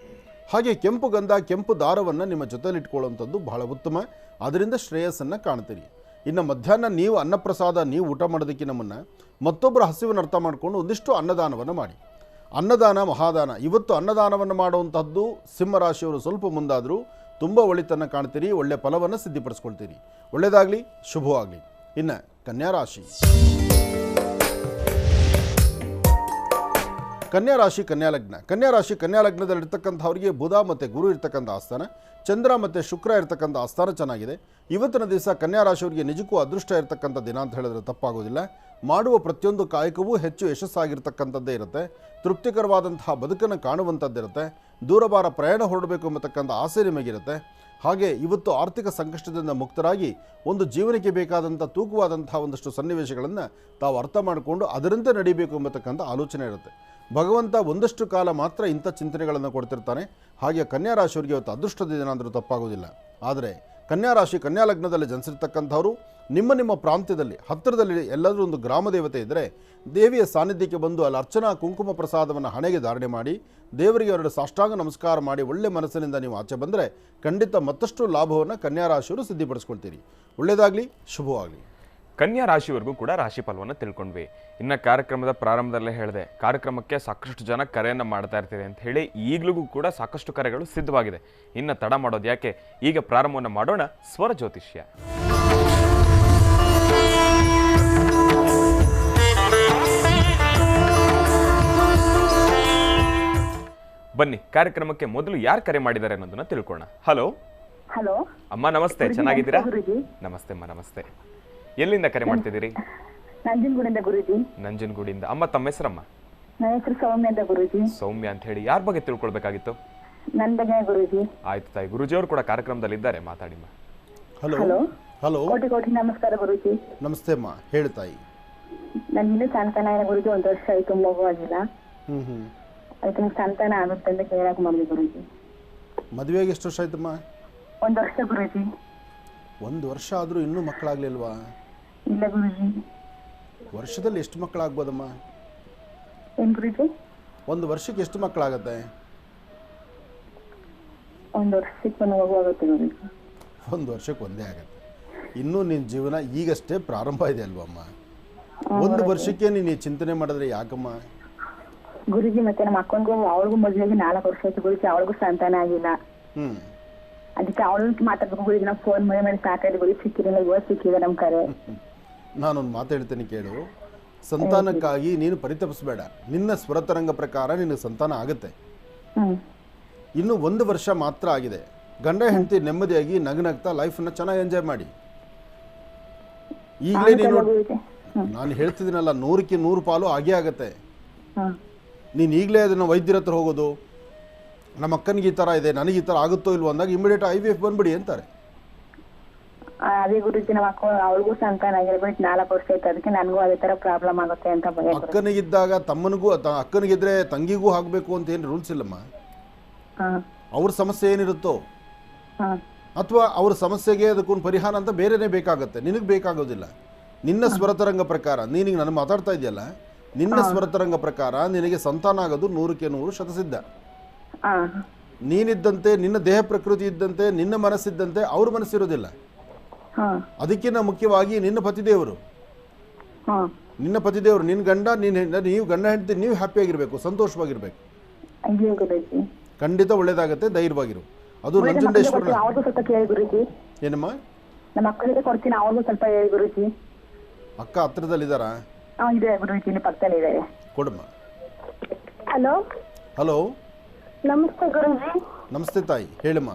ಹಾಗೆ ಕೆಂಪು ಗಂಧ, ಕೆಂಪು ದಾರವನ್ನು ನಿಮ್ಮ ಜೊತೆಯಲ್ಲಿ ಇಟ್ಕೊಳ್ಳುವಂಥದ್ದು ಬಹಳ ಉತ್ತಮ. ಅದರಿಂದ ಶ್ರೇಯಸ್ಸನ್ನು ಕಾಣ್ತೀರಿ. ಇನ್ನು ಮಧ್ಯಾಹ್ನ ನೀವು ಅನ್ನಪ್ರಸಾದ ನೀವು ಊಟ ಮಾಡೋದಕ್ಕಿಂತ ಮುನ್ನ ಮತ್ತೊಬ್ಬರ ಹಸಿವನ್ನು ಅರ್ಥ ಮಾಡಿಕೊಂಡು ಒಂದಿಷ್ಟು ಅನ್ನದಾನವನ್ನು ಮಾಡಿ. ಅನ್ನದಾನ ಮಹಾದಾನ. ಇವತ್ತು ಅನ್ನದಾನವನ್ನು ಮಾಡುವಂಥದ್ದು ಸಿಂಹರಾಶಿಯವರು ಸ್ವಲ್ಪ ಮುಂದಾದರೂ ತುಂಬ ಒಳಿತನ್ನು ಕಾಣ್ತೀರಿ, ಒಳ್ಳೆಯ ಫಲವನ್ನು ಸಿದ್ಧಿಪಡಿಸ್ಕೊಳ್ತೀರಿ. ಒಳ್ಳೆಯದಾಗಲಿ, ಶುಭವಾಗಲಿ. ಇನ್ನು ಕನ್ಯಾರಾಶಿ. ಕನ್ಯಾರಾಶಿ ಕನ್ಯಾಲಗ್ನ. ಕನ್ಯಾರಾಶಿ ಕನ್ಯಾಲಗ್ನದಲ್ಲಿರ್ತಕ್ಕಂಥವ್ರಿಗೆ ಬುಧ ಮತ್ತು ಗುರು ಇರ್ತಕ್ಕಂಥ ಆಸ್ಥಾನ, ಚಂದ್ರ ಮತ್ತು ಶುಕ್ರ ಇರ್ತಕ್ಕಂಥ ಆಸ್ಥಾನ ಚೆನ್ನಾಗಿದೆ. ಇವತ್ತಿನ ದಿವಸ ಕನ್ಯಾರಾಶಿಯವರಿಗೆ ನಿಜಕ್ಕೂ ಅದೃಷ್ಟ ಇರತಕ್ಕಂಥ ದಿನ ಅಂತ ಹೇಳಿದ್ರೆ ತಪ್ಪಾಗೋದಿಲ್ಲ. ಮಾಡುವ ಪ್ರತಿಯೊಂದು ಕಾಯಕವೂ ಹೆಚ್ಚು ಯಶಸ್ಸಾಗಿರ್ತಕ್ಕಂಥದ್ದೇ ಇರುತ್ತೆ. ತೃಪ್ತಿಕರವಾದಂತಹ ಬದುಕನ್ನು ಕಾಣುವಂಥದ್ದಿರುತ್ತೆ. ದೂರಬಾರ ಪ್ರಯಾಣ ಹೊರಡಬೇಕು ಎಂಬತಕ್ಕಂಥ ಆಸೆ ನಿಮಗಿರುತ್ತೆ. ಹಾಗೆ ಇವತ್ತು ಆರ್ಥಿಕ ಸಂಕಷ್ಟದಿಂದ ಮುಕ್ತರಾಗಿ ಒಂದು ಜೀವನಕ್ಕೆ ಬೇಕಾದಂಥ ತೂಕವಾದಂಥ ಒಂದಷ್ಟು ಸನ್ನಿವೇಶಗಳನ್ನು ತಾವು ಅರ್ಥ ಮಾಡಿಕೊಂಡು ಅದರಂತೆ ನಡೀಬೇಕು ಎಂಬತಕ್ಕಂಥ ಆಲೋಚನೆ ಇರುತ್ತೆ. ಭಗವಂತ ಒಂದಷ್ಟು ಕಾಲ ಮಾತ್ರ ಇಂಥ ಚಿಂತನೆಗಳನ್ನು ಕೊಡ್ತಿರ್ತಾನೆ. ಹಾಗೆ ಕನ್ಯಾರಾಶಿಯವರಿಗೆ ಇವತ್ತು ಅದೃಷ್ಟದ ದಿನ ಅಂದರೂ ತಪ್ಪಾಗೋದಿಲ್ಲ. ಆದರೆ ಕನ್ಯಾರಾಶಿ ಕನ್ಯಾಲಗ್ನದಲ್ಲಿ ಜನಿಸಿರ್ತಕ್ಕಂಥವರು ನಿಮ್ಮ ಪ್ರಾಂತ್ಯದಲ್ಲಿ ಹತ್ತಿರದಲ್ಲಿ ಎಲ್ಲಾದರೂ ಒಂದು ಗ್ರಾಮ ದೇವತೆ ಇದ್ದರೆ ದೇವಿಯ ಸಾನ್ನಿಧ್ಯಕ್ಕೆ ಬಂದು ಅಲ್ಲಿ ಅರ್ಚನಾ ಕುಂಕುಮ ಪ್ರಸಾದವನ್ನು ಹಣೆಗೆ ಧಾರಣೆ ಮಾಡಿ ದೇವರಿಗೆ 2 ಸಾಷ್ಟಾಂಗ ನಮಸ್ಕಾರ ಮಾಡಿ ಒಳ್ಳೆ ಮನಸ್ಸಿನಿಂದ ನೀವು ಆಚೆ ಬಂದರೆ ಖಂಡಿತ ಮತ್ತಷ್ಟು ಲಾಭವನ್ನು ಕನ್ಯಾರಾಶಿಯವರು ಸಿದ್ಧಿಪಡಿಸ್ಕೊಳ್ತೀರಿ. ಒಳ್ಳೆಯದಾಗಲಿ, ಶುಭವಾಗಲಿ. ಕನ್ಯಾ ರಾಶಿವರೆಗೂ ಕೂಡ ರಾಶಿ ಫಲವನ್ನು ತಿಳ್ಕೊಂಡ್ವಿ. ಇನ್ನು ಕಾರ್ಯಕ್ರಮದ ಪ್ರಾರಂಭದಲ್ಲೇ ಹೇಳಿದೆ, ಕಾರ್ಯಕ್ರಮಕ್ಕೆ ಸಾಕಷ್ಟು ಜನ ಕರೆಯನ್ನು ಮಾಡ್ತಾ ಇರ್ತೀರಿ ಅಂತ ಹೇಳಿ. ಈಗಲೂ ಕೂಡ ಸಾಕಷ್ಟು ಕರೆಗಳು ಸಿದ್ಧವಾಗಿದೆ. ಇನ್ನು ತಡ ಮಾಡೋದು ಯಾಕೆ, ಈಗ ಪ್ರಾರಂಭವನ್ನು ಮಾಡೋಣ ಸ್ವರ ಜ್ಯೋತಿಷ್ಯ. ಬನ್ನಿ ಕಾರ್ಯಕ್ರಮಕ್ಕೆ ಮೊದಲು ಯಾರು ಕರೆ ಮಾಡಿದ್ದಾರೆ ಅನ್ನೋದನ್ನ ತಿಳ್ಕೊಳ್ಳೋಣ. ಹಲೋ ಹಲೋ ಅಮ್ಮ, ನಮಸ್ತೆ. ಚೆನ್ನಾಗಿದ್ದೀರಾ? ನಮಸ್ತೆ ಅಮ್ಮ, ನಮಸ್ತೆ. ಎಲ್ಲಿಂದ ಕರೆ ಮಾಡ್ತಿದ್ದೀರಿ? ನಂಜನಗೂಡಿಂದ ಗುರುಜಿ. ನಂಜನಗೂಡಿಂದ. ಅಮ್ಮ, ತಮ್ಮ ಹೆಸರಮ್ಮ? ನನ್ನ ಹೆಸರು ಸೌಮ್ಯ ಅಂತ ಗುರುಜಿ. ಸೌಮ್ಯ ಅಂತ ಹೇಳಿ. ಯಾರ ಬಗ್ಗೆ ತಿಳ್ಕೊಳ್ಬೇಕಾಗಿತ್ತು? ನನ್ನ ಬಗ್ಗೆ ಗುರುಜಿ. ಆಯ್ತು ತಾಯಿ, ಗುರುಜಿ ಅವರು ಕೂಡ ಕಾರ್ಯಕ್ರಮದಲ್ಲಿ ಇದ್ದಾರೆ, ಮಾತಾಡಿಮ್ಮ. ಹಲೋ ಹಲೋ ಹಲೋ ಕೋಟಿ ಕೋಟಿ ನಮಸ್ಕಾರ ಗುರುಜಿ. ನಮಸ್ತೆ ಅಮ್ಮ, ಹೇಳು ತಾಯಿ. ನನ್ಗಿನ್ನೂ ಸಂತಾನ ಗುರುಜಿ, 1 ವರ್ಷ ಆಯ್ತು, ಮಗು ಆಗಿಲ್ಲ. ಅದಕ್ಕೆ ನಂಗೆ ಸಂತಾನ ಆಗುತ್ತೆ ಅಂತ ಕೇಳಕ್ ಮಾಡಿದೆ ಗುರುಜಿ. ಮದುವೆಗೆ ಎಷ್ಟು ವರ್ಷ ಆಯ್ತಮ್ಮ? 1 ವರ್ಷ ಗುರುಜಿ. 1 ವರ್ಷ ಆದರೂ ಇನ್ನೂ ಮಕ್ಕಳಾಗ್ಲಿಲ್ವಾ? ಇಲ್ಲ ಗುರುಜಿ. ವರ್ಷದಲ್ಲಿ ಎಷ್ಟು ಮಕ್ಕಳಾಗ್ಬೋದಮ್ಮ? ಏನ್ ಗುರುಜಿ? 1 ವರ್ಷಕ್ಕೆ ಎಷ್ಟು ಮಕ್ಕಳಾಗತ್ತೆ? 1 ವರ್ಷಕ್ಕೆ 1 ಮಗು ಆಗುತ್ತೆ ಗುರುಜಿ. 1 ವರ್ಷಕ್ಕೆ ಒಂದೇ ಆಗುತ್ತೆ. ಇನ್ನೂ ನಿನ್ನ ಜೀವನ ಈಗಷ್ಟೇ ಪ್ರಾರಂಭ ಇದೆ ಅಲ್ವಮ್ಮ? 1 ವರ್ಷಕ್ಕೆ ನೀನು ಚಿಂತನೆ ಮಾಡಿದ್ರೆ ಯಾಕಮ್ಮ? ಗುರುಜಿ, ಮತ್ತೆ ನಮ್ಮ ಅಕ್ಕನಿಗೂ ಅವಳಿಗೂ ಮದುವೆಗೆ 4 ವರ್ಷ ಆಯ್ತು ಗುರುಜಿ, ಅವಳಿಗೂ ಸಂತಾನ ಆಗಿಲ್ಲ. ಅದಕ್ಕೆ ಅವಳು ಮಾತಾಡ್ಬೇಕು ಗುರುಜಿ. ನಾವು ಫೋನ್ ಮೇಲೆ ಸಾಕಾಯ್ತು ಗುರುಜಿ, ಸಿಕ್ಕಿರಲಿಲ್ಲ, ಇವಾಗ ಸಿಕ್ಕಿದೆ ನಮ್ಮ ಕರೆ. ನಾನೊಂದು ಮಾತು ಹೇಳ್ತೇನೆ ಕೇಳು. ಸಂತಾನಕ್ಕಾಗಿ ನೀನು ಪರಿತಪಿಸಬೇಡ. ನಿನ್ನ ಸ್ವರತರಂಗ ಪ್ರಕಾರ ನಿನಗೆ ಸಂತಾನ ಆಗುತ್ತೆ. ಇನ್ನು 1 ವರ್ಷ ಮಾತ್ರ ಆಗಿದೆ. ಗಂಡ ಹೆಂಡತಿ ನೆಮ್ಮದಿಯಾಗಿ ನಗನಗ್ತಾ ಲೈಫನ್ನು ಚೆನ್ನಾಗಿ ಎಂಜಾಯ್ ಮಾಡಿ. ಈಗಲೇ ನೀನು, ನಾನು ಹೇಳ್ತಿದ್ದೀನಲ್ಲ, 100ಕ್ಕೆ 100 ಪಾಲು ಆಗೇ ಆಗತ್ತೆ. ನೀನು ಈಗಲೇ ಅದನ್ನು ವೈದ್ಯರ ಹತ್ರ ಹೋಗೋದು, ನಮ್ಮ ಅಕ್ಕನಿಗೆ ಈ ಥರ ಇದೆ, ನನಗೆ ಈ ಥರ ಆಗುತ್ತೋ ಇಲ್ವೋ ಅಂದಾಗ ಇಮಿಡಿಯೇಟ್ IVF ಬಂದ್ಬಿಡಿ ಅಂತಾರೆ. ಅದೇ ಗುರುಜಿ, ನಮ್ಮ ಅಕ್ಕ ಅವಳಿಗೂ ಸಂತಾನ ಆಗಿಲ್ಲ, ಬಟ್ 4 ವರ್ಷ ಆಯ್ತು. ಅದಕ್ಕೆ ನನಗೂ ಅದೇ ತರ ಪ್ರಾಬ್ಲಮ್ ಆಗುತ್ತೆ ಅಂತ ಭಯ. ಅಕ್ಕನಿಗಿದ್ದಾಗ ತಮ್ಮನಿಗೂ, ಅಕ್ಕನಿಗಿದ್ರೆ ತಂಗಿಗೂ ಆಗಬೇಕು ಅಂತ ಏನು ರೂಲ್ಸ್ ಇಲ್ಲಮ್ಮ. ಅವ್ರ ಸಮಸ್ಯೆ ಏನಿರುತ್ತೋ ಅಥವಾ ಅವ್ರ ಸಮಸ್ಯೆಗೆ ಅದಕ್ಕೊಂದು ಪರಿಹಾರ ಅಂತ ಬೇರೆನೇ ಬೇಕಾಗುತ್ತೆ, ನಿನಗೆ ಬೇಕಾಗೋದಿಲ್ಲ. ನಿನ್ನ ಸ್ವರತರಂಗ ಪ್ರಕಾರ, ನೀನೀಗ ನಾನು ಮಾತಾಡ್ತಾ ಇದೆಯಲ್ಲ, ನಿನ್ನ ಸ್ವರತರಂಗ ಪ್ರಕಾರ ನಿನಗೆ ಸಂತಾನ ಆಗೋದು 100ಕ್ಕೆ 100 ಶತಸಿದ್ಧ. ನೀನಿದ್ದಂತೆ, ನಿನ್ನ ದೇಹ ಪ್ರಕೃತಿ ಇದ್ದಂತೆ, ನಿನ್ನ ಮನಸ್ಸಿದ್ದಂತೆ ಅವ್ರ ಮನಸ್ಸಿರೋದಿಲ್ಲ. ಅದಕ್ಕಿಂತ ಮುಖ್ಯವಾಗಿ ನಿನ್ನ ಪತಿದೇವರು, ನಿನ್ನ ಗಂಡ, ನೀವು ಗಂಡ ಹೆಂಡತಿ ನೀವು ಹ್ಯಾಪಿಯಾಗಿರ್ಬೇಕು, ಸಂತೋಷವಾಗಿರ್ಬೇಕು. ಖಂಡಿತ ಒಳ್ಳೇದಾಗತ್ತೆ, ಧೈರ್ಯವಾಗಿರು. ಅದು ನಂಜುಂಡೇಶ್ವರ. ಏನಮ್ಮ? ನಮ್ಮ ಅಕ್ಕನಿಗೆ ಕೊಡ್ತೀನಿ, ಅವ್ರಿಗೂ ಸ್ವಲ್ಪ ಹೇಳಿ ಗುರುಜಿ. ಅಕ್ಕ ಹತ್ರದಲ್ಲಿದ್ದಾರಾ? ಇದೆ ಗುರುಜಿ, ಪಕ್ಕದಲ್ಲಿ ಇದ್ದಾರೆ. ಕೊಡಮ್ಮ. ಹಲೋ ಹಲೋ, ನಮಸ್ತೆ ಗುರುಜಿ. ನಮಸ್ತೆ ತಾಯಿ, ಹೇಳಮ್ಮ.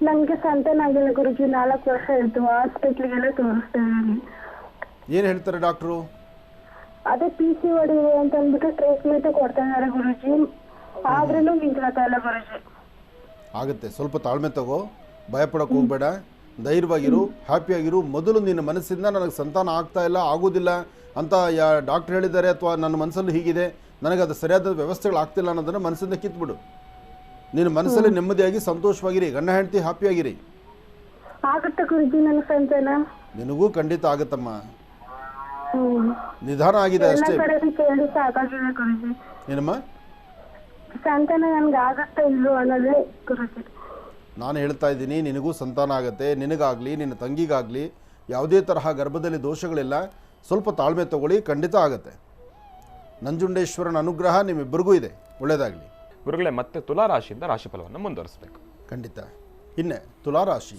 ನಮ್ಗೆ ಸಂತಾನ ಆಗಿಲ್ಲ ಗುರುಜಿ, 4 ವರ್ಷ ಆಯ್ತು. ಹಾಸ್ಪಿಟ್ಲಿಗೆಲ್ಲ ತೋರಿಸ್ತಾ ಇದ್ದೀನಿ. ಏನು ಹೇಳ್ತಾರೆ ಡಾಕ್ಟ್ರು? ಅದೇ PCOD ಇದೆ ಅಂತ ಅಂದ್ಬಿಟ್ಟು ಟ್ರೀಟ್ಮೆಂಟ್ ಕೊಡ್ತಾ ಇದ್ದಾರೆ ಗುರುಜಿ, ಆದ್ರೂ ನಿಂತ್ಕೊಳ್ತಾ ಇಲ್ಲ ಗುರುಜಿ. ಆಗುತ್ತೆ, ಸ್ವಲ್ಪ ತಾಳ್ಮೆ ತಗೋ, ಭಯಪಡೋಕೆ ಹೋಗ್ಬೇಡ, ಧೈರ್ಯವಾಗಿರು, ಹ್ಯಾಪಿಯಾಗಿರು. ಮೊದಲು ನಿನ್ನ ಮನಸ್ಸಿಂದ ನನಗೆ ಸಂತಾನ ಆಗ್ತಾ ಇಲ್ಲ, ಆಗೋದಿಲ್ಲ ಅಂತ ಡಾಕ್ಟ್ರ್ ಹೇಳಿದ್ದಾರೆ, ಅಥವಾ ನನ್ನ ಮನಸ್ಸಲ್ಲಿ ಹೀಗಿದೆ, ನನಗೆ ಅದು ಸರಿಯಾದ ವ್ಯವಸ್ಥೆಗಳು ಆಗ್ತಿಲ್ಲ ಅನ್ನೋದನ್ನು ಮನಸ್ಸಿಂದ ಕಿತ್ಬಿಡು. ನಿನ್ನ ಮನಸ್ಸಲ್ಲಿ ನೆಮ್ಮದಿಯಾಗಿ ಸಂತೋಷವಾಗಿರಿ, ಗಂಡ ಹೆಂಡತಿ ಹ್ಯಾಪಿಯಾಗಿರಿ. ಆಗುತ್ತೆ ಗುರುಜಿ ನನ್ನ ಸಂತಾನ? ನಿನಗೂ ಖಂಡಿತ ಆಗುತ್ತಮ್ಮ, ನಿಧಾನ ಆಗಿದೆ ಅಷ್ಟೇ. ಏನಮ್ಮ? ಸಂತಾನ ನನ್ಗೆ ಆಗತ್ತಾ ಇಲ್ವೋ ಅನ್ನೋದೇ ಗುರುಜಿ. ನಾನು ಹೇಳ್ತಾ ಇದ್ದೀನಿ, ನಿನಗೂ ಸಂತಾನ ಆಗುತ್ತೆ. ನಿನಗಾಗಲಿ ನಿನ್ನ ತಂಗಿಗಾಗಲಿ ಯಾವುದೇ ತರಹ ಗರ್ಭದಲ್ಲಿ ದೋಷಗಳಿಲ್ಲ. ಸ್ವಲ್ಪ ತಾಳ್ಮೆ ತಗೊಳ್ಳಿ, ಖಂಡಿತ ಆಗುತ್ತೆ. ನಂಜುಂಡೇಶ್ವರನ ಅನುಗ್ರಹ ನಿಮ್ಮಿಬ್ಬರಿಗೂ ಇದೆ. ಒಳ್ಳೆಯದಾಗಲಿ ಗುರುಗಳೇ. ಮತ್ತೆ ತುಲಾರಾಶಿಯಿಂದ ರಾಶಿಫಲವನ್ನು ಮುಂದುವರಿಸಬೇಕು. ಖಂಡಿತ. ಇನ್ನು ತುಲಾರಾಶಿ.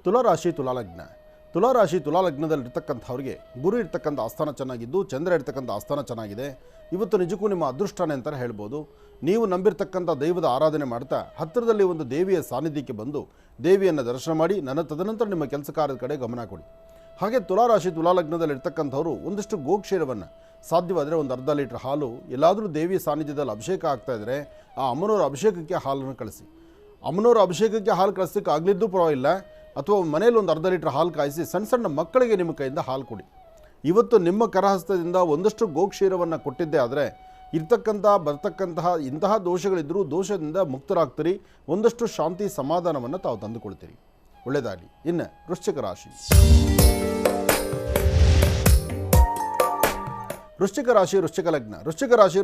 ತುಲಾರಾಶಿ, ತುಲಾಲಗ್ನ. ತುಲಾರಾಶಿ, ತುಲಾಲಗ್ನದಲ್ಲಿರ್ತಕ್ಕಂಥವ್ರಿಗೆ ಗುರು ಇರ್ತಕ್ಕಂಥ ಆಸ್ಥಾನ ಚೆನ್ನಾಗಿದ್ದು, ಚಂದ್ರ ಇರ್ತಕ್ಕಂಥ ಆಸ್ಥಾನ ಚೆನ್ನಾಗಿದೆ. ಇವತ್ತು ನಿಜಕ್ಕೂ ನಿಮ್ಮ ಅದೃಷ್ಟನೇ ಅಂತಲೇ ಹೇಳ್ಬೋದು. ನೀವು ನಂಬಿರ್ತಕ್ಕಂಥ ದೈವದ ಆರಾಧನೆ ಮಾಡ್ತಾ ಹತ್ತಿರದಲ್ಲಿ ಒಂದು ದೇವಿಯ ಸಾನ್ನಿಧ್ಯಕ್ಕೆ ಬಂದು ದೇವಿಯನ್ನು ದರ್ಶನ ಮಾಡಿ ತದನಂತರ ನಿಮ್ಮ ಕೆಲಸ ಕಾರ್ಯದ ಕಡೆ ಗಮನ ಕೊಡಿ. ಹಾಗೆ ತುಲಾರಾಶಿ, ತುಲಾಲಗ್ನದಲ್ಲಿರ್ತಕ್ಕಂಥವ್ರು ಒಂದಿಷ್ಟು ಗೋಕ್ಷೀರವನ್ನು, ಸಾಧ್ಯವಾದರೆ ಒಂದು ಅರ್ಧ ಲೀಟ್ರ್ ಹಾಲು, ಎಲ್ಲಾದರೂ ದೇವಿಯ ಸಾನ್ನಿಧ್ಯದಲ್ಲಿ ಅಭಿಷೇಕ ಆಗ್ತಾಯಿದ್ರೆ ಆ ಅಮ್ಮನವರ ಅಭಿಷೇಕಕ್ಕೆ ಹಾಲನ್ನು ಕಳಿಸಿ. ಅಮ್ಮನವರ ಅಭಿಷೇಕಕ್ಕೆ ಹಾಲು ಕಳಿಸೋಕ್ಕೆ ಆಗಲಿದ್ದು ಪರವಾಗಿಲ್ಲ, ಅಥವಾ ಮನೇಲಿ ಒಂದು ಅರ್ಧ ಲೀಟ್ರ್ ಹಾಲು ಕಾಯಿಸಿ ಸಣ್ಣ ಸಣ್ಣ ಮಕ್ಕಳಿಗೆ ನಿಮ್ಮ ಕೈಯಿಂದ ಹಾಲು ಕೊಡಿ. ಇವತ್ತು ನಿಮ್ಮ ಕರಹಸ್ತದಿಂದ ಒಂದಷ್ಟು ಗೋಕ್ಷೀರವನ್ನು ಕೊಟ್ಟಿದ್ದೇ ಆದರೆ ಬರ್ತಕ್ಕಂತಹ ಇಂತಹ ದೋಷಗಳಿದ್ದರೂ ದೋಷದಿಂದ ಮುಕ್ತರಾಗ್ತೀರಿ. ಒಂದಷ್ಟು ಶಾಂತಿ ಸಮಾಧಾನವನ್ನು ತಾವು ತಂದುಕೊಳ್ತೀರಿ. ಒಳ್ಳೆಯದಾಗಲಿ. ಇನ್ನು ವೃಶ್ಚಿಕ ರಾಶಿ. ವೃಶ್ಚಿಕ ರಾಶಿ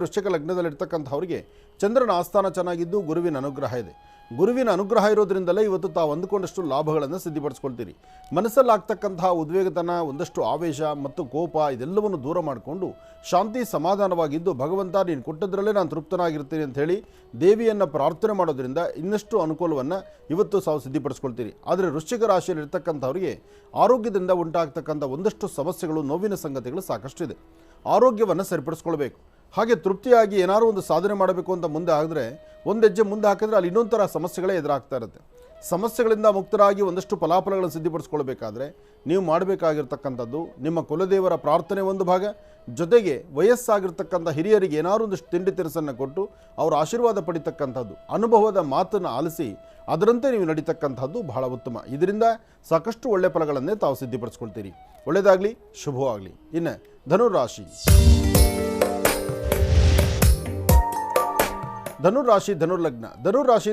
ವೃಶ್ಚಿಕ ಲಗ್ನದಲ್ಲಿರ್ತಕ್ಕಂಥವ್ರಿಗೆ ಚಂದ್ರನ ಆಸ್ಥಾನ ಚೆನ್ನಾಗಿದ್ದು ಗುರುವಿನ ಅನುಗ್ರಹ ಇದೆ. ಗುರುವಿನ ಅನುಗ್ರಹ ಇರೋದ್ರಿಂದಲೇ ಇವತ್ತು ತಾವು ಅಂದುಕೊಂಡಷ್ಟು ಲಾಭಗಳನ್ನು ಸಿದ್ಧಿಪಡಿಸ್ಕೊಳ್ತೀರಿ. ಮನಸ್ಸಲ್ಲಾಗ್ತಕ್ಕಂತಹ ಉದ್ವೇಗತನ, ಒಂದಷ್ಟು ಆವೇಶ ಮತ್ತು ಕೋಪ ಇದೆಲ್ಲವನ್ನು ದೂರ ಮಾಡಿಕೊಂಡು ಶಾಂತಿ ಸಮಾಧಾನವಾಗಿದ್ದು ಭಗವಂತ ನೀನು ಕೊಟ್ಟದ್ರಲ್ಲೇ ನಾನು ತೃಪ್ತನಾಗಿರ್ತೀನಿ ಅಂತ ಹೇಳಿ ದೇವಿಯನ್ನು ಪ್ರಾರ್ಥನೆ ಮಾಡೋದ್ರಿಂದ ಇನ್ನಷ್ಟು ಅನುಕೂಲವನ್ನು ಇವತ್ತು ತಾವು ಸಿದ್ಧಿಪಡಿಸ್ಕೊಳ್ತೀರಿ. ಆದರೆ ವೃಶ್ಚಿಕ ರಾಶಿಯಲ್ಲಿರ್ತಕ್ಕಂಥವ್ರಿಗೆ ಆರೋಗ್ಯದಿಂದ ಉಂಟಾಗ್ತಕ್ಕಂಥ ಒಂದಷ್ಟು ಸಮಸ್ಯೆಗಳು, ನೋವಿನ ಸಂಗತಿಗಳು ಸಾಕಷ್ಟಿದೆ. ಆರೋಗ್ಯವನ್ನು ಸರಿಪಡಿಸ್ಕೊಳ್ಬೇಕು. ಹಾಗೆ ತೃಪ್ತಿಯಾಗಿ ಏನಾದರೂ ಒಂದು ಸಾಧನೆ ಮಾಡಬೇಕು ಅಂತ ಮುಂದೆ ಆಗಿದ್ರೆ ಒಂದು ಹೆಜ್ಜೆ ಮುಂದೆ ಹಾಕಿದ್ರೆ ಅಲ್ಲಿ ಇನ್ನೊಂದು ಥರ ಸಮಸ್ಯೆಗಳೇ ಎದುರಾಗ್ತಾ ಇರುತ್ತೆ. ಸಮಸ್ಯೆಗಳಿಂದ ಮುಕ್ತರಾಗಿ ಒಂದಷ್ಟು ಫಲಾಫಲಗಳನ್ನು ಸಿದ್ಧಿಪಡಿಸ್ಕೊಳ್ಬೇಕಾದ್ರೆ ನೀವು ಮಾಡಬೇಕಾಗಿರ್ತಕ್ಕಂಥದ್ದು ನಿಮ್ಮ ಕುಲದೇವರ ಪ್ರಾರ್ಥನೆ ಒಂದು ಭಾಗ, ಜೊತೆಗೆ ವಯಸ್ಸಾಗಿರ್ತಕ್ಕಂಥ ಹಿರಿಯರಿಗೆ ಏನಾದರೂ ಒಂದಷ್ಟು ತಿಂಡಿ ತಿನಿಸನ್ನು ಕೊಟ್ಟು ಅವರ ಆಶೀರ್ವಾದ ಪಡಿತಕ್ಕಂಥದ್ದು, ಅನುಭವದ ಮಾತನ್ನು ಆಲಿಸಿ ಅದರಂತೆ ನೀವು ನಡೀತಕ್ಕಂಥದ್ದು ಬಹಳ ಉತ್ತಮ. ಇದರಿಂದ ಸಾಕಷ್ಟು ಒಳ್ಳೆ ಫಲಗಳನ್ನೇ ತಾವು ಸಿದ್ಧಿಪಡಿಸ್ಕೊಳ್ತೀರಿ. ಒಳ್ಳೆಯದಾಗಲಿ, ಶುಭವಾಗಲಿ. ಇನ್ನು ಧನುರಾಶಿ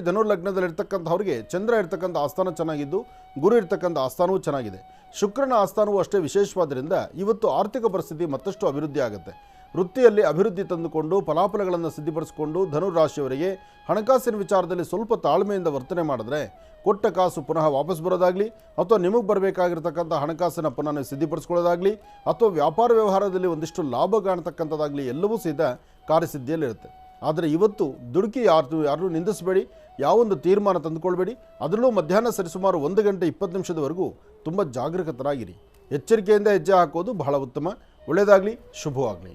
ಧನುರ್ಲಗ್ನದಲ್ಲಿರ್ತಕ್ಕಂಥವ್ರಿಗೆ ಚಂದ್ರ ಇರ್ತಕ್ಕಂಥ ಆಸ್ಥಾನ ಚೆನ್ನಾಗಿದ್ದು ಗುರು ಇರ್ತಕ್ಕಂಥ ಆಸ್ಥಾನವೂ ಚೆನ್ನಾಗಿದೆ. ಶುಕ್ರನ ಆಸ್ಥಾನವೂ ಅಷ್ಟೇ ವಿಶೇಷವಾದ್ದರಿಂದ ಇವತ್ತು ಆರ್ಥಿಕ ಪರಿಸ್ಥಿತಿ ಮತ್ತಷ್ಟು ಅಭಿವೃದ್ಧಿ ಆಗುತ್ತೆ. ವೃತ್ತಿಯಲ್ಲಿ ಅಭಿವೃದ್ಧಿ ತಂದುಕೊಂಡು ಫಲಾಫಲಗಳನ್ನು ಸಿದ್ಧಿಪಡಿಸಿಕೊಂಡು ಧನುರಾಶಿಯವರಿಗೆ ಹಣಕಾಸಿನ ವಿಚಾರದಲ್ಲಿ ಸ್ವಲ್ಪ ತಾಳ್ಮೆಯಿಂದ ವರ್ತನೆ ಮಾಡಿದ್ರೆ ಕೊಟ್ಟ ಕಾಸು ಪುನಃ ವಾಪಸ್ ಬರೋದಾಗಲಿ, ಅಥವಾ ನಿಮಗೆ ಬರಬೇಕಾಗಿರ್ತಕ್ಕಂಥ ಹಣಕಾಸನ್ನು ಪುನಃ ನೀವು ಸಿದ್ಧಿಪಡಿಸ್ಕೊಳ್ಳೋದಾಗಲಿ, ಅಥವಾ ವ್ಯಾಪಾರ ವ್ಯವಹಾರದಲ್ಲಿ ಒಂದಿಷ್ಟು ಲಾಭ ಕಾಣತಕ್ಕಂಥದ್ದಾಗಲಿ ಎಲ್ಲವೂ ಸಹಿತ ಕಾರ್ಯಸಿದ್ಧಿಯಲ್ಲಿರುತ್ತೆ. ಆದರೆ ಇವತ್ತು ದುಡುಕಿ ಯಾರು ನಿಂದಿಸಬೇಡಿ, ಯಾವೊಂದು ತೀರ್ಮಾನ ತಂದುಕೊಳ್ಬೇಡಿ. ಅದರಲ್ಲೂ ಮಧ್ಯಾಹ್ನ ಸರಿಸುಮಾರು 1 ಗಂಟೆ 20 ನಿಮಿಷದವರೆಗೂ ತುಂಬ ಜಾಗರೂಕತರಾಗಿರಿ. ಎಚ್ಚರಿಕೆಯಿಂದ ಹೆಜ್ಜೆ ಹಾಕೋದು ಬಹಳ ಉತ್ತಮ. ಒಳ್ಳೆಯದಾಗಲಿ, ಶುಭವಾಗಲಿ.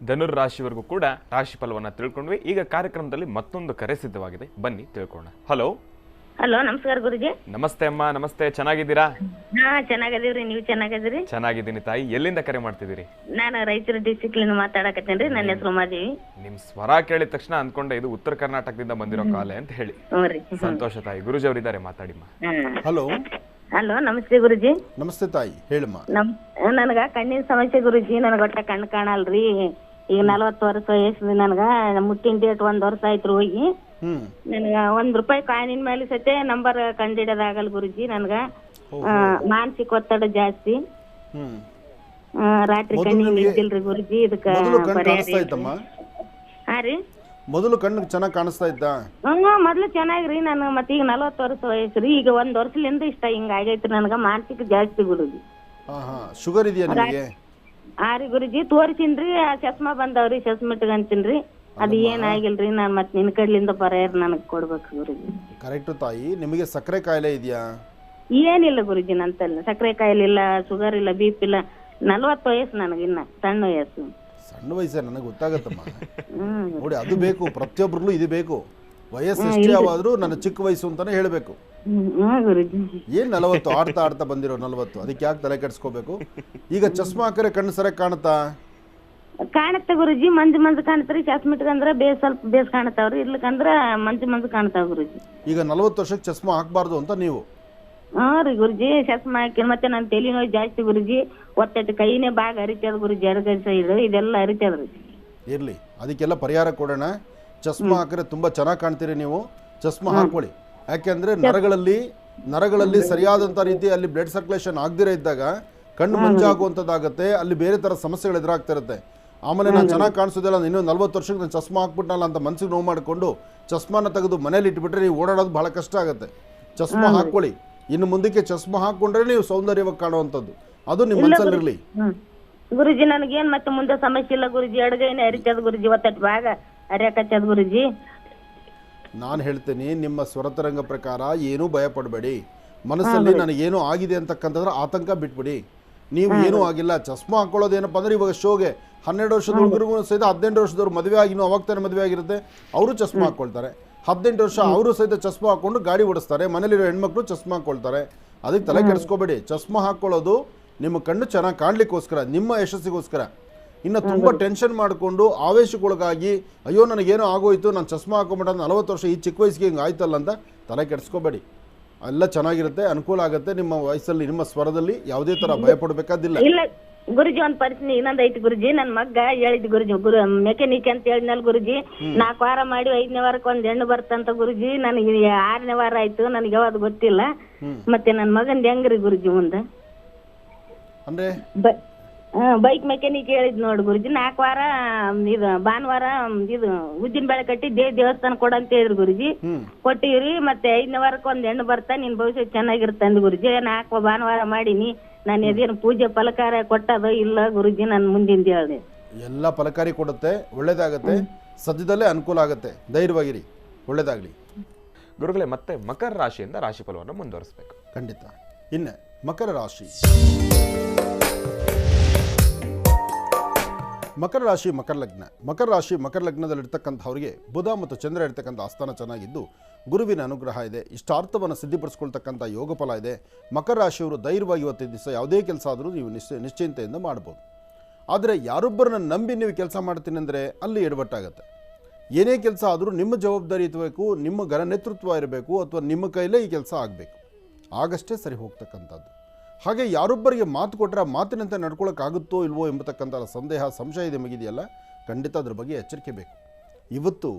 ಧನುರ್ ರಾಶಿವರೆಗೂ ಕೂಡ ರಾಶಿ ಫಲವನ್ನು ತಿಳ್ಕೊಂಡ್ವಿ. ಈಗ ಕಾರ್ಯಕ್ರಮದಲ್ಲಿ ಮತ್ತೊಂದು ಕರೆ ಸಿದ್ಧವಾಗಿದೆ, ಬನ್ನಿ ತಿಳ್ಕೊಳ್ಳೋಣ. ಹಲೋ ನಮಸ್ಕಾರ ಗುರುಜಿ. ನಮಸ್ತೆ ಅಮ್ಮ. ನಮಸ್ತೆ, ಚೆನ್ನಾಗಿದ್ದೀರಾ? ಹಾ ಚೆನ್ನಾಗದೀವ್ರಿ, ನೀವು ಚೆನ್ನಾಗದಿರಿ? ಚೆನ್ನಾಗಿದ್ದೀನಿ ತಾಯಿ. ಎಲ್ಲಿಂದ ಕರೆ ಮಾಡ್ತಿದ್ದೀರಿ? ನಾನು ರಾಯಚೂರು ಡಿಸ್ಟ್ರಿಕ್ಟ್ ಮಾತಾಡಕತ್ತೇನ್ರಿ. ನನ್ನ ಹೆಸರು ಉಮಾದೇವಿ. ನಿಮ್ ಸ್ವರ ಕೇಳಿದ ತಕ್ಷಣ ಅನ್ಕೊಂಡೆ ಇದು ಉತ್ತರ ಕರ್ನಾಟಕದಿಂದ ಬಂದಿರೋ ಕಾಲೆ ಅಂತ ಹೇಳಿ. ಸಂತೋಷ ತಾಯಿ. ಗುರುಜಿ ಅವರಿದ್ದಾರೆ, ಮಾತಾಡಿಮ್ಮ. ಹಲೋ ಹಲೋ, ನಮಸ್ತೆ ಗುರುಜಿ. ನಮಸ್ತೆ ತಾಯಿ, ಹೇಳಮ್ಮ. ನನಗ ಕಣ್ಣಿನ ಸಮಸ್ಯೆ ಗುರುಜಿ. ನನಗ ಒಟ್ಟ ಕಣ್ಣು ಕಾಣಲ್ರಿ. ಈಗ 40 ವರ್ಷ ವಯಸ್ಸು. ನನಗ ಮುಟ್ಟಿನ ಡೇಟ್ 1 ವರ್ಷ ಆಯ್ತು ಹೋಗಿ. ನನಗ ₹1 ಕಾಯಿನಿನ ಮೇಲೆ ಸತೆ ನಂಬರ್ ಕಂಡಿಡೋದಾಗಲ್ಲ ಗುರುಜಿ. ನನ್ಗ ಮಾನಸಿಕ ಒತ್ತಡ ಜಾಸ್ತಿ. ರಾತ್ರಿ ಕಣ್ಣಿಗೆ ನಿದ್ದಿಲ್ರಿ ಗುರುಜಿ. ಇದಕ್ಕ ಹಾ ರೀ, ಮೊದಲು ಕಣ್ಣು ಚೆನ್ನಾಗಿ ಕಾಣಿಸ್ತಾ ಇದ್ದ? ಮೊದ್ಲು ಚೆನ್ನಾಗ್ರಿ. ನಾನು ಮತ್ತೆ ಈಗ 40 ವರ್ಷ ವಯಸ್ಸು ರೀ. ಈಗ 1 ವರ್ಷಲಿಂದ ಇಷ್ಟ ಹಿಂಗ ಆಗೈತ್ರಿ. ನನಗ ಮಾನಸಿಕ ಜಾಸ್ತಿ ಗುರುಜಿ. ಶುಗರ್ ಇದೆಯಾ ನಿಮಗೆ? ಹಾ ರೀ ಗುರುಜಿ, ತೋರಿಸಿನ್ರಿ. ಚಸ್ಮಾ ಬಂದವ್ರಿ, ಚಸ್ಮಾ ಇಟ್ಕಂತೀನ್ರಿ. ಅದು ಏನಾಗಿಲ್ರಿ. ನಾನು ಮತ್ತೆ ನಿನ್ ಕಡ್ಲಿಂದ ಪರಿಹಾರ ನನಗ್ ಕೊಡ್ಬೇಕು ಗುರುಜಿ. ಕರೆಕ್ಟ್ ತಾಯಿ. ನಿಮಗೆ ಸಕ್ಕರೆ ಕಾಯಿಲೆ ಇದೆಯಾ? ಏನಿಲ್ಲ ಗುರುಜಿ, ನಂತಲ್ಲ ಸಕ್ಕರೆ ಕಾಯಿಲೆ ಇಲ್ಲ, ಶುಗರ್ ಇಲ್ಲ, BP ಇಲ್ಲ. 40 ವಯಸ್ಸು ನನಗಿನ್ನ ಸಣ್ಣ ವಯಸ್ಸು. ಸಣ್ಣ ವಯಸ್ಸೇ ನನಗೆ ಗೊತ್ತಾಗತ್ತಮ್ಮ. ನೋಡಿ, ಅದು ಬೇಕು, ಪ್ರತಿಯೊಬ್ಬರಲ್ಲೂ ಇದು ಬೇಕು. ವಯಸ್ಸು ಎಷ್ಟೇ ಆದ್ರೂ ನನ್ನ ಚಿಕ್ಕ ವಯಸ್ಸು ಅಂತಾನೆ ಹೇಳ್ಬೇಕು. ಏನ್ 40 ಆಡ್ತಾ ಬಂದಿರೋ 40, ಅದಕ್ಕೆ ಯಾಕೆ ತಲೆ ಕೆಡಿಸ್ಕೋಬೇಕು? ಈಗ ಚಸ್ಮಾ ಹಾಕರೆ ಕಣ್ಣು ಸರಿಯಾಗಿ ಕಾಣುತ್ತಾ? ಕಾಣುತ್ತೆ ಗುರುಜಿ, ಮಂಜು ಕಾಣತ್ರಿ. ಚಸ್ಮಾ ಇಟ್ಕಂದ್ರ ಸ್ವಲ್ಪ ಬೇಸ್ ಕಾಣತಾವ್ರಿ, ಇರ್ಲಿಕ್ಕಂದ್ರ ಮಂಜು ಕಾಣತಾವ ಗುರುಜಿ. ಈಗ 40 ವರ್ಷಕ್ಕೆ ಚಸ್ಮಾ ಹಾಕ್ಬಾರ್ದು ಅಂತ ನೀವು? ಹಾ ರೀ ಗುರುಜಿ, ಚಸ್ಮಾ ಹಾಕಿ ಮತ್ತೆ ನನ್ನ ತಲೆ ನೋವು ಜಾಸ್ತಿ ಗುರುಜಿ. ಒತ್ತಟ್ಟು ಕೈನೇ ಬಾಗ ಅರಿತದ ಗುರುಜಿ, ಎಡಗೈ ಸೈಡ್ ಇದೆಲ್ಲ ಅರಿತದ್ರಿ. ಇರ್ಲಿ, ಅದಕ್ಕೆಲ್ಲ ಪರಿಹಾರ ಕೊಡೋಣ. ಚಸ್ಮಾ ಹಾಕಿದ್ರೆ ತುಂಬಾ ಚೆನ್ನಾಗಿ ಕಾಣ್ತೀರಿ ನೀವು. ಚಸ್ಮಾ ಹಾಕೊಳ್ಳಿ. ಯಾಕೆಂದ್ರೆ ನರಗಳಲ್ಲಿ ಸರಿಯಾದಂತ ರೀತಿ ಅಲ್ಲಿ ಬ್ಲಡ್ ಸರ್ಕ್ಯುಲೇಷನ್ ಆಗದಿರ ಇದ್ದಾಗ ಕಣ್ಣು ಮಂಜಾಗುವಂಥದ್ದಾಗತ್ತೆ. ಅಲ್ಲಿ ಬೇರೆ ತರ ಸಮಸ್ಯೆಗಳು ಎದುರಾಗ್ತಾ ಇರುತ್ತೆ. ಆಮೇಲೆ ನಾನು ಚೆನ್ನಾಗಿ ಕಾಣಿಸೋದಿಲ್ಲ, ಇನ್ನೂ 40 ವರ್ಷಕ್ಕೆ ನಾನು ಚಸ್ಮಾ ಹಾಕ್ಬಿಟ್ನಲ್ಲ ಅಂತ ಮನ್ಸಿಗೆ ನೋವು ಮಾಡಿಕೊಂಡು ಚಸ್ಮಾನ ತೆಗೆದು ಮನೇಲಿ ಇಟ್ಬಿಟ್ರೆ ನೀವು ಓಡಾಡೋದು ಬಹಳ ಕಷ್ಟ ಆಗುತ್ತೆ. ಚಸ್ಮಾ ಹಾಕೊಳ್ಳಿ. ಇನ್ನು ಮುಂದಕ್ಕೆ ಚಸ್ಮಾ ಹಾಕೊಂಡ್ರೆ ನೀವು ಸೌಂದರ್ಯವಾಗಿ ಕಾಣುವಂಥದ್ದು. ಅದು ನಿಮ್ಮ ಮನಸ್ಸಲ್ಲಿರಲಿ ಗುರುಜಿ. ನನಗೇನ್ ಮತ್ತೆ ಮುಂದೆ ಸಮಸ್ಯೆ ಇಲ್ಲ ಗುರುಜಿ. ಎಡಗೈನೇ ಅರಿತದ ಗುರುಜಿ, ಒತ್ತಟ್ಟು ಭಾಗ ಅರಿಯಕತ್ತದ ಗುರುಜಿ. ನಾನು ಹೇಳ್ತೇನೆ, ನಿಮ್ಮ ಸ್ವರತರಂಗ ಪ್ರಕಾರ ಏನೂ ಭಯ ಪಡಬೇಡಿ. ಮನಸ್ಸಲ್ಲಿ ನನಗೇನೋ ಆಗಿದೆ ಅಂತಕ್ಕಂಥದ್ರೆ ಆತಂಕ ಬಿಟ್ಬಿಡಿ. ನೀವು ಏನೂ ಆಗಿಲ್ಲ. ಚಸ್ಮಾ ಹಾಕೊಳ್ಳೋದೇನಪ್ಪ ಅಂದ್ರೆ ಇವಾಗ ಶೋಗೆ 12 ವರ್ಷದ ಹುಡುಗರಿಗೂ ಸಹಿತ 18 ವರ್ಷದವ್ರು ಮದುವೆ ಆಗಿ ಅವಾಗ ತಾನೇ ಮದುವೆ ಆಗಿರುತ್ತೆ, ಅವರು ಚಸ್ಮಾ ಹಾಕ್ಕೊಳ್ತಾರೆ. 18 ವರ್ಷ ಅವರು ಸಹಿತ ಚಸ್ಮಾ ಹಾಕೊಂಡು ಗಾಡಿ ಓಡಿಸ್ತಾರೆ. ಮನೇಲಿರೋ ಹೆಣ್ಮಕ್ಳು ಚಸ್ಮಾ ಹಾಕ್ಕೊಳ್ತಾರೆ. ಅದಕ್ಕೆ ತಲೆ ಕೆಡಿಸ್ಕೋಬೇಡಿ. ಚಸ್ಮಾ ಹಾಕ್ಕೊಳ್ಳೋದು ನಿಮ್ಮ ಕಣ್ಣು ಚೆನ್ನಾಗಿ ಕಾಣ್ಲಿಕ್ಕೋಸ್ಕರ, ನಿಮ್ಮ ಯಶಸ್ಸಿಗೋಸ್ಕರ. ಇನ್ನು ತುಂಬ ಟೆನ್ಷನ್ ಮಾಡಿಕೊಂಡು ಆವೇಶಕ್ಕೊಳಗಾಗಿ ಅಯ್ಯೋ ನನಗೇನೋ ಆಗೋಯ್ತು, ನಾನು ಚಸ್ಮಾ ಹಾಕೊಂಬಿಟ್ಟ 40 ವರ್ಷ ಈ ಚಿಕ್ಕ ವಯಸ್ಸಿಗೆ ಹಿಂಗೆ ಆಯ್ತಲ್ಲ ಅಂತ ತಲೆ ಕೆಡಿಸ್ಕೋಬೇಡಿ. ಎಲ್ಲ ಚೆನ್ನಾಗಿರುತ್ತೆ, ಅನುಕೂಲ ಆಗುತ್ತೆ. ನಿಮ್ಮ ವಯಸ್ಸಲ್ಲಿ ನಿಮ್ಮ ಸ್ವರದಲ್ಲಿ ಯಾವುದೇ ತರ ಭಯ ಪಡಬೇಕಾದಿಲ್ಲ. ಇಲ್ಲ ಗುರುಜಿ, ಒಂದ್ ಪರಿಸ್ಥಿತಿ ಇನ್ನೊಂದ್ ಐತಿ ಗುರುಜಿ. ನನ್ ಮಗ್ಗ ಹೇಳಿದ್ ಗುರುಜಿ, ಮೆಕ್ಯಾನಿಕ್ ಅಂತ ಹೇಳಿದ್ನಲ್ ಗುರುಜಿ. 4 ವಾರ ಮಾಡಿ 5ನೇ ವಾರಕ್ಕೆ ಒಂದ್ ಹೆಣ್ಣು ಬರ್ತಂತ ಗುರುಜಿ. ನನಗೆ 6ನೇ ವಾರ ಆಯ್ತು, ನನಗೆ ಯಾವ್ದು ಗೊತ್ತಿಲ್ಲ. ಮತ್ತೆ ನನ್ ಮಗಂದ್ ಹೆಂಗ್ರಿ ಗುರುಜಿ ಮುಂದೆ? ಅಂದ್ರೆ ಬೈಕ್ ಮೆಕ್ಯಾನಿಕ್ ಹೇಳಿದ್ ನೋಡು ಗುರುಜಿ 4 ವಾರ ಇದು ಭಾನುವಾರ ಇದು ಉದ್ದಿನ ಬೇಳೆ ಕಟ್ಟಿ ದೇವಸ್ಥಾನ ಕೊಡಂತ ಹೇಳಿದ್ರು ಗುರುಜಿ. ಕೊಟ್ಟಿವ್ರಿ. ಮತ್ತೆ 5ನೇ ವಾರಕ್ಕೆ ಒಂದ್ ಹೆಣ್ಣು ಬರ್ತಾ ನಿನ್ ಭವಿಷ್ಯ ಚೆನ್ನಾಗಿರುತ್ತೆ ಅಂದ್ ಗುರುಜಿ. 4 ಭಾನುವಾರ ಮಾಡೀನಿ. ನಾನು ಅದೇನು ಪೂಜೆ ಫಲಕಾರ ಕೊಟ್ಟದ ಇಲ್ಲ ಗುರುಜಿ, ನಾನು ಮುಂದಿಂದ ಹೇಳಿದೆ. ಎಲ್ಲ ಫಲಕಾರಿ ಕೊಡುತ್ತೆ, ಒಳ್ಳೇದಾಗತ್ತೆ, ಸದ್ಯದಲ್ಲೇ ಅನುಕೂಲ ಆಗುತ್ತೆ. ಧೈರ್ಯವಾಗಿರಿ, ಒಳ್ಳೇದಾಗ್ಲಿ. ಗುರುಗಳೇ, ಮತ್ತೆ ಮಕರ ರಾಶಿಯಿಂದ ರಾಶಿ ಫಲವನ್ನು ಮುಂದುವರಿಸಬೇಕು. ಖಂಡಿತ. ಇನ್ನು ಮಕರ ರಾಶಿ, ಮಕರ ರಾಶಿ ಮಕರ ಲಗ್ನ. ಮಕರ ರಾಶಿ ಮಕರ ಲಗ್ನದಲ್ಲಿರ್ತಕ್ಕಂಥವ್ರಿಗೆ ಬುಧ ಮತ್ತು ಚಂದ್ರ ಇರ್ತಕ್ಕಂಥ ಆಸ್ಥಾನ ಚೆನ್ನಾಗಿದ್ದು ಗುರುವಿನ ಅನುಗ್ರಹ ಇದೆ. ಇಷ್ಟಾರ್ಥವನ್ನು ಸಿದ್ಧಿಪಡಿಸ್ಕೊಳ್ತಕ್ಕಂಥ ಯೋಗ ಫಲ ಇದೆ. ಮಕರ ರಾಶಿಯವರು ಧೈರ್ಯವಾಗಿ ಇವತ್ತಿನ ದಿವಸ ಯಾವುದೇ ಕೆಲಸ ಆದರೂ ನೀವು ನಿಶ್ಚಿಂತೆಯಿಂದ ಮಾಡ್ಬೋದು. ಆದರೆ ಯಾರೊಬ್ಬರನ್ನ ನಂಬಿ ನೀವು ಕೆಲಸ ಮಾಡ್ತೀನಿ ಅಂದರೆ ಅಲ್ಲಿ ಎಡವಟ್ಟಾಗತ್ತೆ. ಏನೇ ಕೆಲಸ ಆದರೂ ನಿಮ್ಮ ಜವಾಬ್ದಾರಿ ಇರಬೇಕು, ನಿಮ್ಮ ಗಣ ನೇತೃತ್ವ ಇರಬೇಕು, ಅಥವಾ ನಿಮ್ಮ ಕೈಲೇ ಈ ಕೆಲಸ ಆಗಬೇಕು. ಆಗಷ್ಟೇ ಸರಿ ಹೋಗ್ತಕ್ಕಂಥದ್ದು. ಹಾಗೆ ಯಾರೊಬ್ಬರಿಗೆ ಮಾತು ಕೊಟ್ಟರೆ ಮಾತಿನಂತೆ ನಡ್ಕೊಳ್ಳೋಕ್ಕಾಗುತ್ತೋ ಇಲ್ವೋ ಎಂಬತಕ್ಕಂಥ ಸಂದೇಹ ಸಂಶಯ ನಿಮಗಿದೆಯಲ್ಲ, ಖಂಡಿತ ಅದ್ರ ಬಗ್ಗೆ ಎಚ್ಚರಿಕೆ ಬೇಕು. ಇವತ್ತು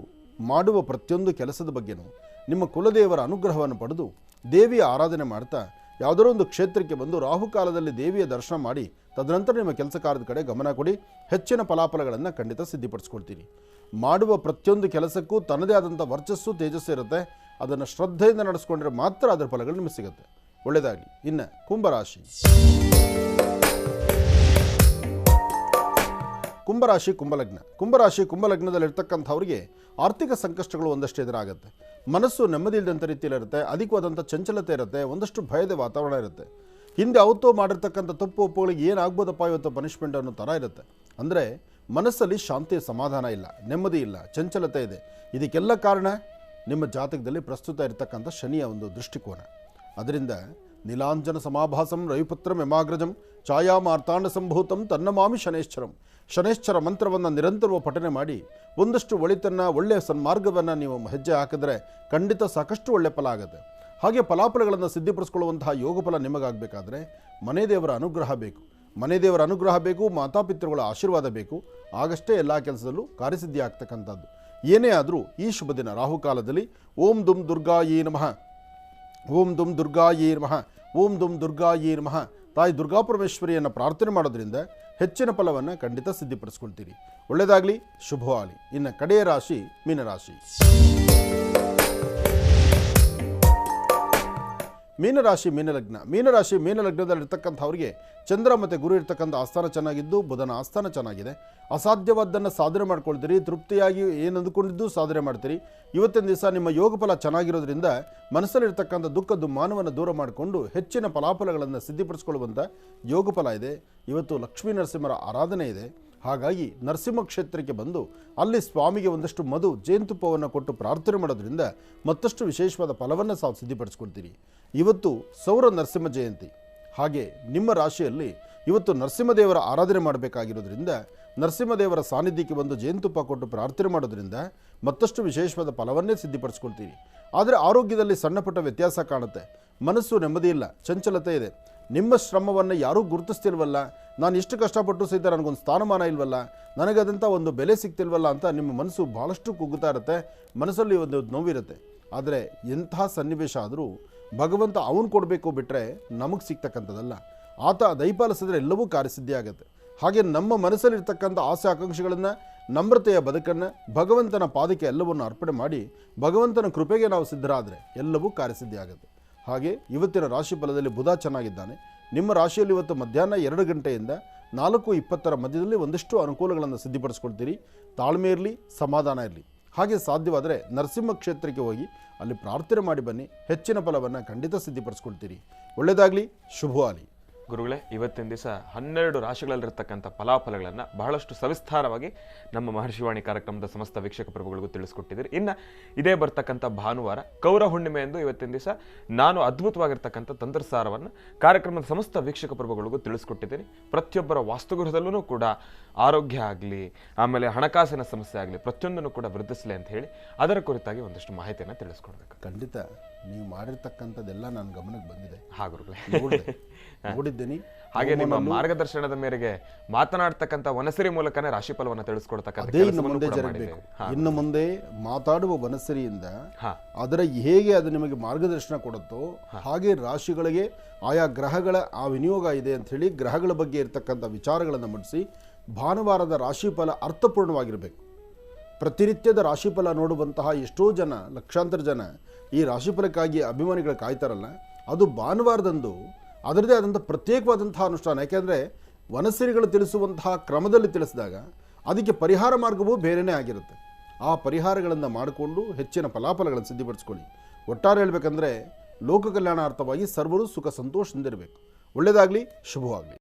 ಮಾಡುವ ಪ್ರತಿಯೊಂದು ಕೆಲಸದ ಬಗ್ಗೆನೂ ನಿಮ್ಮ ಕುಲದೇವರ ಅನುಗ್ರಹವನ್ನು ಪಡೆದು ದೇವಿಯ ಆರಾಧನೆ ಮಾಡ್ತಾ ಯಾವುದೋ ಒಂದು ಕ್ಷೇತ್ರಕ್ಕೆ ಬಂದು ರಾಹುಕಾಲದಲ್ಲಿ ದೇವಿಯ ದರ್ಶನ ಮಾಡಿ ತದನಂತರ ನಿಮ್ಮ ಕೆಲಸ ಕಾರ್ಯದ ಕಡೆ ಗಮನ ಕೊಡಿ. ಹೆಚ್ಚಿನ ಫಲಾಫಲಗಳನ್ನು ಖಂಡಿತ ಸಿದ್ಧಿಪಡಿಸ್ಕೊಳ್ತೀರಿ. ಮಾಡುವ ಪ್ರತಿಯೊಂದು ಕೆಲಸಕ್ಕೂ ತನ್ನದೇ ಆದಂಥ ವರ್ಚಸ್ಸು ತೇಜಸ್ಸು ಇರುತ್ತೆ. ಅದನ್ನು ಶ್ರದ್ಧೆಯಿಂದ ನಡೆಸ್ಕೊಂಡ್ರೆ ಮಾತ್ರ ಅದರ ಫಲಗಳು ನಿಮಗೆ ಸಿಗುತ್ತೆ. ಒಳ್ಳೆಯದಾಗಲಿ. ಇನ್ನು ಕುಂಭರಾಶಿ, ಕುಂಭರಾಶಿ ಕುಂಭಲಗ್ನ. ಕುಂಭರಾಶಿ ಕುಂಭಲಗ್ನದಲ್ಲಿರ್ತಕ್ಕಂಥವ್ರಿಗೆ ಆರ್ಥಿಕ ಸಂಕಷ್ಟಗಳು ಒಂದಷ್ಟು ಎದುರಾಗುತ್ತೆ. ಮನಸ್ಸು ನೆಮ್ಮದಿ ಇಲ್ಲದಂಥ ರೀತಿಯಲ್ಲಿರುತ್ತೆ. ಅಧಿಕವಾದಂಥ ಚಂಚಲತೆ ಇರುತ್ತೆ. ಒಂದಷ್ಟು ಭಯದ ವಾತಾವರಣ ಇರುತ್ತೆ. ಹಿಂದೆ ಅವತ್ತೋ ಮಾಡಿರ್ತಕ್ಕಂಥ ತಪ್ಪು ಒಪ್ಪುಗಳಿಗೆ ಏನಾಗ್ಬೋದಪ್ಪ ಇವತ್ತು ಪನಿಷ್ಮೆಂಟ್ ಅನ್ನೋ ಥರ ಇರುತ್ತೆ. ಅಂದರೆ ಮನಸ್ಸಲ್ಲಿ ಶಾಂತಿ, ಸಮಾಧಾನ ಇಲ್ಲ, ನೆಮ್ಮದಿ ಇಲ್ಲ, ಚಂಚಲತೆ ಇದೆ. ಇದಕ್ಕೆಲ್ಲ ಕಾರಣ ನಿಮ್ಮ ಜಾತಕದಲ್ಲಿ ಪ್ರಸ್ತುತ ಇರತಕ್ಕಂಥ ಶನಿಯ ಒಂದು ದೃಷ್ಟಿಕೋನ. ಅದರಿಂದ ನೀಲಾಂಜನ ಸಮಾಭಾಸಂ ರವಿಪುತ್ರಂ ಯಮಾಗ್ರಜಂ ಛಾಯಾಮಾರ್ತಾಂಡ ಸಂಭೂತಂ ತನ್ನಮಾಮಿ ಶನೇಶ್ವರಂ. ಶನೇಶ್ವರ ಮಂತ್ರವನ್ನು ನಿರಂತರವಾಗಿ ಪಠನೆ ಮಾಡಿ ಒಂದಷ್ಟು ಒಳಿತನ್ನು, ಒಳ್ಳೆಯ ಸನ್ಮಾರ್ಗವನ್ನು ನೀವು ಹೆಜ್ಜೆ ಹಾಕಿದ್ರೆ ಖಂಡಿತ ಸಾಕಷ್ಟು ಒಳ್ಳೆ ಫಲ ಆಗುತ್ತೆ. ಹಾಗೆ ಫಲಾಫಲಗಳನ್ನು ಸಿದ್ಧಿಪಡಿಸ್ಕೊಳ್ಳುವಂತಹ ಯೋಗ ಫಲ ನಿಮಗಾಗಬೇಕಾದ್ರೆ ಮನೆ ದೇವರ ಅನುಗ್ರಹ ಬೇಕು. ಮನೆ ದೇವರ ಅನುಗ್ರಹ ಬೇಕು, ಮಾತಾಪಿತೃಗಳ ಆಶೀರ್ವಾದ ಬೇಕು. ಆಗಷ್ಟೇ ಎಲ್ಲ ಕೆಲಸದಲ್ಲೂ ಕಾರ್ಯಸಿದ್ಧಿ ಆಗ್ತಕ್ಕಂಥದ್ದು. ಏನೇ ಆದರೂ ಈ ಶುಭ ದಿನ ರಾಹುಕಾಲದಲ್ಲಿ ಓಂ ದುಂ ದುರ್ಗಾಯೇ ನಮಃ, ಓಂ ದುಂ ದುರ್ಗಾಯೇ ನಮಃ, ಓಂ ದುಂ ದುರ್ಗಾಯೇ ನಮಃ ತಾಯಿ ದುರ್ಗಾಪರಮೇಶ್ವರಿಯನ್ನು ಪ್ರಾರ್ಥನೆ ಮಾಡೋದ್ರಿಂದ ಹೆಚ್ಚಿನ ಫಲವನ್ನು ಖಂಡಿತ ಸಿದ್ಧಿಪಡಿಸ್ಕೊಳ್ತೀರಿ. ಒಳ್ಳೆಯದಾಗಲಿ, ಶುಭವಾಗಲಿ. ಇನ್ನು ಕಡೆಯ ರಾಶಿ ಮೀನರಾಶಿ. ಮೀನರಾಶಿ ಮೀನಲಗ್ನ. ಮೀನಲಗ್ನದಲ್ಲಿರ್ತಕ್ಕಂಥವ್ರಿಗೆ ಚಂದ್ರ ಮತ್ತು ಗುರು ಇರ್ತಕ್ಕಂಥ ಆಸ್ಥಾನ ಚೆನ್ನಾಗಿದ್ದು ಬುಧನ ಆಸ್ಥಾನ ಚೆನ್ನಾಗಿದೆ. ಅಸಾಧ್ಯವಾದ್ದನ್ನು ಸಾಧನೆ ಮಾಡ್ಕೊಳ್ತೀರಿ. ತೃಪ್ತಿಯಾಗಿ ಏನು ಅಂದುಕೊಂಡಿದ್ದು ಸಾಧನೆ ಮಾಡ್ತೀರಿ. ಇವತ್ತಿನ ದಿವಸ ನಿಮ್ಮ ಯೋಗ ಫಲ ಚೆನ್ನಾಗಿರೋದ್ರಿಂದ ಮನಸ್ಸಲ್ಲಿರ್ತಕ್ಕಂಥ ದುಃಖ ದುಮ್ಮಾನವನ್ನು ದೂರ ಮಾಡಿಕೊಂಡು ಹೆಚ್ಚಿನ ಫಲಾಫಲಗಳನ್ನು ಸಿದ್ಧಿಪಡಿಸ್ಕೊಳ್ಳುವಂಥ ಯೋಗ ಫಲ ಇದೆ. ಇವತ್ತು ಲಕ್ಷ್ಮೀ ನರಸಿಂಹರ ಆರಾಧನೆ ಇದೆ. ಹಾಗಾಗಿ ನರಸಿಂಹ ಕ್ಷೇತ್ರಕ್ಕೆ ಬಂದು ಅಲ್ಲಿ ಸ್ವಾಮಿಗೆ ಒಂದಷ್ಟು ಮಧು ಜೇನುತುಪ್ಪವನ್ನು ಕೊಟ್ಟು ಪ್ರಾರ್ಥನೆ ಮಾಡೋದ್ರಿಂದ ಮತ್ತಷ್ಟು ವಿಶೇಷವಾದ ಫಲವನ್ನು ಸಾವು ಸಿದ್ಧಿಪಡಿಸ್ಕೊಳ್ತೀರಿ. ಇವತ್ತು ಸೌರ ನರಸಿಂಹ ಜಯಂತಿ. ಹಾಗೆ ನಿಮ್ಮ ರಾಶಿಯಲ್ಲಿ ಇವತ್ತು ನರಸಿಂಹದೇವರ ಆರಾಧನೆ ಮಾಡಬೇಕಾಗಿರೋದ್ರಿಂದ ನರಸಿಂಹದೇವರ ಸಾನ್ನಿಧ್ಯಕ್ಕೆ ಬಂದು ಜೇನುತುಪ್ಪ ಕೊಟ್ಟು ಪ್ರಾರ್ಥನೆ ಮಾಡೋದ್ರಿಂದ ಮತ್ತಷ್ಟು ವಿಶೇಷವಾದ ಫಲವನ್ನೇ ಸಿದ್ಧಿಪಡಿಸ್ಕೊಳ್ತೀರಿ. ಆದರೆ ಆರೋಗ್ಯದಲ್ಲಿ ಸಣ್ಣಪುಟ್ಟ ವ್ಯತ್ಯಾಸ ಕಾಣುತ್ತೆ. ಮನಸ್ಸು ನೆಮ್ಮದಿ ಇಲ್ಲ, ಚಂಚಲತೆ ಇದೆ. ನಿಮ್ಮ ಶ್ರಮವನ್ನು ಯಾರೂ ಗುರುತಿಸ್ತಿಲ್ವಲ್ಲ, ನಾನು ಇಷ್ಟು ಕಷ್ಟಪಟ್ಟು ಸಹಿತ ನನಗೊಂದು ಸ್ಥಾನಮಾನ ಇಲ್ವಲ್ಲ, ನನಗದಂಥ ಒಂದು ಬೆಲೆ ಸಿಗ್ತಿಲ್ವಲ್ಲ ಅಂತ ನಿಮ್ಮ ಮನಸ್ಸು ಭಾಳಷ್ಟು ಕುಗ್ಗುತ್ತಾ ಇರುತ್ತೆ. ಮನಸ್ಸಲ್ಲಿ ಒಂದು ನೋವಿರುತ್ತೆ. ಆದರೆ ಎಂಥ ಸನ್ನಿವೇಶ ಆದರೂ ಭಗವಂತ ಅವನು ಕೊಡಬೇಕು ಬಿಟ್ಟರೆ ನಮಗೆ ಸಿಗ್ತಕ್ಕಂಥದ್ದಲ್ಲ. ಆತ ದಯಪಾಲಿಸಿದ್ರೆ ಎಲ್ಲವೂ ಕಾರ್ಯಸಿದ್ಧಿ ಆಗುತ್ತೆ. ಹಾಗೆ ನಮ್ಮ ಮನಸ್ಸಲ್ಲಿರ್ತಕ್ಕಂಥ ಆಸೆ ಆಕಾಂಕ್ಷೆಗಳನ್ನು, ನಮ್ರತೆಯ ಬದುಕನ್ನು ಭಗವಂತನ ಪಾದಕ್ಕೆ ಎಲ್ಲವನ್ನು ಅರ್ಪಣೆ ಮಾಡಿ ಭಗವಂತನ ಕೃಪೆಗೆ ನಾವು ಸಿದ್ಧರಾದರೆ ಎಲ್ಲವೂ ಕಾರ್ಯಸಿದ್ಧಿ ಆಗುತ್ತೆ. ಹಾಗೆ ಇವತ್ತಿನ ರಾಶಿ ಫಲದಲ್ಲಿ ಬುಧ ಚೆನ್ನಾಗಿದ್ದಾನೆ. ನಿಮ್ಮ ರಾಶಿಯಲ್ಲಿ ಇವತ್ತು ಮಧ್ಯಾಹ್ನ 2 ಗಂಟೆಯಿಂದ 4:20 ಮಧ್ಯದಲ್ಲಿ ಒಂದಿಷ್ಟು ಅನುಕೂಲಗಳನ್ನು ಸಿದ್ಧಿಪಡಿಸ್ಕೊಳ್ತೀರಿ. ತಾಳ್ಮೆ ಇರಲಿ, ಸಮಾಧಾನ ಇರಲಿ. ಹಾಗೆ ಸಾಧ್ಯವಾದರೆ ನರಸಿಂಹ ಕ್ಷೇತ್ರಕ್ಕೆ ಹೋಗಿ ಅಲ್ಲಿ ಪ್ರಾರ್ಥನೆ ಮಾಡಿ ಬನ್ನಿ. ಹೆಚ್ಚಿನ ಫಲವನ್ನು ಖಂಡಿತ ಸಿದ್ಧಿಪಡಿಸ್ಕೊಳ್ತೀರಿ. ಒಳ್ಳೆಯದಾಗಲಿ, ಶುಭವಾಗಲಿ. ಗುರುಗಳೇ, ಇವತ್ತಿನ ದಿವಸ 12 ರಾಶಿಗಳಲ್ಲಿರ್ತಕ್ಕಂಥ ಫಲಾಫಲಗಳನ್ನು ಬಹಳಷ್ಟು ಸವಿಸ್ತಾರವಾಗಿ ನಮ್ಮ ಮಹರ್ಷಿವಾಣಿ ಕಾರ್ಯಕ್ರಮದ ಸಮಸ್ತ ವೀಕ್ಷಕ ಪ್ರಭುಗಳಿಗೂ ತಿಳಿಸ್ಕೊಟ್ಟಿದ್ದೀರಿ. ಇನ್ನು ಇದೇ ಬರ್ತಕ್ಕಂಥ ಭಾನುವಾರ ಕೌರ ಹುಣ್ಣಿಮೆ ಎಂದು ಇವತ್ತಿನ ದಿವಸ ನಾನು ಅದ್ಭುತವಾಗಿರ್ತಕ್ಕಂಥ ತಂತ್ರಸಾರವನ್ನು ಕಾರ್ಯಕ್ರಮದ ಸಮಸ್ತ ವೀಕ್ಷಕ ಪ್ರಭುಗಳಿಗೂ ತಿಳಿಸ್ಕೊಟ್ಟಿದ್ದೀನಿ. ಪ್ರತಿಯೊಬ್ಬರ ವಾಸ್ತುಗೃಹದಲ್ಲೂ ಕೂಡ ಆರೋಗ್ಯ ಆಗಲಿ, ಆಮೇಲೆ ಹಣಕಾಸಿನ ಸಮಸ್ಯೆ ಆಗಲಿ, ಪ್ರತಿಯೊಂದನ್ನು ಕೂಡ ವೃದ್ಧಿಸಲಿ ಅಂತ ಹೇಳಿ ಅದರ ಕುರಿತಾಗಿ ಒಂದಷ್ಟು ಮಾಹಿತಿಯನ್ನು ತಿಳಿಸ್ಕೊಡ್ಬೇಕು. ಖಂಡಿತ ನೀವು ಮಾಡಿರ್ತಕ್ಕಂಥದ್ದೆಲ್ಲ ನನ್ನ ಗಮನಕ್ಕೆ ಬಂದಿದೆ, ಹಾ ಗುರುಗಳೇ. ನೋಡಿದ್ದೀನಿ. ಹಾಗೆ ನಿಮ್ಮ ಮಾರ್ಗದರ್ಶನದ ಮೇರೆಗೆ ಮಾತನಾಡ್ತಕ್ಕಂಥ ವನಸಿರಿ ಮೂಲಕನೇ ರಾಶಿಫಲವನ್ನು ತಿಳಿಸ್ಕೊಡ್ತಕ್ಕಂಥ ಅದೇ ಇನ್ನು ಮುಂದೆ ಜರಗಬೇಕು. ಇನ್ನು ಮುಂದೆ ಮಾತಾಡುವ ವನಸಿರಿಯಿಂದ ಅದರ ಹೇಗೆ ಅದು ನಿಮಗೆ ಮಾರ್ಗದರ್ಶನ ಕೊಡುತ್ತೋ ಹಾಗೆ ರಾಶಿಗಳಿಗೆ ಆಯಾ ಗ್ರಹಗಳ ಆ ವಿನಿಯೋಗ ಇದೆ ಅಂತ ಹೇಳಿ ಗ್ರಹಗಳ ಬಗ್ಗೆ ಇರತಕ್ಕಂಥ ವಿಚಾರಗಳನ್ನು ಮಂಡಿಸಿ ಭಾನುವಾರದ ರಾಶಿಫಲ ಅರ್ಥಪೂರ್ಣವಾಗಿರಬೇಕು. ಪ್ರತಿನಿತ್ಯದ ರಾಶಿಫಲ ನೋಡುವಂತಹ ಎಷ್ಟೋ ಜನ, ಲಕ್ಷಾಂತರ ಜನ ಈ ರಾಶಿಫಲಕ್ಕಾಗಿ ಅಭಿಮಾನಿಗಳು ಕಾಯ್ತಾರಲ್ಲ, ಅದು ಭಾನುವಾರದಂದು ಅದರದೇ ಆದಂಥ ಪ್ರತ್ಯೇಕವಾದಂತಹ ಅನುಷ್ಠಾನ. ಯಾಕೆಂದರೆ ವನಸಿರಿಗಳು ತಿಳಿಸುವಂತಹ ಕ್ರಮದಲ್ಲಿ ತಿಳಿಸಿದಾಗ ಅದಕ್ಕೆ ಪರಿಹಾರ ಮಾರ್ಗವೂ ಬೇರೆಯೇ ಆಗಿರುತ್ತೆ. ಆ ಪರಿಹಾರಗಳನ್ನು ಮಾಡಿಕೊಂಡು ಹೆಚ್ಚಿನ ಫಲಾಫಲಗಳನ್ನು ಸಿದ್ಧಪಡಿಸ್ಕೊಳ್ಳಿ. ಒಟ್ಟಾರೆ ಹೇಳಬೇಕಂದ್ರೆ ಲೋಕ ಕಲ್ಯಾಣಾರ್ಥವಾಗಿ ಸರ್ವರು ಸುಖ ಸಂತೋಷದಿಂದಿರಬೇಕು. ಒಳ್ಳೆಯದಾಗಲಿ, ಶುಭವಾಗಲಿ.